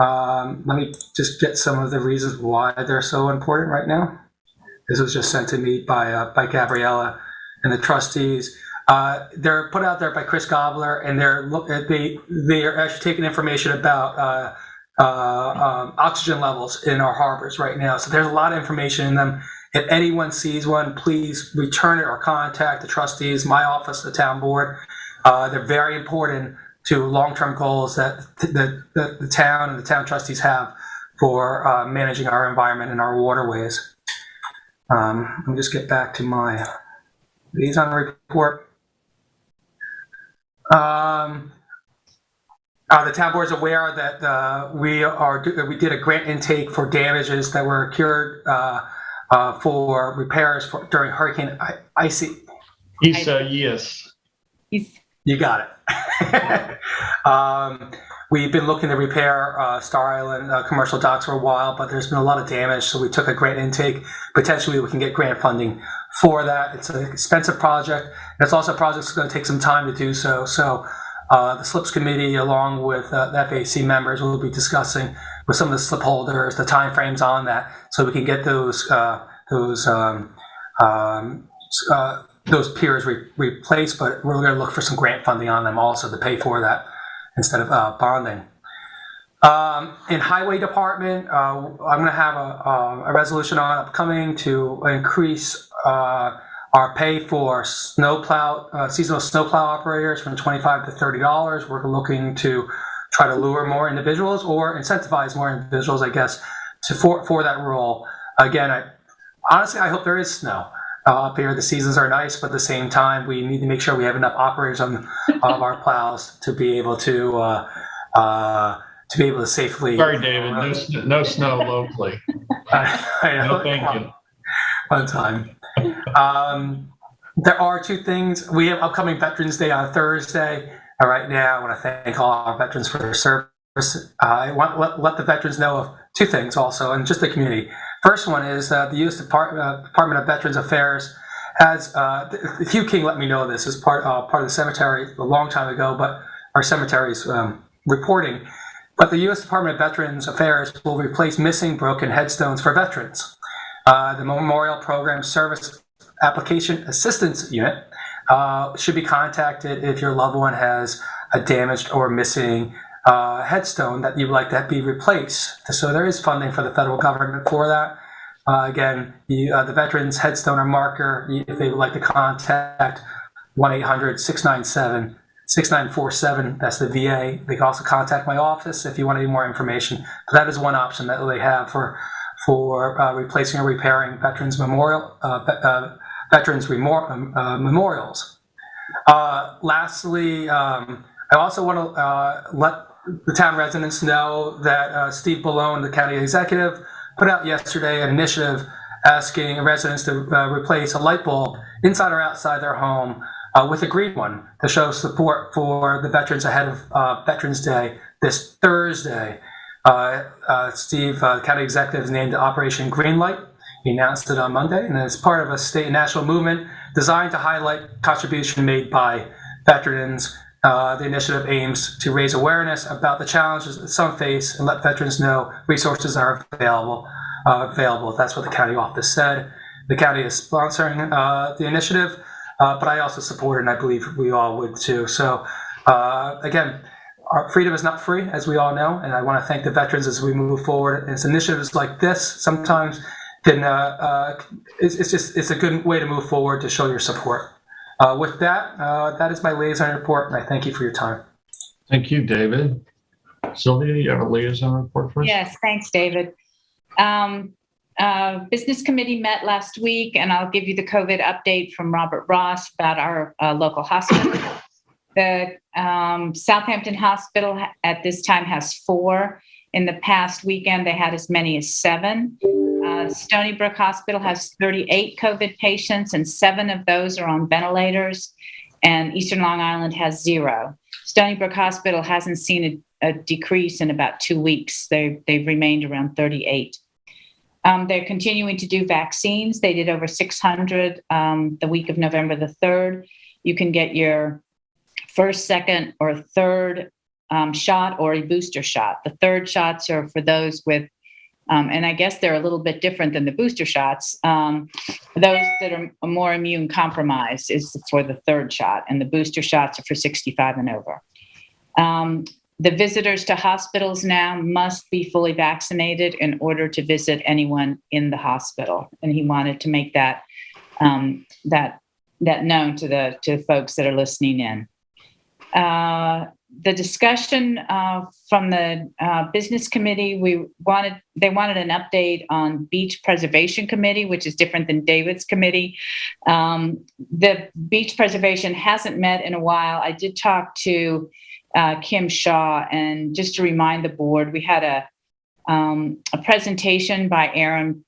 Let me just get some of the reasons why they're so important right now. This was just sent to me by Gabriella and the trustees. They're put out there by Chris Gobler, and they are actually taking information about oxygen levels in our harbors right now. So there's a lot of information in them. If anyone sees one, please return it or contact the trustees, my office, the town board. They're very important to long-term goals that the town and the town trustees have for managing our environment and our waterways. Let me just get back to my liaison report. The town board is aware that we did a grant intake for damages that were incurred for repairs during Hurricane Isaias. Yes. You got it. we've been looking to repair Star Island commercial docks for a while, but there's been a lot of damage, so we took a grant intake. Potentially, we can get grant funding for that. It's an expensive project, and it's also a project that's going to take some time to do so. So the SLIPs committee, along with the FAC members, will be discussing with some of the slip holders the timeframes on that, so we can get those piers replaced. But we're going to look for some grant funding on them also to pay for that instead of bonding. In Highway Department, I'm going to have a resolution on upcoming to increase our pay for snowplow, seasonal snowplow operators from $25 to $30. We're looking to try to lure more individuals or incentivize more individuals, I guess, for that role. Again, honestly, I hope there is snow up here. The seasons are nice, but at the same time, we need to make sure we have enough operators on our plows to be able to safely. Sorry, David, no snow locally. I know. No, thank you. One time. There are two things. We have upcoming Veterans Day on Thursday. Right now, I want to thank all our veterans for their service. I want to let the veterans know of two things also, and just the community. First one is the U.S. Department of Veterans Affairs has, Hugh King let me know this as part of the cemetery a long time ago, but our cemetery's reporting. But the U.S. Department of Veterans Affairs will replace missing broken headstones for veterans. The Memorial Program Service Application Assistance Unit should be contacted if your loved one has a damaged or missing headstone that you'd like that be replaced. So there is funding for the federal government for that. Again, the veterans headstone or marker, if they would like to contact 1-800-697-6947, that's the VA. They can also contact my office if you want any more information. But that is one option that they have for replacing or repairing veterans memorials. Lastly, I also want to let the town residents know that Steve Ballone, the county executive, put out yesterday an initiative asking residents to replace a light bulb inside or outside their home with a green one to show support for the veterans ahead of Veterans Day this Thursday. Steve, the county executive, has named Operation Greenlight. He announced it on Monday, and it's part of a state and national movement designed to highlight contribution made by veterans. The initiative aims to raise awareness about the challenges that some face and let veterans know resources are available. That's what the county office said. The county is sponsoring the initiative, but I also support it, and I believe we all would too. So again, our freedom is not free, as we all know, and I want to thank the veterans as we move forward. And it's initiatives like this sometimes can it's a good way to move forward to show your support. With that, that is my liaison report, and I thank you for your time. Thank you, David. Sylvia, you have a liaison report for us? Yes, thanks, David. Business committee met last week, and I'll give you the COVID update from Robert Ross about our local hospital. The Southampton Hospital at this time has 4. In the past weekend, they had as many as 7. Stony Brook Hospital has 38 COVID patients, and 7 of those are on ventilators, and Eastern Long Island has 0. Stony Brook Hospital hasn't seen a decrease in about 2 weeks. They've remained around 38. They're continuing to do vaccines. They did over 600 the week of November the 3rd. You can get your first, second, or third shot or a booster shot. The third shots are for those with and I guess they're a little bit different than the booster shots. Those that are more immune compromised is for the third shot, and the booster shots are for 65 and over. The visitors to hospitals now must be fully vaccinated in order to visit anyone in the hospital. And he wanted to make that known to folks that are listening in. The discussion from the business committee, they wanted an update on beach preservation committee, which is different than David's committee. The beach preservation hasn't met in a while. I did talk to Kim Shaw, and just to remind the board, we had a presentation by Aaron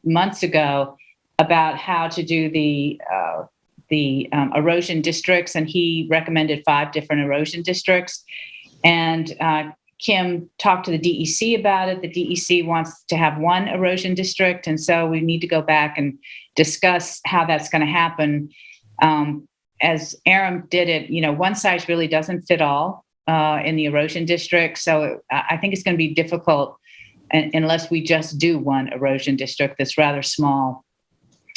months ago about how to do the erosion districts, and he recommended 5 different erosion districts. And Kim talked to the DEC about it. The DEC wants to have one erosion district. And so we need to go back and discuss how that's going to happen. As Aram did it, one size really doesn't fit all in the erosion district. So I think it's going to be difficult unless we just do one erosion district that's rather small.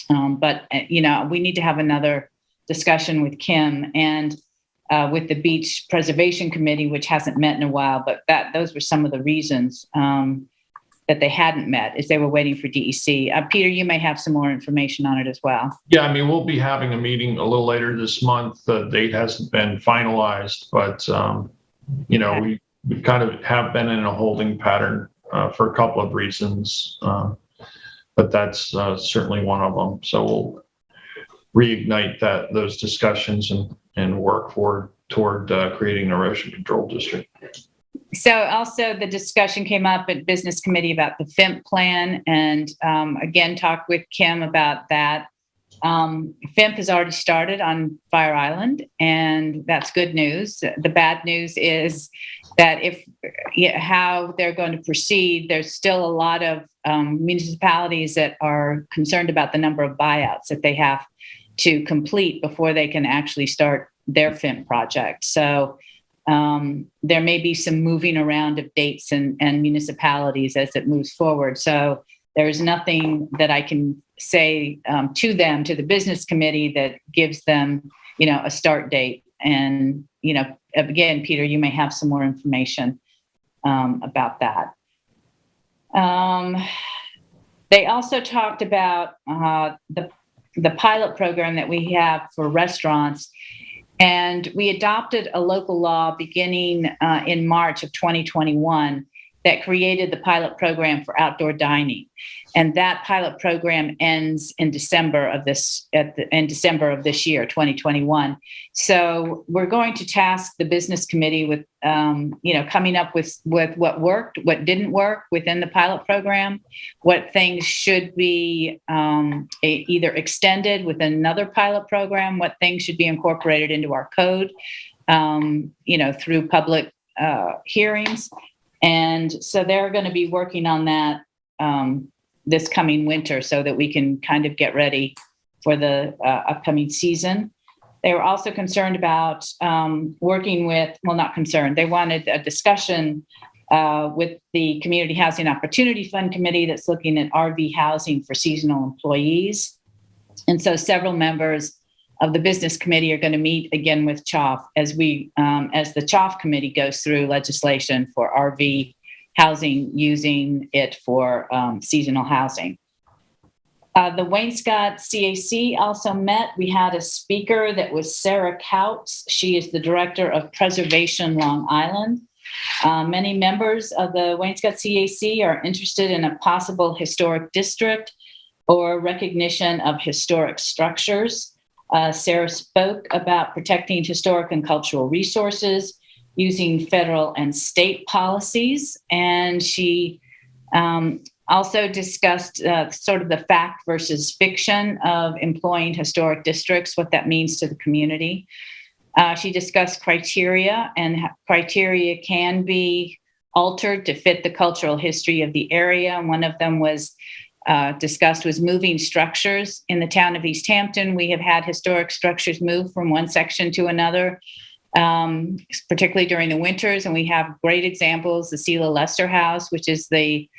But we need to have another discussion with Kim and with the Beach Preservation Committee, which hasn't met in a while. But those were some of the reasons that they hadn't met, is they were waiting for DEC. Peter, you may have some more information on it as well. Yeah, I mean, we'll be having a meeting a little later this month. The date hasn't been finalized, but we kind of have been in a holding pattern for a couple of reasons, but that's certainly one of them. So we'll reignite those discussions and work toward creating an erosion control district. So also the discussion came up at business committee about the FIMP plan, and again, talked with Kim about that. FIMP has already started on Fire Island, and that's good news. The bad news is that how they're going to proceed, there's still a lot of municipalities that are concerned about the number of buyouts that they have to complete before they can actually start their FIMP project. So there may be some moving around of dates and municipalities as it moves forward. So there's nothing that I can say to the business committee that gives them, a start date. And, again, Peter, you may have some more information about that. They also talked about the pilot program that we have for restaurants. And we adopted a local law beginning in March of 2021 that created the pilot program for outdoor dining. And that pilot program ends in December of this year, 2021. So we're going to task the business committee with, coming up with what worked, what didn't work within the pilot program, what things should be either extended with another pilot program, what things should be incorporated into our code, through public hearings. And so they're going to be working on that this coming winter so that we can kind of get ready for the upcoming season. They were also concerned about working with, not concerned, they wanted a discussion with the Community Housing Opportunity Fund Committee that's looking at RV housing for seasonal employees. And so several members of the business committee are going to meet again with CHOF as the CHOF committee goes through legislation for RV housing, using it for seasonal housing. The Wainscott CAC also met. We had a speaker that was Sarah Couts. She is the director of Preservation Long Island. Many members of the Wainscott CAC are interested in a possible historic district or recognition of historic structures. Sarah spoke about protecting historic and cultural resources using federal and state policies. And she also discussed sort of the fact versus fiction of employing historic districts, what that means to the community. She discussed criteria, and criteria can be altered to fit the cultural history of the area. And one of them was discussed was moving structures. In the town of East Hampton, we have had historic structures move from one section to another, particularly during the winters. And we have great examples. The Selah Lester House, which is the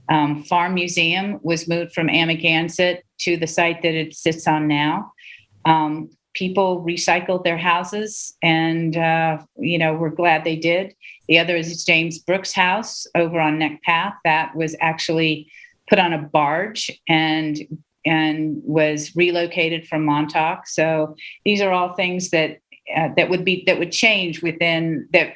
farm museum, was moved from Amagansett to the site that it sits on now. People recycled their houses, and we're glad they did. The other is James Brooks' house over on Neck Path. That was actually put on a barge and was relocated from Montauk. So these are all things that would change within, that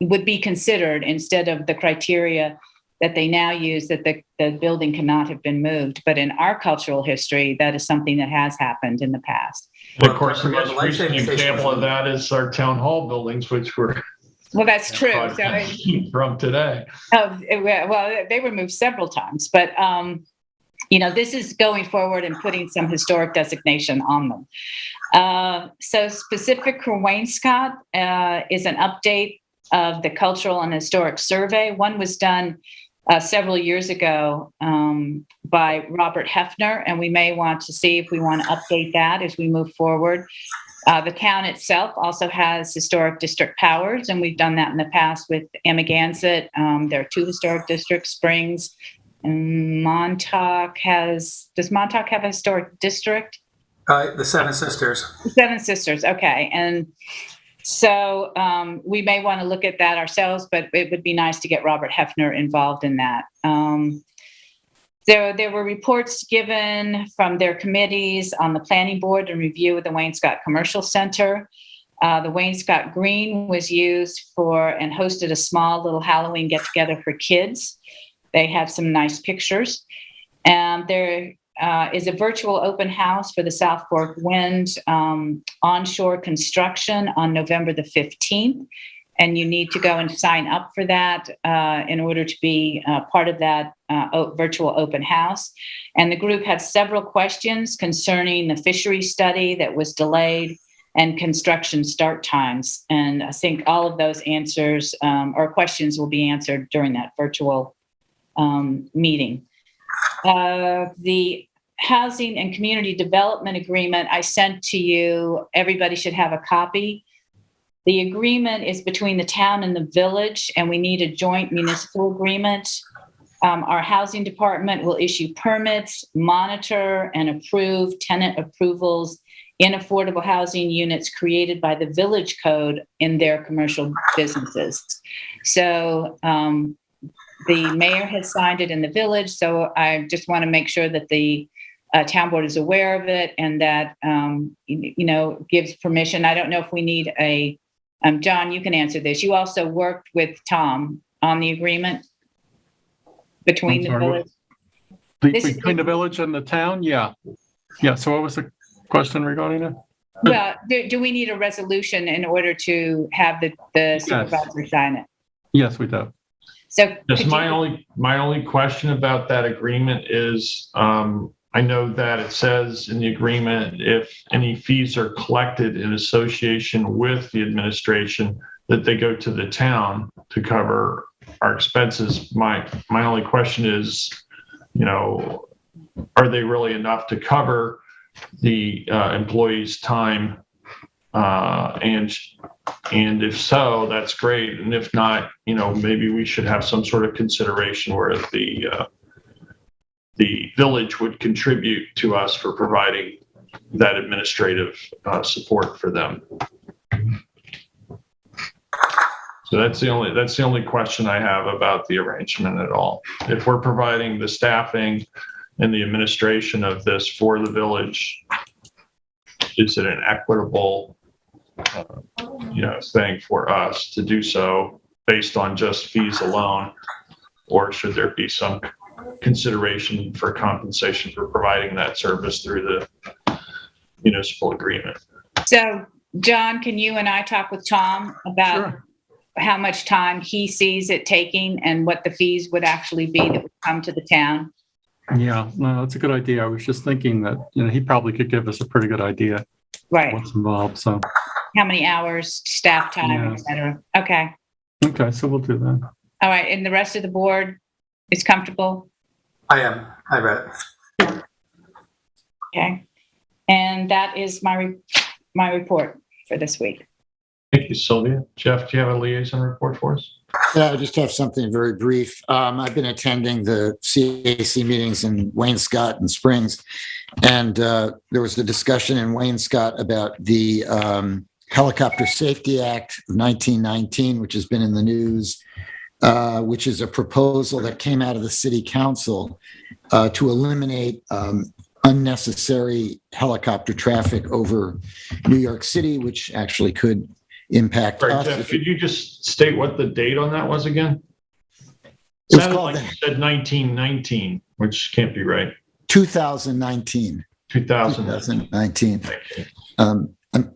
would be considered instead of the criteria that they now use, that the building cannot have been moved. But in our cultural history, that is something that has happened in the past. Of course, the most recent example of that is our town hall buildings, which were that's true. From today. Well, they were moved several times, but this is going forward and putting some historic designation on them. So specific for Wainscott is an update of the Cultural and Historic Survey. One was done several years ago by Robert Hefner, and we may want to see if we want to update that as we move forward. The town itself also has historic district powers, and we've done that in the past with Amagansett. There are 2 historic districts, Springs and Montauk does Montauk have a historic district? The Seven Sisters. The Seven Sisters, okay. And so we may want to look at that ourselves, but it would be nice to get Robert Hefner involved in that. There were reports given from their committees on the planning board and review of the Wayne-Scott Commercial Center. The Wayne-Scott Green was used for and hosted a small little Halloween get-together for kids. They have some nice pictures. And there is a virtual open house for the South Fork Wind onshore construction on November the 15th. And you need to go and sign up for that in order to be part of that virtual open house. And the group had several questions concerning the fishery study that was delayed and construction start times. And I think all of those answers or questions will be answered during that virtual meeting. The Housing and Community Development Agreement I sent to you, everybody should have a copy. The agreement is between the town and the village, and we need a joint municipal agreement. Our housing department will issue permits, monitor, and approve tenant approvals in affordable housing units created by the village code in their commercial businesses. So the mayor has signed it in the village, so I just want to make sure that the town board is aware of it and that, gives permission. I don't know if we need a, John, you can answer this. You also worked with Tom on the agreement between the village? Between the village and the town? Yeah. Yeah. So what was the question regarding it? Well, do we need a resolution in order to have the supervisor sign it? Yes, we do. So just my only question about that agreement is, I know that it says in the agreement, if any fees are collected in association with the administration, that they go to the town to cover our expenses. My only question is, are they really enough to cover the employees' time? And if so, that's great. And if not, maybe we should have some sort of consideration where the village would contribute to us for providing that administrative support for them. So that's the only question I have about the arrangement at all. If we're providing the staffing and the administration of this for the village, is it an equitable thing for us to do so based on just fees alone, or should there be some consideration for compensation for providing that service through the municipal agreement? So, John, can you and I talk with Tom about how much time he sees it taking and what the fees would actually be that would come to the town? Yeah, no, that's a good idea. I was just thinking that, he probably could give us a pretty good idea. Right. What's involved, so. How many hours, staff time, et cetera. Okay. Okay, so we'll do that. All right, and the rest of the board is comfortable? I am. I read it. Okay. And that is my report for this week. Thank you, Sylvia. Jeff, do you have a liaison report for us? Yeah, I just have something very brief. I've been attending the CAC meetings in Wayne-Scott and Springs, and there was a discussion in Wayne-Scott about the Helicopter Safety Act of 1919, which has been in the news, which is a proposal that came out of the city council to eliminate unnecessary helicopter traffic over New York City, which actually could impact us. Jeff, could you just state what the date on that was again? It was sounded called like you said 1919, which can't be right. 2019. 2019.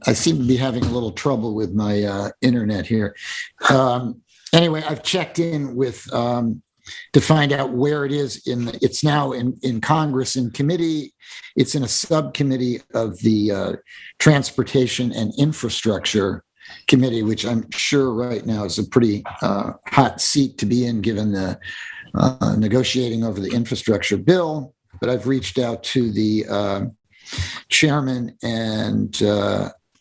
I seem to be having a little trouble with my internet here. Anyway, I've checked in with to find out where it is it's now in Congress in committee. It's in a subcommittee of the Transportation and Infrastructure committee, which I'm sure right now is a pretty hot seat to be in, given the negotiating over the infrastructure bill. But I've reached out to the chairman and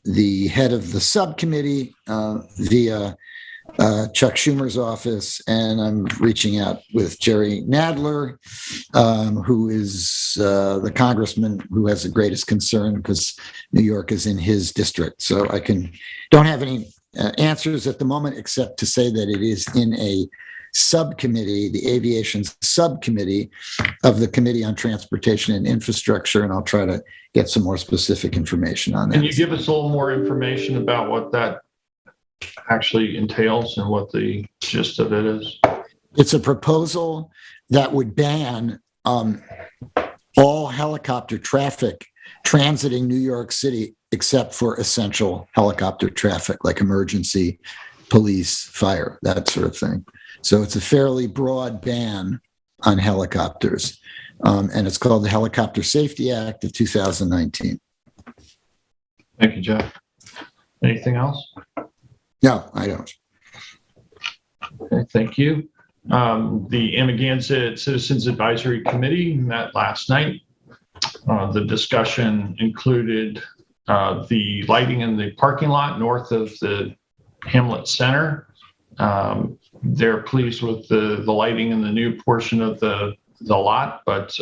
the head of the subcommittee via Chuck Schumer's office, and I'm reaching out with Jerry Nadler, who is the congressman who has the greatest concern because New York is in his district. So I don't have any answers at the moment, except to say that it is in a subcommittee, the aviation subcommittee of the Committee on Transportation and Infrastructure, and I'll try to get some more specific information on that. Can you give us a little more information about what that actually entails and what the gist of it is? It's a proposal that would ban all helicopter traffic transiting New York City except for essential helicopter traffic, like emergency, police, fire, that sort of thing. So it's a fairly broad ban on helicopters, and it's called the Helicopter Safety Act of 2019. Thank you, Jeff. Anything else? No, I don't. Okay, thank you. The Amagansett Citizens Advisory Committee met last night. The discussion included the lighting in the parking lot north of the Hamlet Center. They're pleased with the lighting in the new portion of the lot, but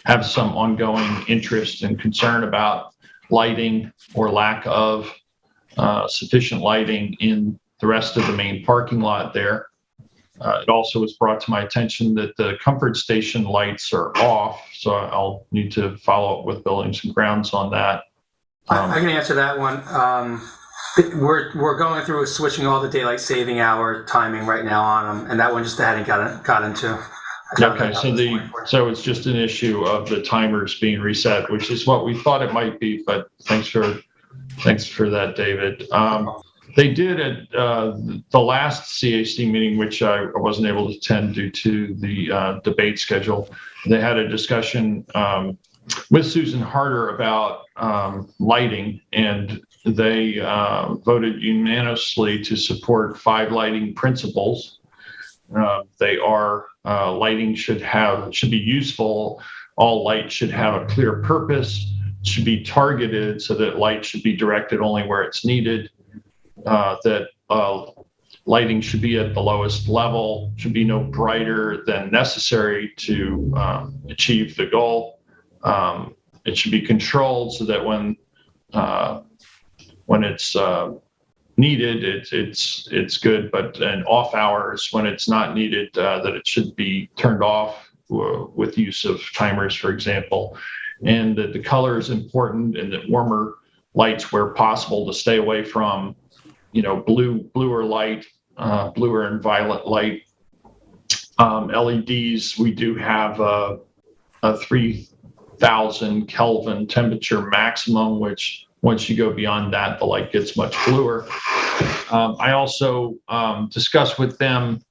have some ongoing interest and concern about lighting or lack of sufficient lighting in the rest of the main parking lot there. It also was brought to my attention that the comfort station lights are off, so I'll need to follow up with Buildings and Grounds on that. I can answer that one. We're going through switching all the daylight saving hour timing right now on them, and that one just hadn't gotten to. Okay, so it's just an issue of the timers being reset, which is what we thought it might be, but thanks for that, David. They did at the last CAC meeting, which I wasn't able to attend due to the debate schedule. They had a discussion with Susan Harder about lighting, and they voted unanimously to support 5 lighting principles. They are lighting should be useful. All light should have a clear purpose, should be targeted so that light should be directed only where it's needed. That lighting should be at the lowest level, should be no brighter than necessary to achieve the goal. It should be controlled so that when it's needed, it's good, but in off hours when it's not needed, that it should be turned off with use of timers, for example, and that the color is important, and that warmer lights where possible to stay away from, bluer light, bluer and violet light. LEDs, we do have a 3,000 Kelvin temperature maximum, which once you go beyond that, the light gets much bluer. I also discussed with them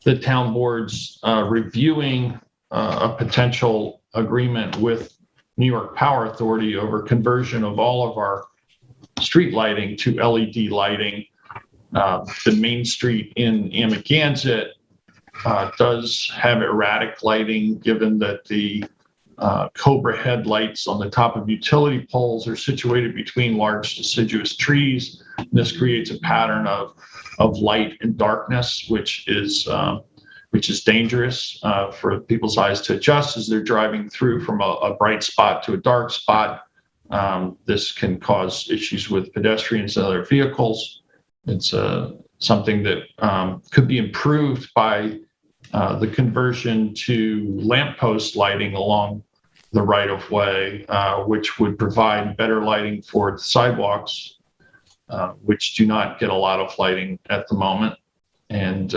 the town board's reviewing a potential agreement with New York Power Authority over conversion of all of our street lighting to LED lighting. The main street in Amagansett does have erratic lighting, given that the Cobra headlights on the top of utility poles are situated between large deciduous trees. This creates a pattern of light and darkness, which is dangerous for people's eyes to adjust as they're driving through from a bright spot to a dark spot. This can cause issues with pedestrians and other vehicles. It's something that could be improved by the conversion to lamppost lighting along the right-of-way, which would provide better lighting for the sidewalks, which do not get a lot of lighting at the moment, and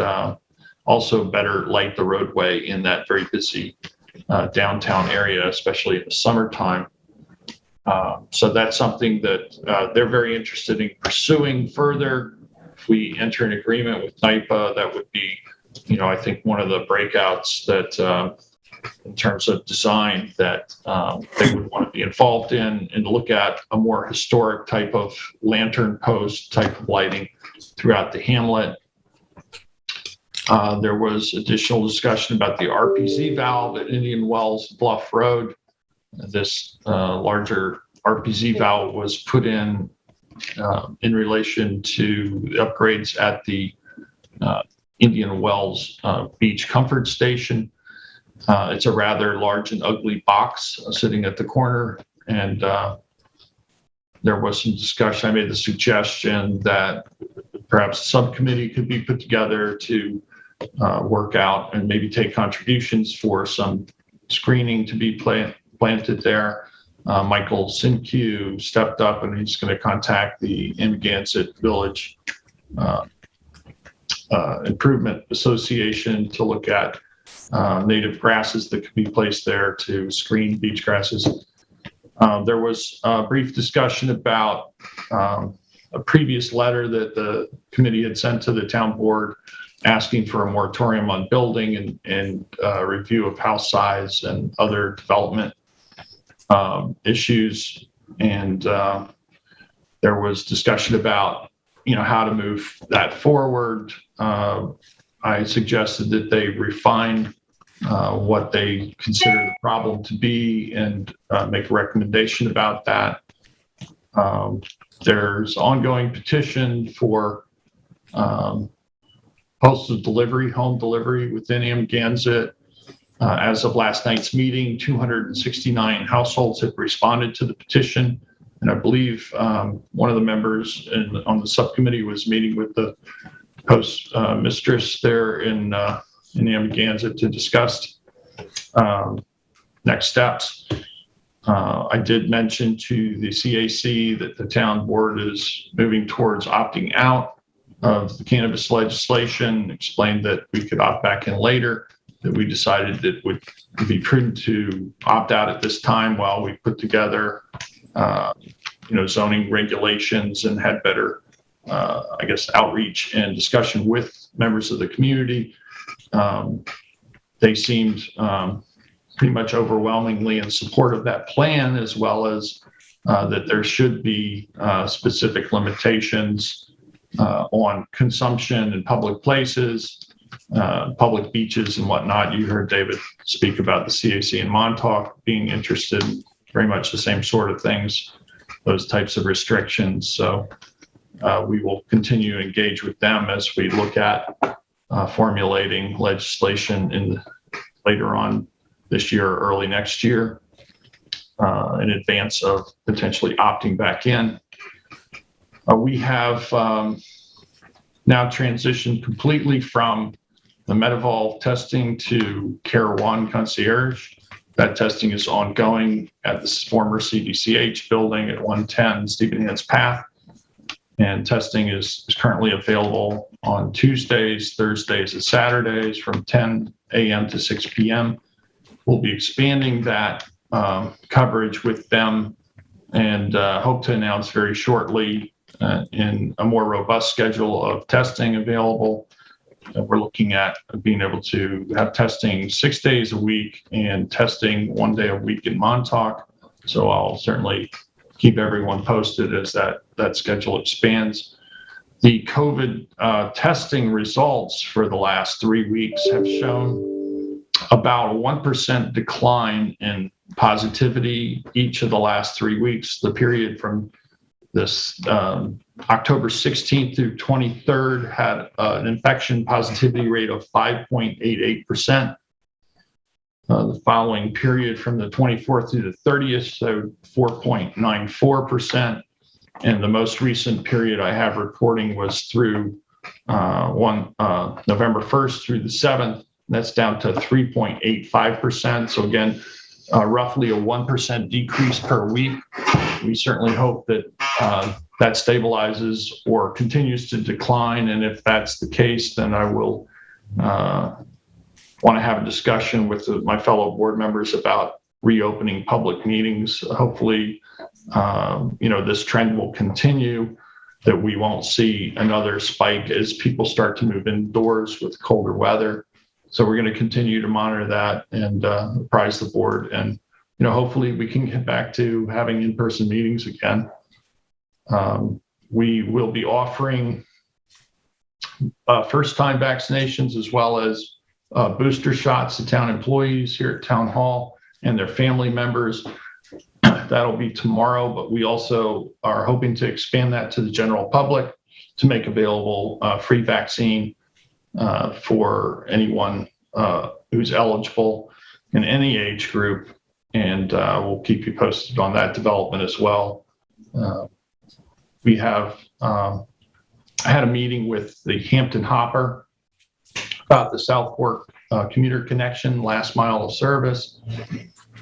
also better light the roadway in that very busy downtown area, especially in the summertime. So that's something that they're very interested in pursuing further. If we enter an agreement with NYPA, that would be, I think one of the breakouts that in terms of design that they would want to be involved in, and look at a more historic type of lantern post type of lighting throughout the hamlet. There was additional discussion about the RPZ valve at Indian Wells Bluff Road. This larger RPZ valve was put in relation to the upgrades at the Indian Wells Beach Comfort Station. It's a rather large and ugly box sitting at the corner, and there was some discussion. I made the suggestion that perhaps a subcommittee could be put together to work out and maybe take contributions for some screening to be planted there. Michael Sinque stepped up, and he's going to contact the Amagansett Village Improvement Association to look at native grasses that could be placed there to screen beach grasses. There was a brief discussion about a previous letter that the committee had sent to the town board asking for a moratorium on building and review of house size and other development issues. And there was discussion about, how to move that forward. I suggested that they refine what they consider the problem to be and make a recommendation about that. There's ongoing petition for postal delivery, home delivery within Amagansett. As of last night's meeting, 269 households have responded to the petition. And I believe one of the members on the subcommittee was meeting with the post mistress there in Amagansett to discuss next steps. I did mention to the CAC that the town board is moving towards opting out of the cannabis legislation, explained that we could opt back in later, that we decided that it would be prudent to opt out at this time while we put together zoning regulations and had better outreach and discussion with members of the community. They seemed pretty much overwhelmingly in support of that plan, as well as that there should be specific limitations on consumption in public places, public beaches and whatnot. You heard David speak about the CAC in Montauk being interested in very much the same sort of things, those types of restrictions. So we will continue to engage with them as we look at formulating legislation later on this year or early next year in advance of potentially opting back in. We have now transitioned completely from the Medival testing to Care One Concierge. That testing is ongoing at the former CDCH building at 110 Stephen Hance Path. And testing is currently available on Tuesdays, Thursdays, and Saturdays from 10 a.m. to 6 p.m. We'll be expanding that coverage with them and hope to announce very shortly in a more robust schedule of testing available. We're looking at being able to have testing 6 days a week and testing 1 day a week in Montauk. So I'll certainly keep everyone posted as that schedule expands. The COVID testing results for the last 3 weeks have shown about a 1% decline in positivity each of the last 3 weeks. The period from this October 16th through 23rd had an infection positivity rate of 5.88%. The following period from the 24th through the 30th showed 4.94%. And the most recent period I have reporting was through November 1st through the 7th. That's down to 3.85%. So again, roughly a 1% decrease per week. We certainly hope that that stabilizes or continues to decline. And if that's the case, then I will want to have a discussion with my fellow board members about reopening public meetings. Hopefully, this trend will continue, that we won't see another spike as people start to move indoors with colder weather. So we're going to continue to monitor that and apprise the board. And, hopefully we can get back to having in-person meetings again. We will be offering first-time vaccinations as well as booster shots to town employees here at Town Hall and their family members. That'll be tomorrow, but we also are hoping to expand that to the general public to make available free vaccine for anyone who's eligible in any age group. And we'll keep you posted on that development as well. We have, I had a meeting with the Hampton Hopper about the South Fork commuter connection, last mile of service.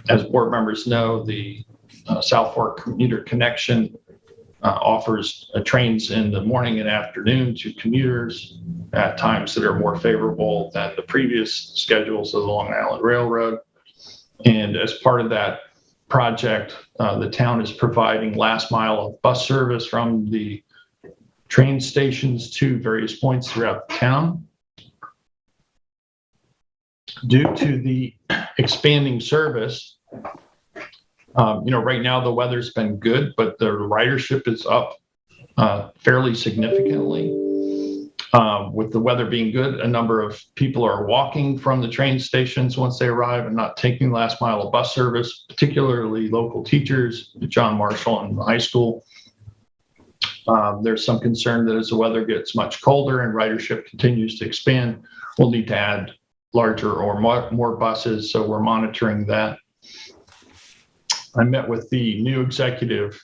As board members know, the South Fork commuter connection offers trains in the morning and afternoon to commuters at times that are more favorable than the previous schedules of the Long Island Railroad. And as part of that project, the town is providing last mile of bus service from the train stations to various points throughout the town. Due to the expanding service, right now the weather's been good, but the ridership is up fairly significantly. With the weather being good, a number of people are walking from the train stations once they arrive and not taking last mile of bus service, particularly local teachers at John Marshall and the high school. There's some concern that as the weather gets much colder and ridership continues to expand, we'll need to add larger or more buses, so we're monitoring that. I met with the new executive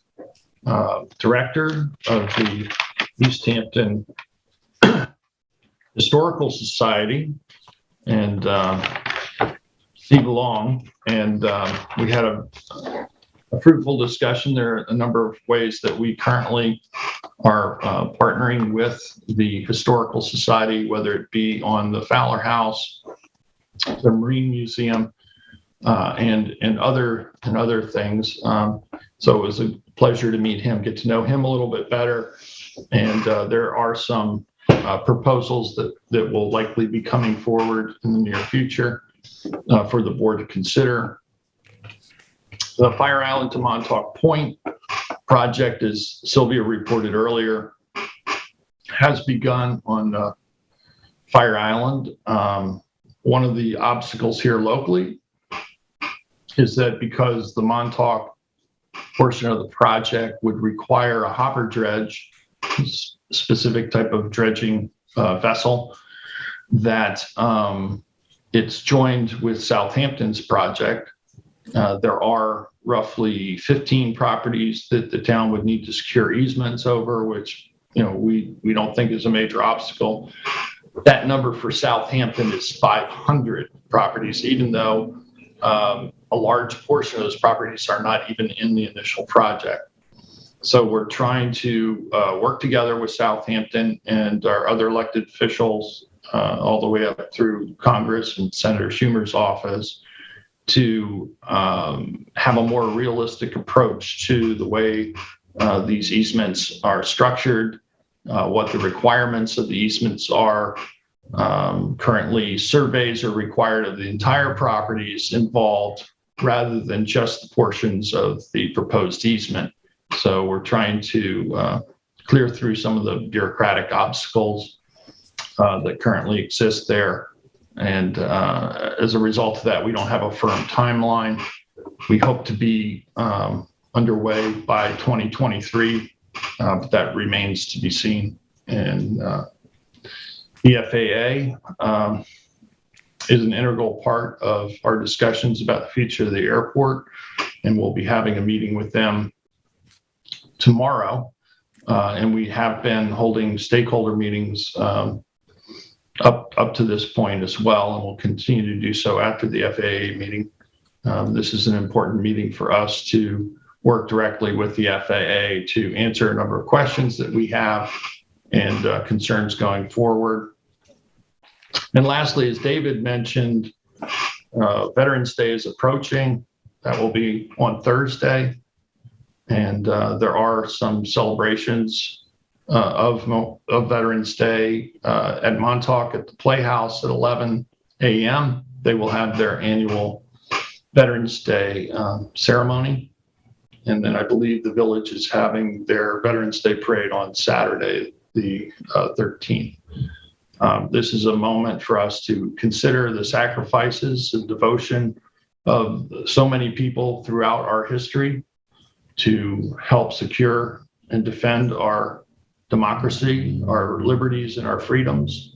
director of the East Hampton Historical Society, and Steve Long, and we had a fruitful discussion. There are a number of ways that we currently are partnering with the Historical Society, whether it be on the Fowler House, the Marine Museum, and other things. So it was a pleasure to meet him, get to know him a little bit better, and there are some proposals that will likely be coming forward in the near future for the board to consider. The Fire Island to Montauk Point project, as Sylvia reported earlier, has begun on Fire Island. One of the obstacles here locally is that because the Montauk portion of the project would require a hopper dredge, specific type of dredging vessel, that it's joined with Southampton's project. There are roughly 15 properties that the town would need to secure easements over, which we don't think is a major obstacle. That number for Southampton is 500 properties, even though a large portion of those properties are not even in the initial project. So we're trying to work together with Southampton and our other elected officials all the way up through Congress and Senator Schumer's office to have a more realistic approach to the way these easements are structured, what the requirements of the easements are. Currently, surveys are required of the entire properties involved rather than just the portions of the proposed easement. So we're trying to clear through some of the bureaucratic obstacles that currently exist there. And as a result of that, we don't have a firm timeline. We hope to be underway by 2023, but that remains to be seen. And the FAA is an integral part of our discussions about the future of the airport, and we'll be having a meeting with them tomorrow. And we have been holding stakeholder meetings up to this point as well, and we'll continue to do so after the FAA meeting. This is an important meeting for us to work directly with the FAA to answer a number of questions that we have and concerns going forward. And lastly, as David mentioned, Veterans Day is approaching. That will be on Thursday. And there are some celebrations of Veterans Day at Montauk at the Playhouse at 11 a.m., they will have their annual Veterans Day ceremony. And then I believe the village is having their Veterans Day parade on Saturday, the 13th. This is a moment for us to consider the sacrifices and devotion of so many people throughout our history to help secure and defend our democracy, our liberties, and our freedoms.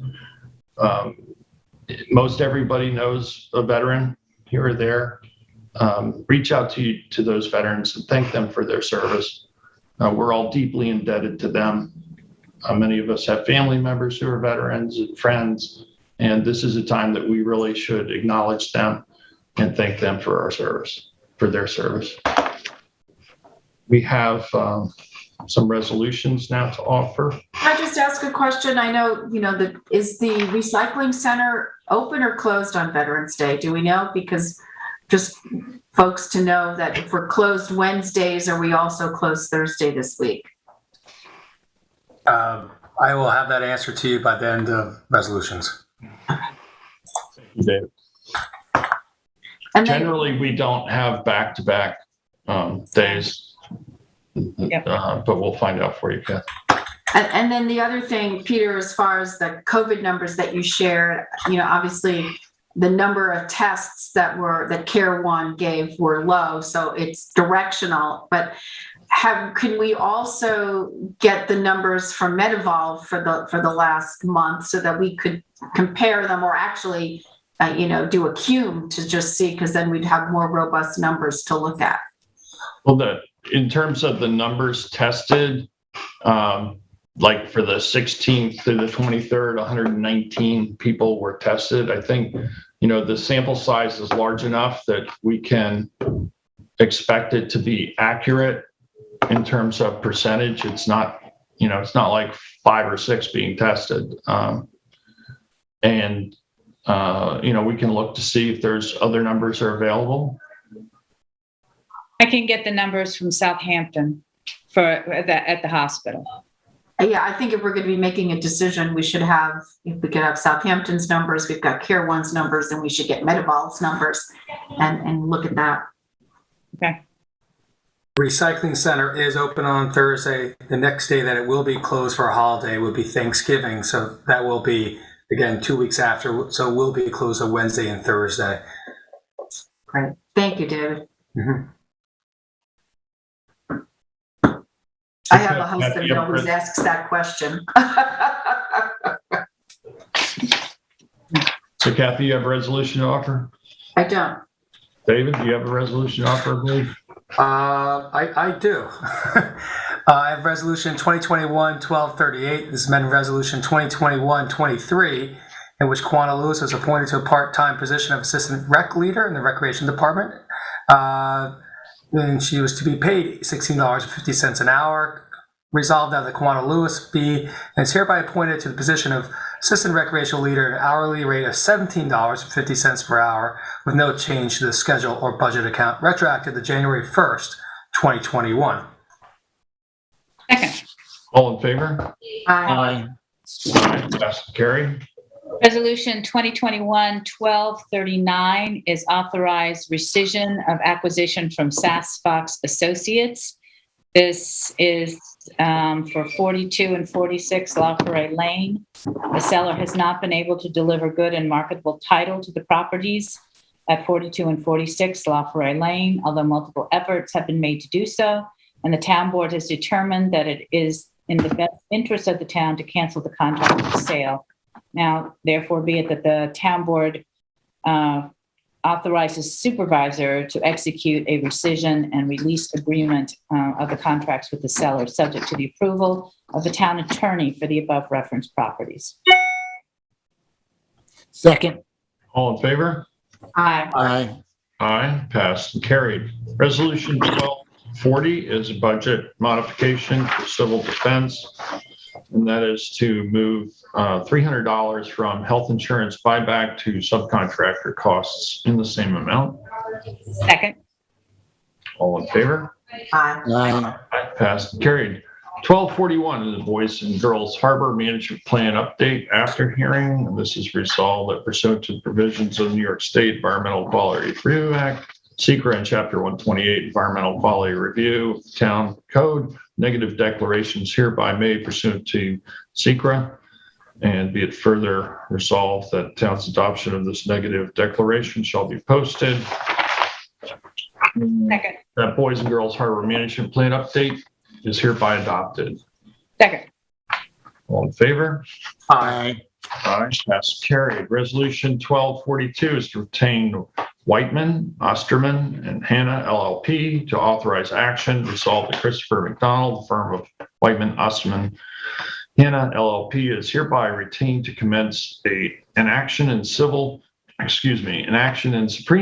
Most everybody knows a veteran here or there. Reach out to those veterans and thank them for their service. We're all deeply indebted to them. Many of us have family members who are veterans and friends, and this is a time that we really should acknowledge them and thank them for our service, for their service. We have some resolutions now to offer. Can I just ask a question? I know, is the recycling center open or closed on Veterans Day? Do we know? Because just folks to know that if we're closed Wednesdays, are we also closed Thursday this week? I will have that answer to you by the end of resolutions. Thank you, David. Generally, we don't have back-to-back days, but we'll find out for you, Kath. And then the other thing, Peter, as far as the COVID numbers that you shared, obviously the number of tests that Care One gave were low, so it's directional. But can we also get the numbers from Medival for the last month so that we could compare them, or actually, do a cum to just see, because then we'd have more robust numbers to look at. Well, in terms of the numbers tested, like for the 16th to the 23rd, 119 people were tested. I think, the sample size is large enough that we can expect it to be accurate in terms of percentage. It's not like 5 or 6 being tested. We can look to see if there's other numbers are available. I can get the numbers from Southampton at the hospital. Yeah, I think if we're going to be making a decision, we should have, if we could have Southampton's numbers, we've got Care One's numbers, and we should get Medival's numbers and look at that. Okay. Recycling center is open on Thursday. The next day that it will be closed for a holiday would be Thanksgiving. So that will be, again, 2 weeks after. So we'll be closed on Wednesday and Thursday. Great. Thank you, David. Mm-hmm. I have a husband who always asks that question. So Kathy, you have a resolution to offer? I don't. David, do you have a resolution to offer, I believe? I do. I have resolution 2021-1238. This is amending resolution 2021-23, in which Quanah Lewis was appointed to a part-time position of assistant rec leader in the recreation department. And she was to be paid $16.50 an hour. Resolved that the Quanah Lewis be and is hereby appointed to the position of assistant recreational leader at an hourly rate of $17.50 per hour, with no change to the schedule or budget account, retroactive to January 1st, 2021. Second. All in favor? Aye. Aye. Passed and carried. Resolution 2021-1239 is authorized rescission of acquisition from Sass Fox Associates. This is for 42 and 46 La Forêt Lane. The seller has not been able to deliver good and marketable title to the properties at 42 and 46 La Forêt Lane, although multiple efforts have been made to do so, and the town board has determined that it is in the best interest of the town to cancel the contract of sale. Now, therefore, be it that the town board authorizes supervisor to execute a rescission and release agreement of the contracts with the seller, subject to the approval of the town attorney for the above referenced properties. Second. All in favor? Aye. Aye. Aye. Passed and carried. Resolution 1240 is a budget modification for civil defense, and that is to move $300 from health insurance buyback to subcontractor costs in the same amount. Second. All in favor? Aye. Aye. Passed and carried. 1241 is the Boys and Girls Harbor Management Plan update after hearing. And this is resolved that pursuant to the provisions of the New York State Environmental Quality Review Act, SECRA, and Chapter 128 Environmental Quality Review Town Code, negative declarations hereby made pursuant to SECRA. And be it further resolved that town's adoption of this negative declaration shall be posted. Second. That Boys and Girls Harbor Management Plan update is hereby adopted. Second. All in favor? Aye. Aye. Passed, carried. Resolution 1242 is to retain Whiteman, Osterman, and Hannah LLP to authorize action. Resolved that Christopher McDonald, the firm of Whiteman, Osterman, Hannah LLP is hereby retained to commence an action in Supreme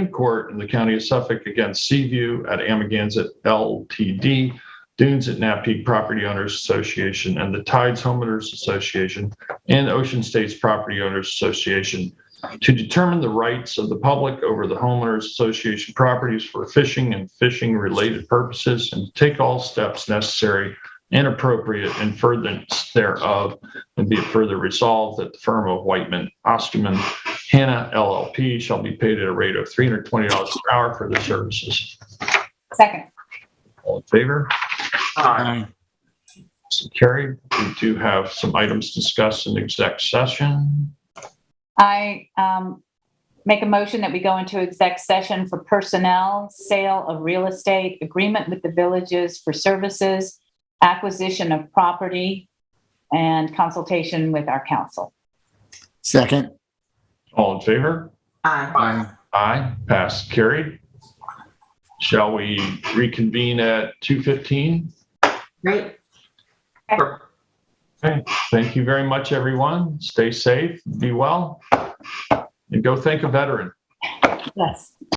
Court in the County of Suffolk against Seaview at Amagansett Ltd, Dunes at Napeague Property Owners Association, and the Tides Homeowners Association, and Ocean States Property Owners Association to determine the rights of the public over the Homeowners Association properties for fishing and fishing-related purposes, and to take all steps necessary and appropriate in furtherance thereof, and be it further resolved that the firm of Whiteman, Osterman, Hannah LLP shall be paid at a rate of $320 per hour for their services. Second. All in favor? Aye. So carried. We do have some items discussed in exec session. I make a motion that we go into exec session for personnel, sale of real estate, agreement with the villages for services, acquisition of property, and consultation with our council. Second. All in favor? Aye. Aye. Passed, carried. Shall we reconvene at 2:15? Great. Okay. Thank you very much, everyone. Stay safe, be well, and go thank a veteran. Yes.